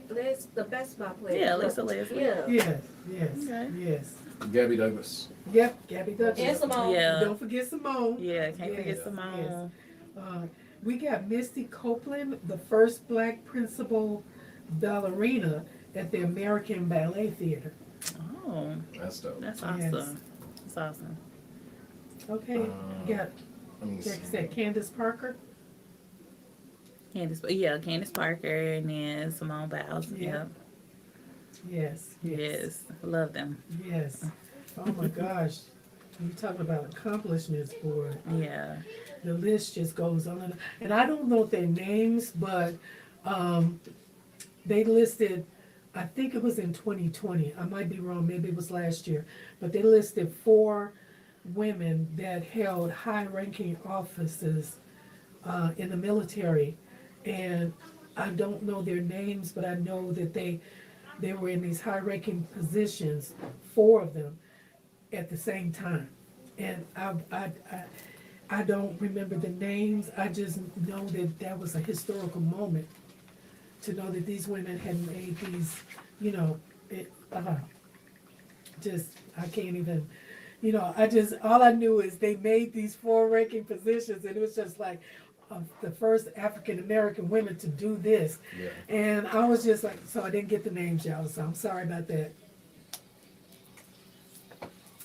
Les, the basketball player. Yeah, Lisa Leslie. Yeah. Yes, yes, Okay. yes. Gabby Douglas. Yep, Gabby Douglas. And Simone. Yeah. Don't forget Simone. Yeah, can't forget Yes, Simone. We got Misty Copeland, the first black principal ballerina at the American Ballet Theater. Oh, That's dope. that's Yes. awesome. That's awesome. Okay, got, Let me see. Jackie said Candace Parker. Candace Parker, and then Simone Biles. Yeah. Yeah. Yes, Yes. Love them. yes. Oh my gosh, you talking about accomplishments, boy. Yeah. The list just goes on, and I don't know their names, but they listed, I think it was in 2020, I might be wrong, maybe it was last year, but they listed 4 women that held high-ranking offices in the military, and I don't know their names, but I know that they were in these high-ranking positions, 4 of them, at the same time. And I don't remember the names. I just know that that was a historical moment to know that these women had made these, you know, I can't even, you know, all I knew is they made these 4 ranking positions, and it was just like the first African American women to do this. Yeah. And I was just like, so I didn't get the names, y'all, so I'm sorry about that.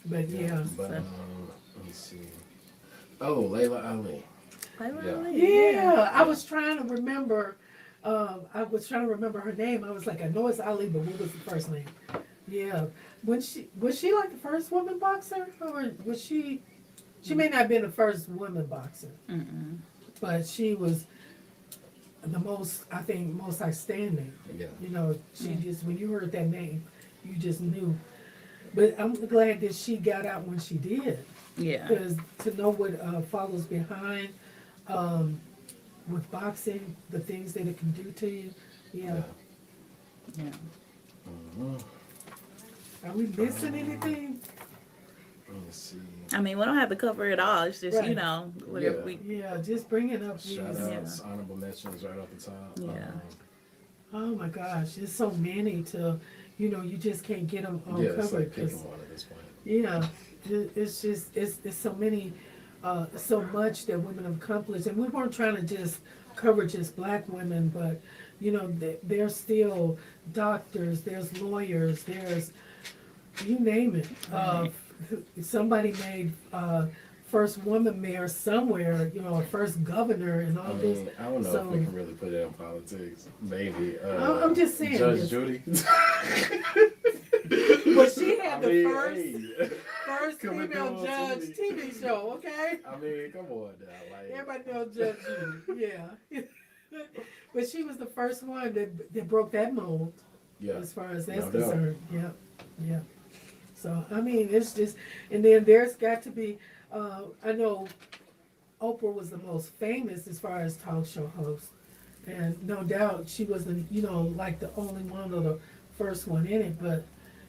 But yeah. But let me see. Oh, Layla Ali. Yeah, I was trying to remember. Her name. I was like, I know it's Ali, but what was the first name? Yeah, was she like the first woman boxer, or was she? She may not have been the first woman boxer, but she was the most. I think most outstanding. Yeah. You know, she just when you heard that name, you just knew. But I'm glad that she got out when she did. Yeah. Because to know what follows behind with boxing, the things that it can do to you, yeah. Yeah. Are we missing anything? Let me see. I mean, we don't have to cover it all. It's just, Right. you know, whatever Yeah. we. Yeah, just bringing up these. Shout outs, honorable mentions right off the top. Yeah. Oh my gosh, there's so many to, you know, you just can't get them all Yeah, it's covered. like picking one at this point. Yeah, it's just, it's so many, so much that women have accomplished. And we weren't trying to just cover just black women, but, you know, there's still doctors, there's lawyers, there's, you name it. Somebody made first woman mayor somewhere, you know, a first governor and all this. I don't know So- if we can really put it in politics. Maybe. I'm just saying Judge this. Judy. But she had the first hey. Come and female do it judge to me. TV show, okay? I mean, come on now. Like, Everybody knows Judge Judy, yeah. But she was the first one that broke that mold, yeah. as far as that's No doubt. concerned. Yeah, yeah. So, I mean, it's just, and then there's got to be, I know Oprah was the most famous as far as talk show host. And no doubt she wasn't, you know, like the only one or the first one in it, but,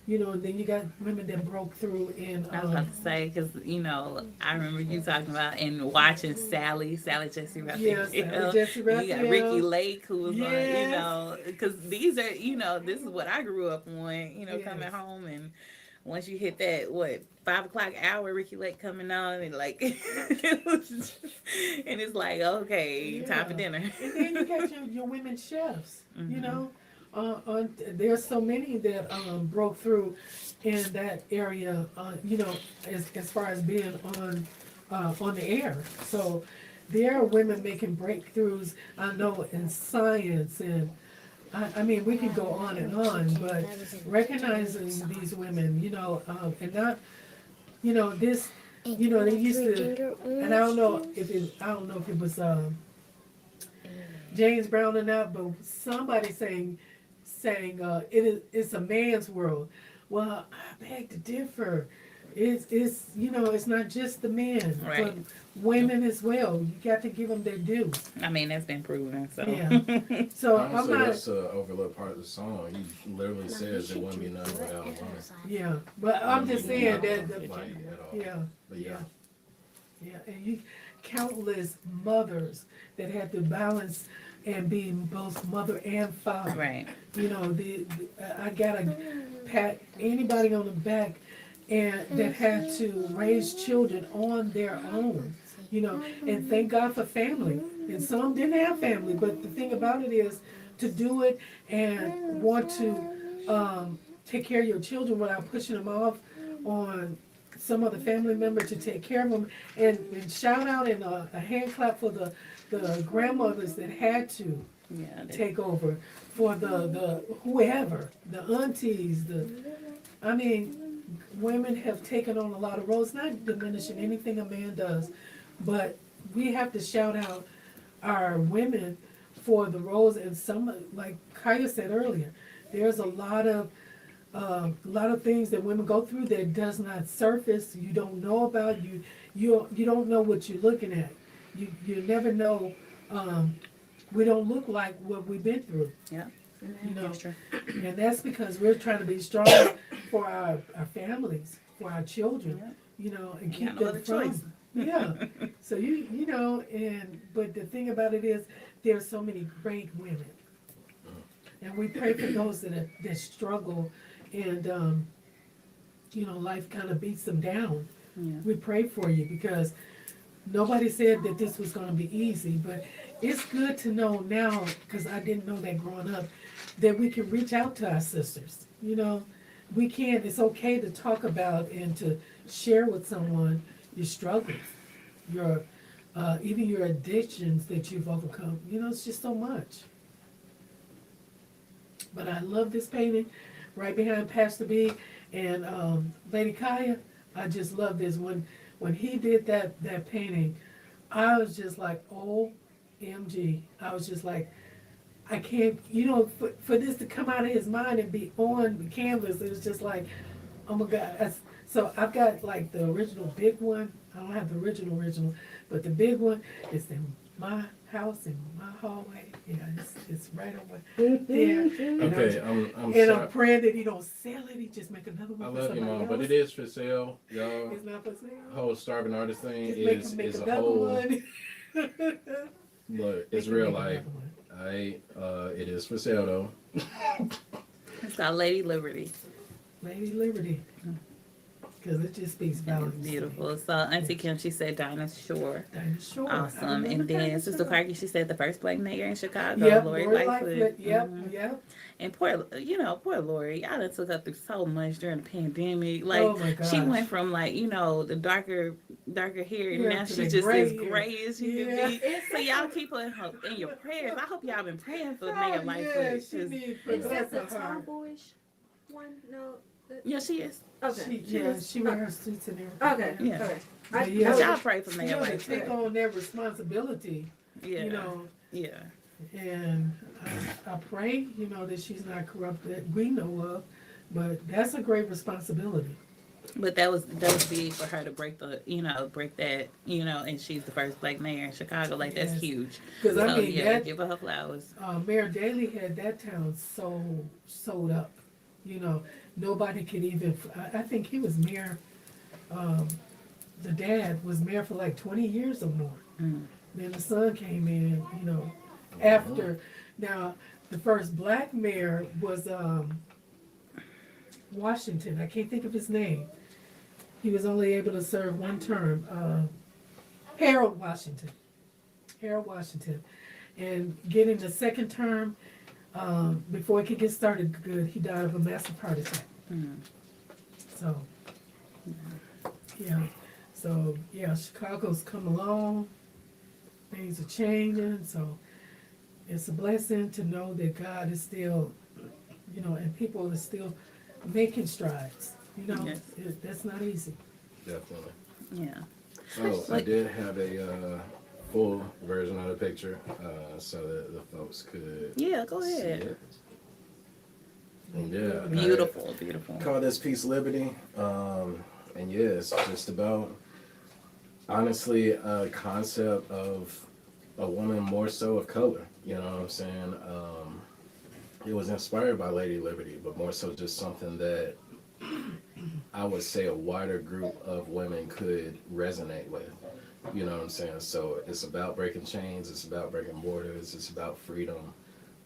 you know, then you got women that broke through in, I was about to say, because, you know, I remember you talking about and watching Sally Jesse Raphael. Yeah, Sally Jesse You got Raphael. Ricky Lake, who was on, you Yes. know, because these are, you know, this is what I grew up on, you know, Yes. coming home. And once you hit that, 5 o'clock hour, Ricky Lake coming on, and like, it was just, and it's like, okay, time for Yeah. dinner. And then you got your women chefs, you Mhm. know. There's so many that broke through in that area, you know, as far as being on the air. So there are women making breakthroughs, I know, in science, and I mean, we could go on and on, but recognizing these women, you know, and not, you know, this, you know, they used to, and I don't know if it was James Brown or not, but somebody saying it's a man's world. Well, I beg to differ. It's you know, it's not just the men, Right. but women as well. You got to give them their due. I mean, that's been proven, so. Yeah. So Honestly, I'm not. that's an overlooked part of the song. He literally says it wouldn't be nothing without a woman. Yeah, but I'm just saying that. Like, at all. Yeah. But yeah. Yeah, and you countless mothers that had to balance and be both mother and father. Right. You know, I gotta pat anybody on the back and that had to raise children on their own. You know, and thank God for family. And some didn't have family, but the thing about it is to do it and want to take care of your children without pushing them off on some other family member to take care of them. And shout out and a hand clap for the grandmothers that had to Yeah. take over, for the whoever, the aunties, I mean, women have taken on a lot of roles, not diminishing anything a man does, but we have to shout out our women for the roles. And some, like Kaya said earlier, there's a lot of things that women go through that does not surface. You don't know about. You don't know what you're looking at. you never know. We don't look like what we've been through. Yeah. You know, That's true. and that's because we're trying to be strong for our families, for our children, Yeah. you know, and You keep got no them other from. choice. Yeah. So you know, but the thing about it is, there's so many great women, and we pray for those that struggle, and you know, life kind of beats them down. Yeah. We pray for you because nobody said that this was going to be easy, but it's good to know now, because I didn't know that growing up, that we can reach out to our sisters. You know, we can. It's okay to talk about and to share with someone your struggles, your even your addictions that you've overcome. You know, it's just so much. But I love this painting right behind Pastor B and Lady Kaya. I just love this. When he did that painting, I was just like, OMG. I was just like, I can't, you know, for this to come out of his mind and be on the canvas, it was just like, oh my God. So I've got like the original big one. I don't have the original, but the big one is in my house, in my hallway. Yeah, it's right over there. Okay, I'm And sorry. I'm praying that he don't sell it. He just make another one I for love you, somebody Mom, but else. it is for sale, y'all. It's not for sale. Whole starving artist thing Just make is a another whole. one. Look, it's Make real another life. one. It is for sale though. It's called Lady Liberty. Lady Liberty. Because it just speaks It's volumes. beautiful. So Auntie Kim, she said Dinah Shore. Dinah Shore. I Awesome. remember And then Dinah Sister Shore. Clarky, she said the first black mayor in Chicago, Yep, Lori Lori Lightfoot. Lightfoot. Yep, Mhm. yep. And poor Lori, y'all done took her through so much during the pandemic. Like, Oh my gosh. she went from like, the darker hair, and Yeah, now to she the just gray as hair. gray as she Yeah. can be. So y'all keep her in your prayers. I hope y'all been praying for Mayor Oh, Lightfoot. yeah, she 'Cause- needs Is that the bless her heart. tomboyish one? No. yeah, she is. Okay. She wear her suits and everything. Okay. Yeah. Okay. But yeah, But she- y'all pray for She Mayor knows to take Lightfoot. on that responsibility, Yeah. you know, Yeah. and I pray, you know, that she's not corrupt that we know of, but that's a great responsibility. But that was big for her to break that, and she's the first black mayor in Chicago. Like, that's Yes. huge. Because So, I mean, yeah, that give her flowers. Mayor Daley had that town so sewed up. You know, nobody could even. I think he was mayor. The dad was mayor for like 20 years or more. Mm. Then the son came in. You know, after. Now the first black mayor was Washington. I can't think of his name. He was only able to serve one term. Harold Washington. Harold Washington. And getting the second term, before he could get started good, he died of a massive heart attack. Mm. So, yeah. So, yeah, Chicago's come along. Things are changing. So, it's a blessing to know that God is still, and people are still making strides. Yes. That's not easy. Definitely. Yeah. Oh, I did have a full version of the picture, so that the folks could Yeah, go see ahead. it. And yeah, Beautiful, beautiful. I call this piece Liberty, and yeah, it's just about honestly a concept of a woman more so of color. You know what I'm saying? It was inspired by Lady Liberty, but more so just something that I would say a wider group of women could resonate with. You know what I'm saying? So it's about breaking chains, it's about breaking borders, it's about freedom,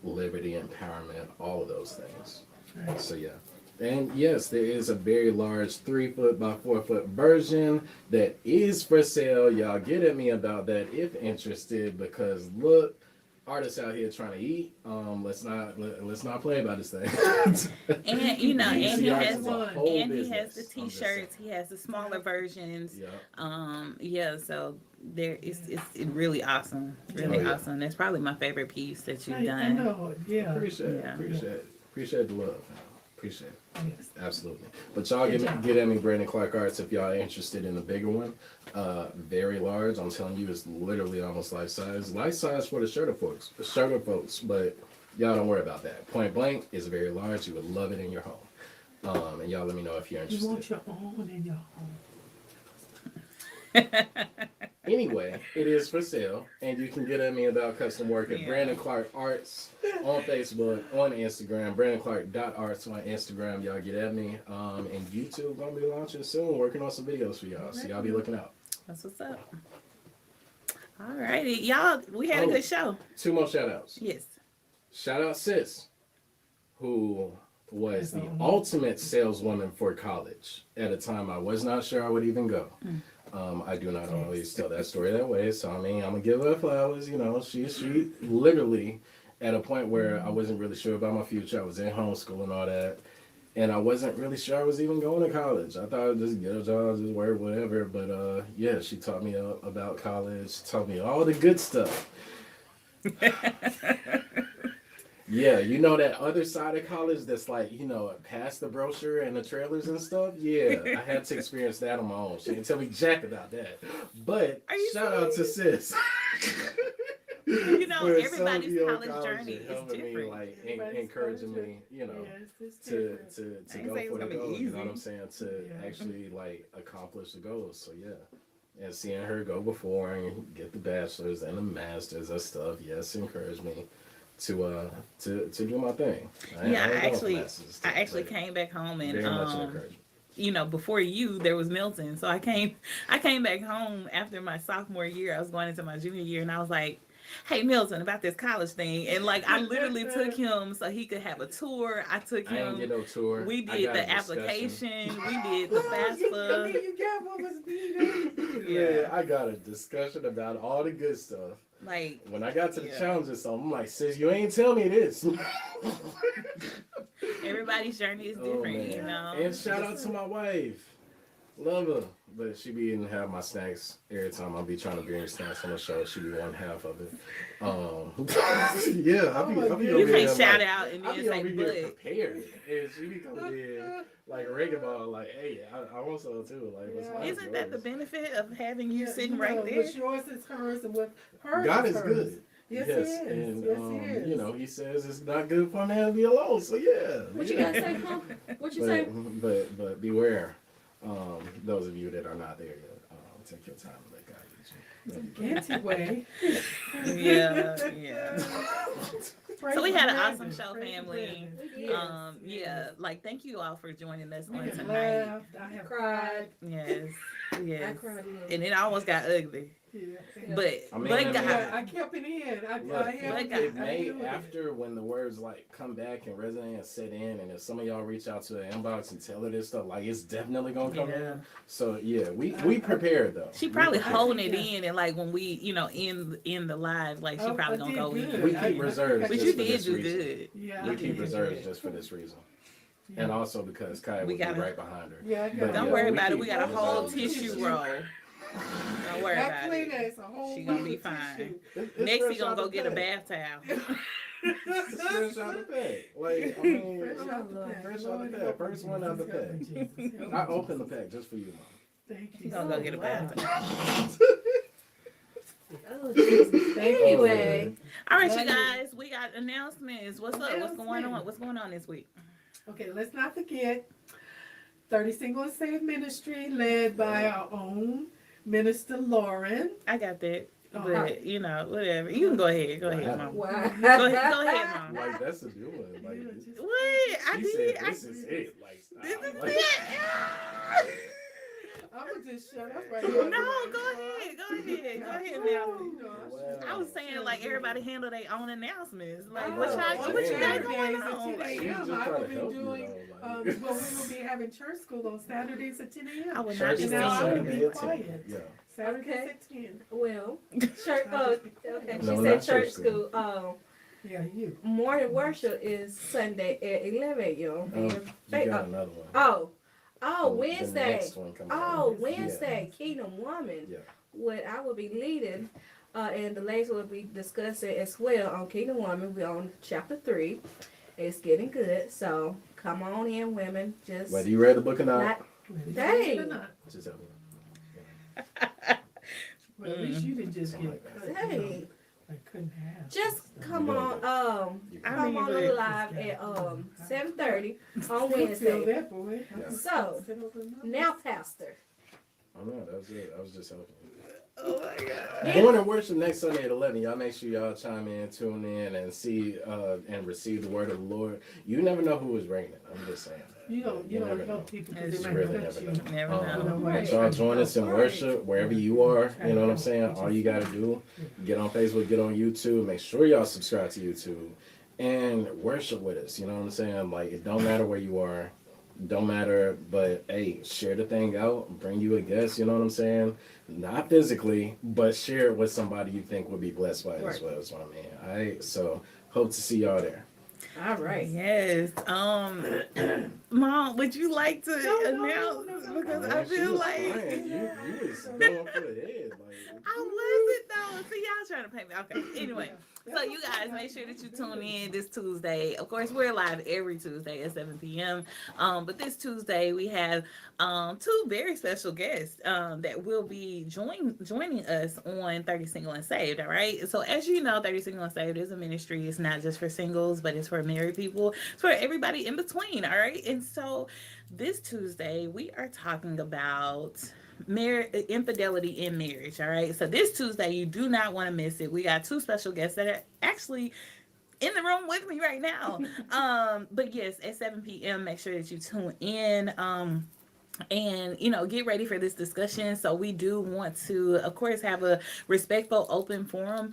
liberty, empowerment, all of those things. Right. So yeah. And yes, there is a very large 3-foot by 4-foot version that is for sale. Y'all get at me about that if interested, because look, artists out here trying to eat. Let's not play about this thing. And and he has business. the t-shirts. He has the smaller versions. Yeah. So it's really awesome. Really awesome. That's probably my favorite piece that you've done. I know, yeah. Appreciate the love. Appreciate it. Yes. Absolutely. But y'all get at me, Brandon Clark Arts, if y'all are interested in the bigger one. Very large. I'm telling you, it's literally almost life size. Life size for the shorter folks, but y'all don't worry about that. Point blank is very large. You would love it in your home. And y'all let me know if you're You interested. want your own in your home. Anyway, it is for sale, and you can get at me about custom work at Brandon Clark Arts on Facebook, on Instagram, BrandonClark.arts on Instagram. Y'all get at me. And YouTube gonna be launching soon, working on some videos for y'all. So y'all be looking out. That's what's up. All righty, y'all. We had a good show. 2 more shout outs. Yes. Shout out Sis, who was the ultimate saleswoman for college. At a time I was not sure I would even go. I do not always tell that story that way, so I mean, I'm gonna give her flowers. You know, she literally at a point where I wasn't really sure about my future. I was in homeschool and all that, and I wasn't really sure I was even going to college. I thought I'd just get a job, just work, whatever. But yeah, she taught me about college. She taught me all the good stuff. Yeah, you know that other side of college that's like, you know, past the brochure and the trailers and stuff? Yeah, I had to experience that on my own. She didn't tell me jack about that. But shout out to Sis. You know, For everybody's some college college journey is helping me, different. like, Everybody's encouraging college me, you know, Yes, to I ain't go say it's for the gonna be goals. You know what easy. I'm saying? To Yeah. actually, like, accomplish the goals. So, yeah. And seeing her go before and get the bachelor's and the master's and stuff, yes, encouraged me to do my thing. I actually came back home and very much an encouragement. you know, before you there was Milton, so I came back home after my sophomore year. I was going into my junior year, and I was like, hey Milton, about this college thing. And like I literally took him so he could have a tour. I took I didn't him, get no tour. we I did got the a discussion. application, we did the FAFSA. You got what was needed. Yeah, I got a discussion about all the good stuff. Like When I got to the challenges, so I'm like, sis, you ain't tell me this. everybody's journey is Oh, different, man. you know. And shout out to my wife. Love her. But she be eating half my snacks every time I be trying to bring snacks on the show. She be one half of it. Yeah, I be over You here, can't shout like, out and I then be say over here but. prepared. And she be coming in like a regular ball, like, hey, I want some too. Like, what's mine? Isn't that the benefit of having you sitting You right know, there? What's yours is hers, and what hers God is is hers. good. Yes, it is. And Yes, it is. you know, he says it's not good for a man to be alone. So yeah. What you yeah. gotta say, Pump? What you say? But beware, those of you that are not there yet. Take your time and let God use you. Anyway. Yeah. So we had an awesome show, family. Yes. Like thank you all for joining us We on have tonight. laughed. I have Cried. Yes, I yes. cried a little. And it almost got ugly, Yeah. but I mean, but and God, Yeah, I kept it in. I Look, held it it. I may knew it. after when the words like come back and resonate and set in, and if some of y'all reach out to the inbox and tell her this stuff, like it's definitely gonna come Yeah. in. So yeah, we prepared though. she probably We prepared. holding it in, and like when we, you know, in the live, like she Oh, probably I gonna did go good. in. We keep reserves But just you for did this do reason. good. Yeah, We I keep did. reserves just for this reason, and also because Kaya We would be gotta- right behind her. Yeah, I But got Don't yeah, worry we about it. keep We got a whole reserves just for tissue this. roll. Don't worry That about it. Kleenex, a whole She gonna be week of fine. tissue. It's Next, fresh he gonna out go the get a pack. bath towel. It's fresh out the pack. Like, I mean, Fresh out the pack. fresh out Lord, the help pack. First me, one out the Jesus. Help me, pack. Jesus. Help I me, opened the Jesus. pack just for you, Mom. Thank you. He gonna go get a bath Wow. towel. Oh, Jesus. Thank you. Anyway, All right, Love you you. guys. We got announcements. What's up? What's going on? What's going on this week? Okay, let's not forget 30 Single and Saved Ministry, led by our own Minister Lauren. I got that. Oh, But you know, whatever. You can go ahead. Go ahead, mom. wow. Go ahead, mom. Like, that's a new one. Like, What? I she did. said, this is it. Like, This stop. is Like, it. I'm gonna just shut up right now. No, go ahead. Go ahead. Go ahead, now. I was saying like everybody handle their own announcements. Like what you got going on? At 10 She was a.m. just I trying will to be help you, doing, though, like. well, we will be having church school on Saturdays at 10 a.m. I would not Church be is And now I'm on gonna saying be Saturday at 10. quiet. Yeah. Saturdays Okay. at 10. Well, church. Okay. No, She not said church church school. Yeah, you. Morning worship is Sunday at 11 a.m. You got another one. Oh, The Wednesday. next one coming Oh, up. Wednesday, Kingdom Woman. Yeah. What I will be leading, and the ladies will be discussing as well on Kingdom Woman. We're on chapter 3. It's getting good, so come on in, women. Just Whether you read the book or not, not Dang. Dang. just help me. Well, at least you didn't just get cut. Dang. I couldn't have. Just come on, I come mean, on but- live at 7:30 on Feel Wednesday. that, boy. Yeah. So now, Pastor. Oh no, that was it. I was just helping. Oh my God. Morning worship next Sunday at 11. Y'all make sure y'all chime in, tune in, and see and receive the word of the Lord. You never know who is bringing it. I'm just saying. You don't never help know. people It's because they You might really touch never you. know. Never know. But y'all join us in worship wherever you are. You know what I'm saying? All you got to do, get on Facebook, get on YouTube. Make sure y'all subscribe to YouTube and worship with us. You know what I'm saying? Like, it don't matter where you are. Don't matter, but hey, share the thing out, bring you a guest, you know what I'm saying? Not physically, but share it with somebody you think would be blessed by it as well, is what I mean. All right, so hope to see y'all there. All right. Yes. Mom, would you like to announce? No. Because I Man, she feel was like flying. You was going for the head. Like, I wasn't though. See, y'all trying to pay me. Okay. Anyway, so you guys make sure that you tune in this Tuesday. Of course, we're live every Tuesday at 7 p.m. But this Tuesday we have two very special guests that will be joining us on 30 Single and Saved. All right. So as you know, 30 Single and Saved is a ministry. It's not just for singles, but it's for married people. It's for everybody in between. All right. And so this Tuesday we are talking about infidelity in marriage. All right, so this Tuesday you do not want to miss it. We got two special guests that are actually in the room with me right now. But yes, at 7 p.m. make sure that you tune in. And get ready for this discussion. So we do want to, of course, have a respectful open forum.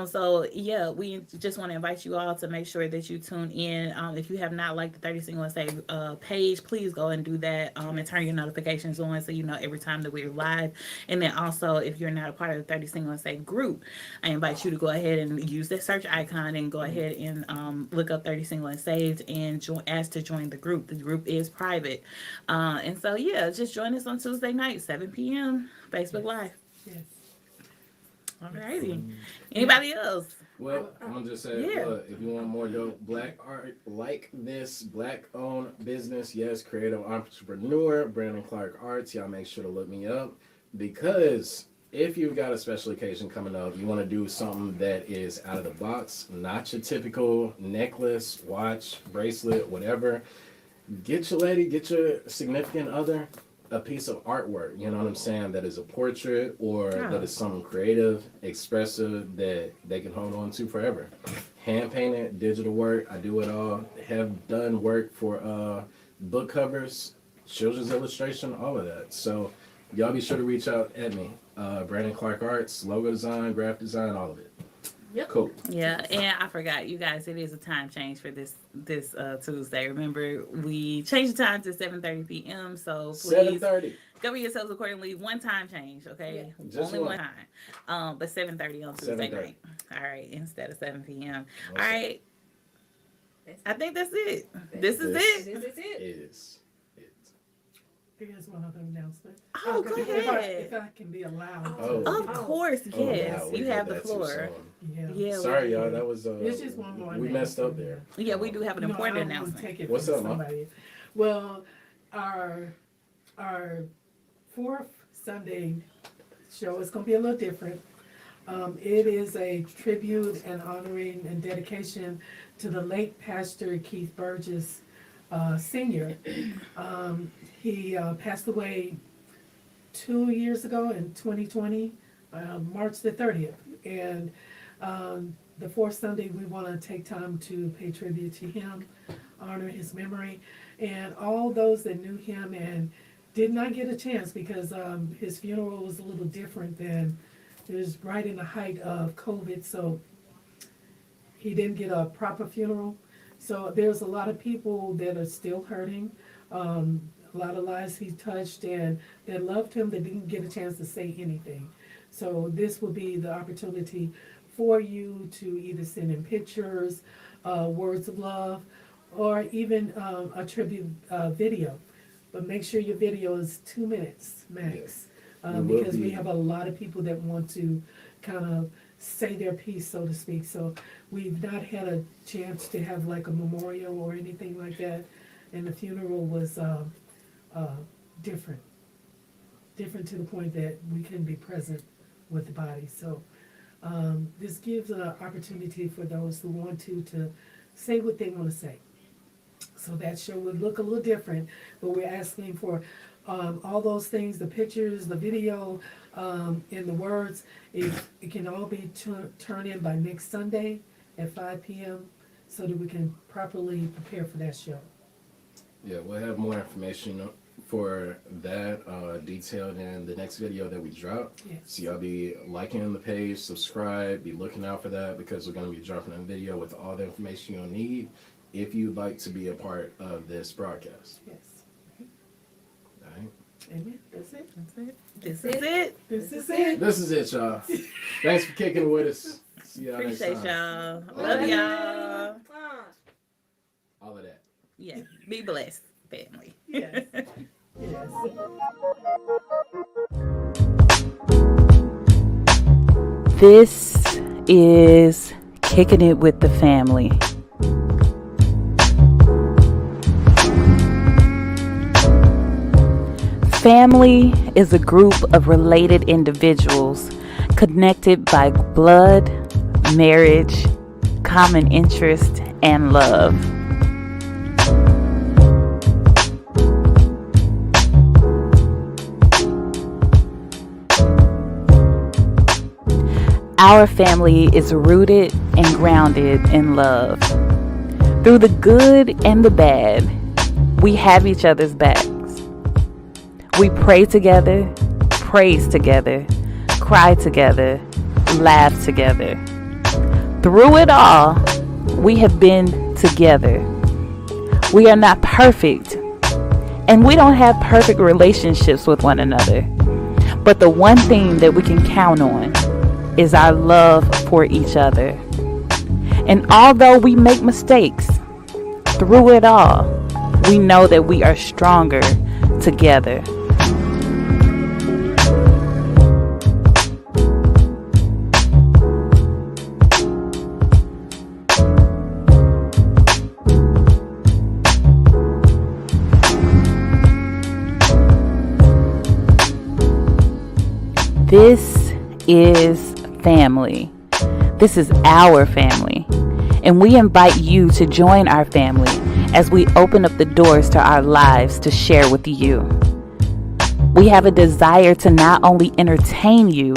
So yeah, we just want to invite you all to make sure that you tune in. If you have not liked the 30 Single and Saved page, please go and do that, and turn your notifications on so you know every time that we're live. And then also, if you're not a part of the 30 Single and Saved group, I invite you to go ahead and use that search icon and go ahead and look up 30 Single and Saved and ask to join the group. The group is private. And so yeah, just join us on Tuesday night, 7 p.m. Facebook Live. Yes. Alrighty. Anybody else? well, I'm just saying, Yeah. look, if you want more dope black art like this, black-owned business, yes, creative entrepreneur, Brandon Clark Arts, y'all make sure to look me up, because if you've got a special occasion coming up, you want to do something that is out of the box, not your typical necklace, watch, bracelet, whatever. Get your lady, get your significant other a piece of artwork, you know what I'm saying, that is a portrait or that is something creative, expressive that they can hold on to forever. Hand painted, digital work, I do it all. Have done work for book covers, children's illustration, all of that. So y'all be sure to reach out at me. Brandon Clark Arts, logo design, graphic design, all of it. Yep. Cool. Yeah, and I forgot, you guys, it is a time change for this Tuesday. Remember, we changed the time to 7:30 p.m. So please 7:30. govern yourselves accordingly. One time change, okay? Yeah, just only one. one time. But 7:30 on Tuesday 7:30. night. All right, instead of 7 p.m. What's All up? right, I think that's it. This is it. This is it. Is it. Here's one other announcement. Oh, go ahead. If I can be allowed. Oh. Of course, Oh, yes. wow, we You had have the that too floor. soon. Yeah. Yeah. Sorry, y'all. That was It's just one more. we messed up there. Yeah, we do have an No, important I don't wanna announcement. take it What's from up, Mom? somebody. Well, our fourth Sunday show is going to be a little different. It is a tribute and honoring and dedication to the late Pastor Keith Burgess Sr. He passed away 2 years ago in 2020, March the 30th. And the fourth Sunday, we want to take time to pay tribute to him, honor his memory, and all those that knew him and did not get a chance because his funeral was a little different than, it was right in the height of COVID, so he didn't get a proper funeral. So there's a lot of people that are still hurting, a lot of lives he touched and that loved him that didn't get a chance to say anything. So this will be the opportunity for you to either send in pictures, words of love, or even a tribute video. But make sure your video is 2 minutes max, because we have a lot of people that want to kind of say their piece, so to speak. So we've not had a chance to have like a memorial or anything like that, and the funeral was different to the point that we couldn't be present with the body. So this gives an opportunity for those who want to say what they want to say. So that show would look a little different, but we're asking for all those things, the pictures, the video, in the words. It can all be turned in by next Sunday at 5 p.m. so that we can properly prepare for that show. Yeah, we'll have more information for that detailed in the next video that we drop. Yes. So y'all be liking the page, subscribe, be looking out for that, because we're going to be dropping a video with all the information you'll need if you'd like to be a part of this broadcast. Yes. All right. Amen. That's it. This is it. This is it. This is it, y'all. Thanks for kicking it with us. See y'all Appreciate next time. y'all. Love y'all. All of that. Yeah. Be blessed, family. Yes. Yes. This is Kicking It with the Family. Family is a group of related individuals connected by blood, marriage, common interest, and love. Our family is rooted and grounded in love. Through the good and the bad, we have each other's backs. We pray together, praise together, cry together, laugh together. Through it all, we have been together. We are not perfect, and we don't have perfect relationships with one another. But the one thing that we can count on is our love for each other. And although we make mistakes, through it all, we know that we are stronger together. This is family. This is our family. And we invite you to join our family as we open up the doors to our lives to share with you. We have a desire to not only entertain you,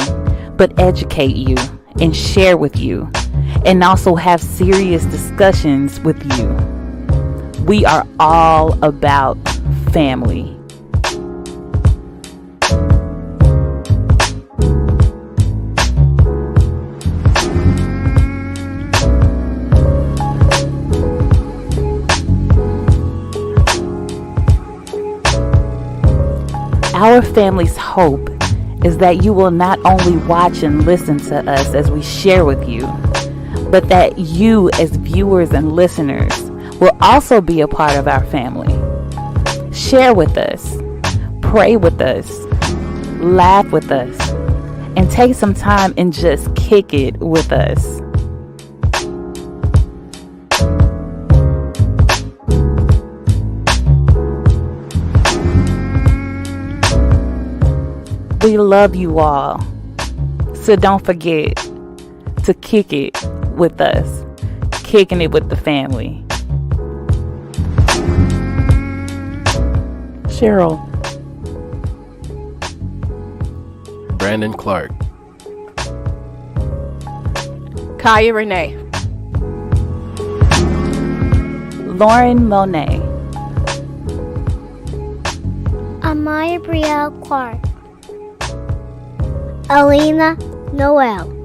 but educate you and share with you, and also have serious discussions with you. We are all about family. Our family's hope is that you will not only watch and listen to us as we share with you, but that you as viewers and listeners will also be a part of our family. Share with us, pray with us, laugh with us, and take some time and just kick it with us. We love you all, so don't forget to kick it with us, kicking it with the family. Cheryl. Brandon Clark. Kaya Renee. Lauren Monet. Amaya Brielle Clark. Alina Noel.